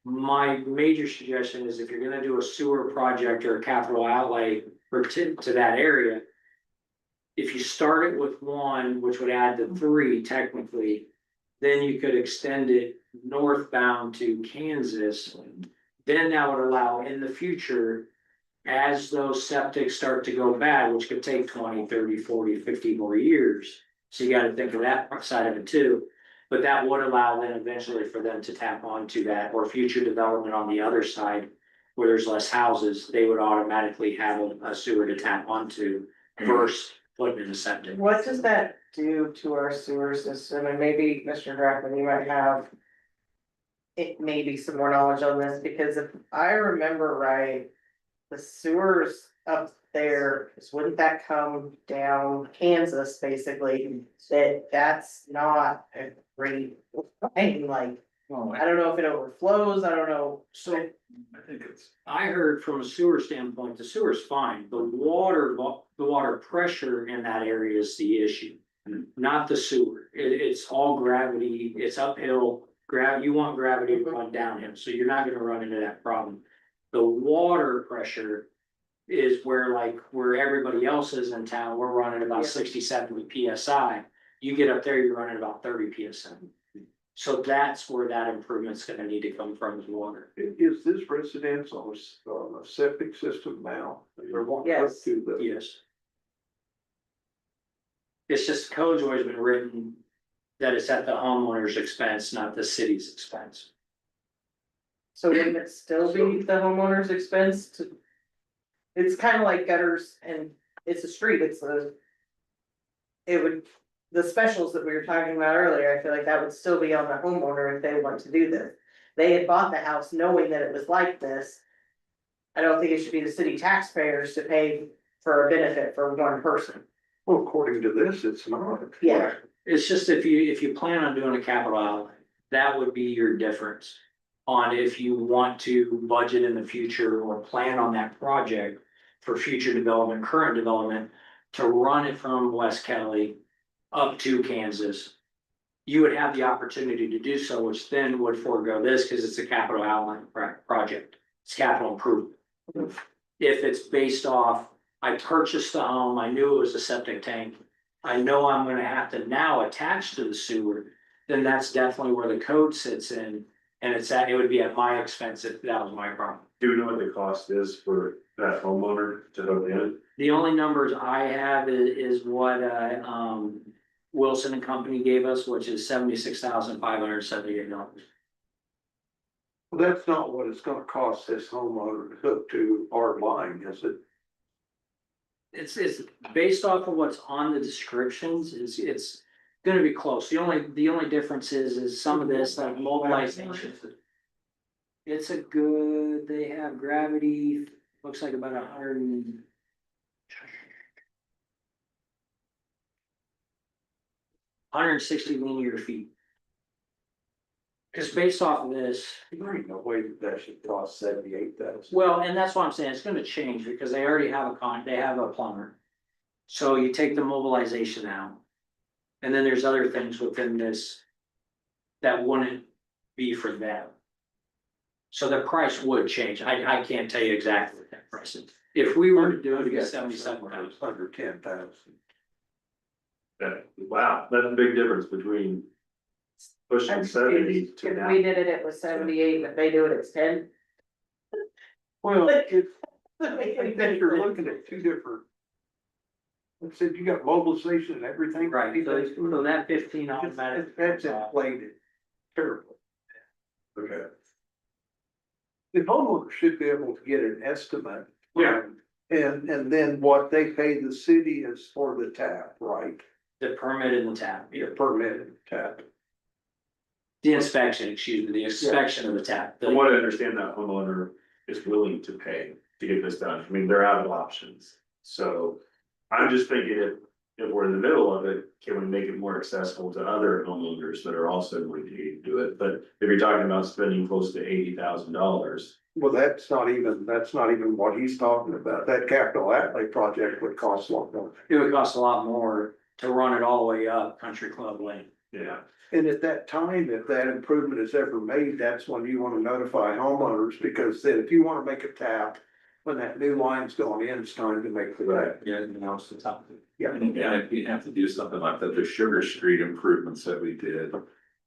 My major suggestion is if you're gonna do a sewer project or a capital outlay for to that area. If you start it with 1, which would add to 3 technically, then you could extend it northbound to Kansas. Then that would allow in the future, as those septics start to go bad, which could take 20, 30, 40, 50 more years. So you gotta think of that side of it too. But that would allow then eventually for them to tap onto that or future development on the other side. Where there's less houses, they would automatically have a sewer to tap onto versus putting in a septic. What does that do to our sewer system? And maybe, Mr. Drackman, you might have. It maybe some more knowledge on this, because if I remember right, the sewers up there, wouldn't that come down Kansas, basically? That's not a great thing, like, I don't know if it overflows, I don't know. So I think it's. I heard from a sewer standpoint, the sewer's fine, the water pressure in that area is the issue. Not the sewer, it's all gravity, it's uphill, you want gravity to run downhill, so you're not gonna run into that problem. The water pressure is where everybody else is in town, we're running about 60-70 PSI. You get up there, you're running about 30 PSI. So that's where that improvement's gonna need to come from, is water. Is this residence on a septic system now? They're wanting up Yes. to the- Yes. It's just code's always been written that it's at the homeowner's expense, not the city's expense. So wouldn't it still be the homeowner's expense to? It's kind of like gutters and it's a street, the specials that we were talking about earlier, I feel like that would still be on the homeowner if they want to do this. They had bought the house knowing that it was like this. I don't think it should be the city taxpayers to pay for a benefit for one person. Well, according to this, it's not. Yeah. It's just if you plan on doing a capital outlay, that would be your difference. On if you want to budget in the future or plan on that project for future development, current development, to run it from West Kelly up to Kansas. You would have the opportunity to do so, which then would forego this because it's a capital outlay project. It's capital improvement. If it's based off, I purchased the home, I knew it was a septic tank. I know I'm gonna have to now attach to the sewer, then that's definitely where the code sits in. And it would be at my expense if that was my problem. Do you know what the cost is for that homeowner to hook in? The only numbers I have is what, Wilson and Company gave us, which is $76,578. Well, that's not what it's gonna cost this homeowner to hook to our line, is it? It's based off of what's on the descriptions, it's gonna be close. The only difference is some of this, like mobilization. It's a good, they have gravity, looks like about 160 linear feet. Cause based off of this, There ain't no way that should cost 78,000. well, and that's what I'm saying, it's gonna change because they already have they have a plumber. So you take the mobilization out. And then there's other things within this that wouldn't be for them. So the price would change. I can't tell you exactly what that price is. If we were to do it, it'd be 77,000. Under 10,000. Wow, that's a big difference between pushing 70 to If now. we did it, it was 78, if they do it, it's 10. Well, it's, I think you're looking at two different. Like I said, you got mobilization and everything. Right, so that 15 automatic. That's inflated terribly. Okay. The homeowner should be able to get an estimate. Yeah. And then what they pay the city is for the tap, right? The permit and the tap, The permitted tap. the inspection, excuse me, the inspection of the tap. From what I understand, that homeowner is willing to pay to get this done. I mean, they're out of options. So I'm just thinking if we're in the middle of it, can we make it more accessible to other homeowners that are also going to do it? But if you're talking about spending close to $80,000. Well, that's not even what he's talking about. That capital outlay project would cost a lot more. It would cost a lot more to run it all the way up Country Club Lane. Yeah. And at that time, if that improvement is ever made, that's when you wanna notify homeowners, because then if you wanna make a tap, when that new line's going in, it's time to make the tap. Yeah, and now it's the top. Yeah. And if you have to do something like that, the Sugar Street improvements that we did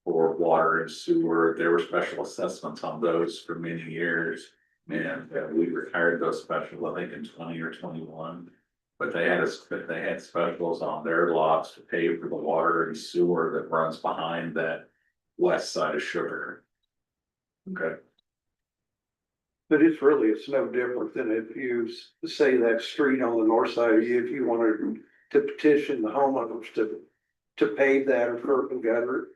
for water and sewer, there were special assessments on those for many years. And we retired those special, I think in 20 or 21. But they had specials on their lots to pay for the water and sewer that runs behind that west side of Sugar. Okay. But it's no different than if you say that street on the north side of you, if you wanted to petition the homeowners to pave that or curb and gutter.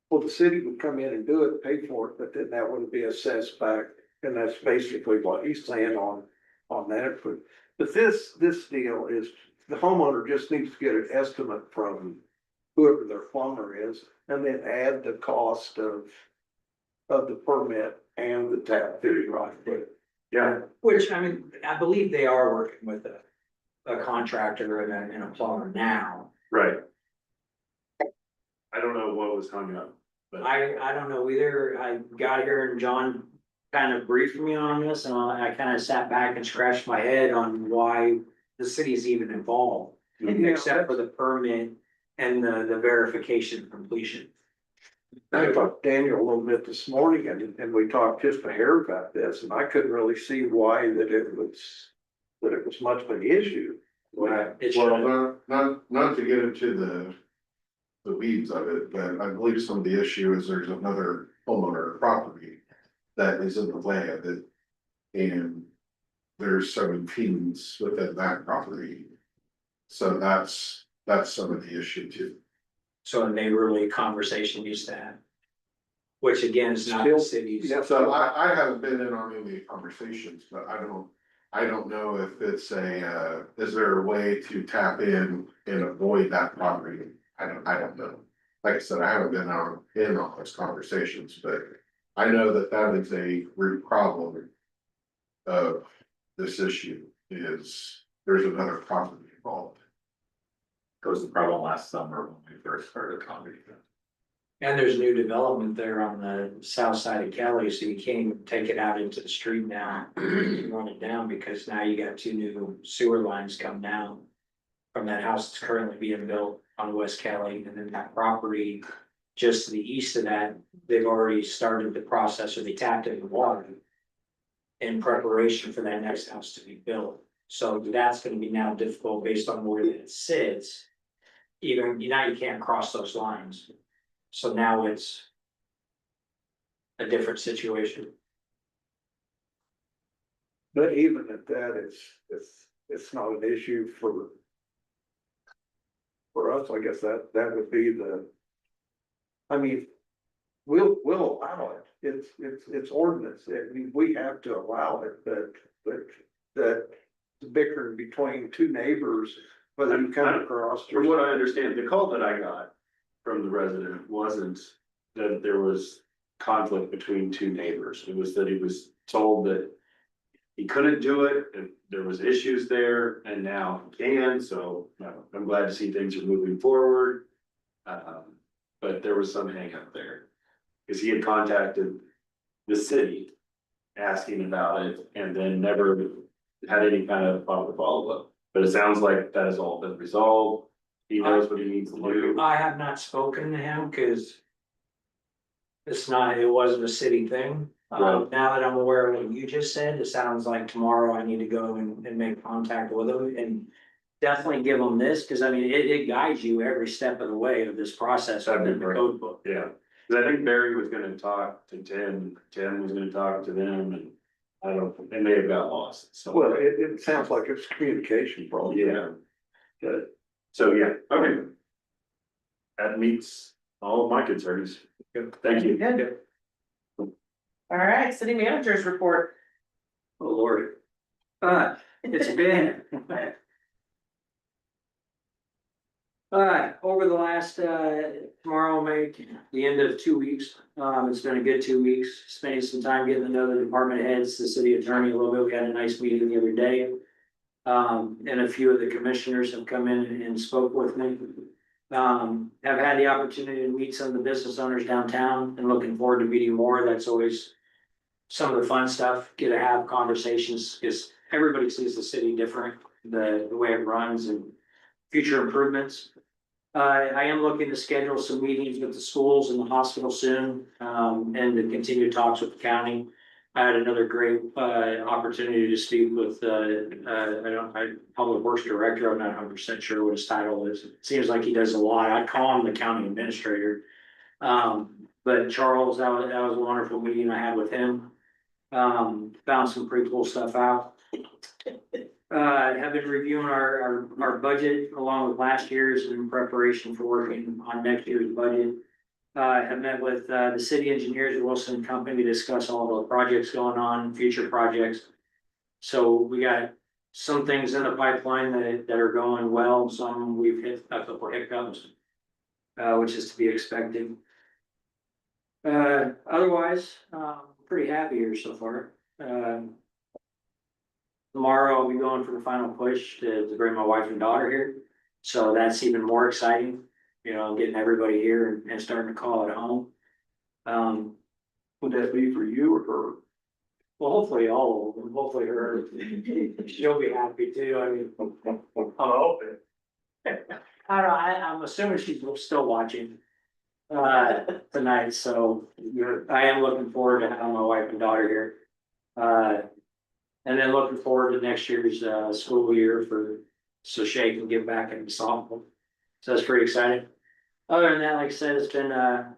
Well, the city would come in and do it, pay for it, but then that would be assessed back, and that's basically what he's saying on that. But this deal is, the homeowner just needs to get an estimate from whoever their plumber is, and then add the cost of the permit and the tap fee, right? Yeah. Which, I mean, I believe they are working with a contractor and a plumber now. Right. I don't know what was hung up, but I don't know either. I got here and John kind of briefed me on this, and I kind of sat back and scratched my head on why the city is even involved. Except for the permit and the verification completion. I talked to Daniel a little bit this morning, and we talked just a hair about this, and I couldn't really see why that it was much of an issue. It Well, not to get into the weeds of it, but I believe some of the issue is there's another homeowner property that is in the way of it. And there's some fees within that property. So that's some of the issue too. So a neighborly conversation needs to have. Which again is not the city's. Yeah. So I haven't been in on any conversations, but I don't know if it's is there a way to tap in and avoid that property? I don't know. Like I said, I haven't been in on those conversations, but I know that is a root problem of this issue is there's another property involved. That was the problem last summer when we first started talking. And there's new development there on the south side of Kelly, so you can't even take it out into the street now. You run it down because now you got two new sewer lines come down. From that house that's currently being built on West Kelly, and then that property just to the east of that, they've already started the process, or they tapped in the water. In preparation for that next house to be built, so that's gonna be now difficult based on where it sits. Even, now you can't cross those lines. So now it's. a different situation. But even at that, it's not an issue for us, I guess that would be I mean, we'll allow it. It's ordinance. I mean, we have to allow it, but that bickering between two neighbors, whether you come across. From what I understand, the call that I got from the resident wasn't that there was conflict between two neighbors. It was that he was told that he couldn't do it, and there was issues there, and now he can, so I'm glad to see things are moving forward. But there was some hang up there, because he had contacted the city asking about it, and then never had any kind of follow-up. But it sounds like that has all been resolved. He knows what he needs to do. I have not spoken to him, cause it wasn't a city thing. Right. Now that I'm aware of what you just said, it sounds like tomorrow I need to go and make contact with him and definitely give him this, cause I mean, it guides you every step of the way of this process That'd be within the great. code book. Yeah, because I think Barry was gonna talk to Tim was gonna talk to them, and I don't, they may have got lost, so. Well, it sounds like it's a communication problem. Yeah. Good. So, yeah, okay. That meets all of my concerns. Thank you. Good. All right, city managers report. Oh, Lord. It's been. Over the last, tomorrow will make the end of 2 weeks. It's been a good 2 weeks, spending some time getting to know the department heads, the city attorney a little bit. We had a nice meeting the other day. And a few of the commissioners have come in and spoke with me. Have had the opportunity to meet some of the business owners downtown and looking forward to meeting more. That's always some of the fun stuff, get to have conversations, because everybody sees the city different, the way it runs and future improvements. I am looking to schedule some meetings with the schools and the hospital soon, and to continue talks with the county. I had another great, opportunity to speak with, Public Works Director. I'm not 100% sure what his title is. It seems like he does a lot. I call him the county administrator. But Charles, that was a wonderful meeting I had with him. Found some pretty cool stuff out. Have been reviewing our budget along with last year's in preparation for working on next year's budget. Have met with, the city engineers at Wilson Company to discuss all the projects going on, future projects. So we got some things in the pipeline that are going well, some we've hit a couple hiccups, which is to be expected. Otherwise, pretty happy here so far. Tomorrow I'll be going for the final push to bring my wife and daughter here. So that's even more exciting, you know, getting everybody here and starting to call it home. Would that be for you or her? Well, hopefully all of them, hopefully her, she'll be happy too. I mean, I'm hoping. I don't know, I'm assuming she's still watching tonight, so I am looking forward to having my wife and daughter here. And then looking forward to next year's school year so Shay can get back into softball. So that's pretty exciting. Other than that, like I said, it's been kind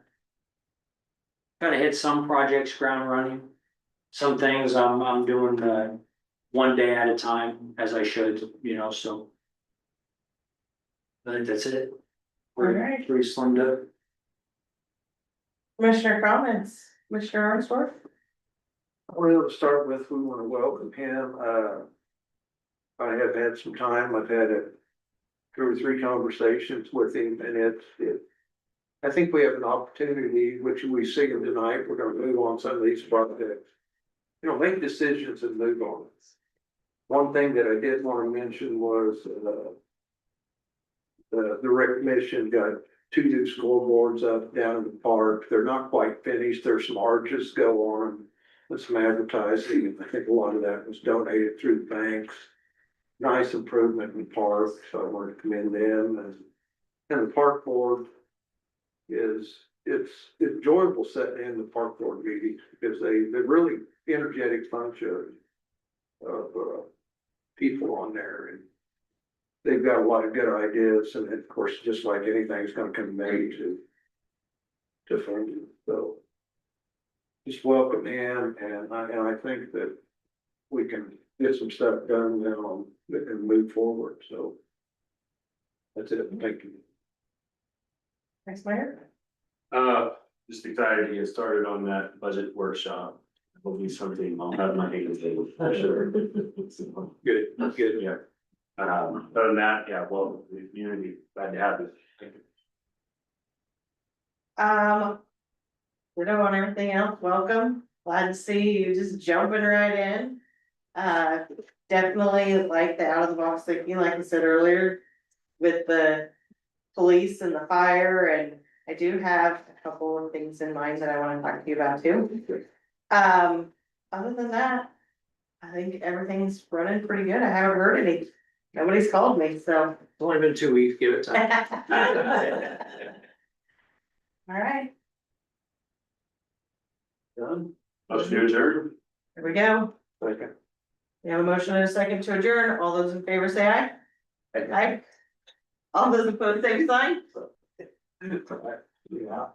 of hit some projects ground running. Some things I'm doing one day at a time, as I should, you know, so. I think that's it. Alright. Pretty slimmed up. Commissioner comments, Commissioner Armstrong? Well, to start with, we want to welcome him. I have had some time. I've had 2 or 3 conversations with him, and I think we have an opportunity, which we see him tonight. We're gonna move on some of these projects. You know, make decisions and move on. One thing that I did want to mention was, the rec commission got 2 new scoreboards up down in the park. They're not quite finished. There's some arches go on with some advertising, and I think a lot of that was donated through the banks. Nice improvement in the park, so I want to commend them, and the park board it's enjoyable sitting in the park board meetings, because they're really energetic bunch of people on there, and they've got a lot of good ideas, and of course, just like anything, it's gonna come to me to fund it, so. just welcome in, and I think that we can get some stuff done now and move forward, so. That's it, thank you. Next, Mayor? Just excited to get started on that budget workshop. Will be something I'll have my hands in for sure. Good, good. Yeah. Other than that, yeah, well, the community, glad to have this. Thank you. Ditto on everything else, welcome, glad to see you just jumping right in. Definitely like the out of the box thinking, like I said earlier, with the police and the fire, and I do have a couple of things in mind that I wanna talk to you about too. Other than that, I think everything's running pretty good, I haven't heard any, nobody's called me, so. It's only been 2 weeks, give it time. All right, Done. Motion to adjourn. here we go. Okay. We have a motion and a second to adjourn. All those in favor say aye. Aye. All those opposed, same sign. Yeah.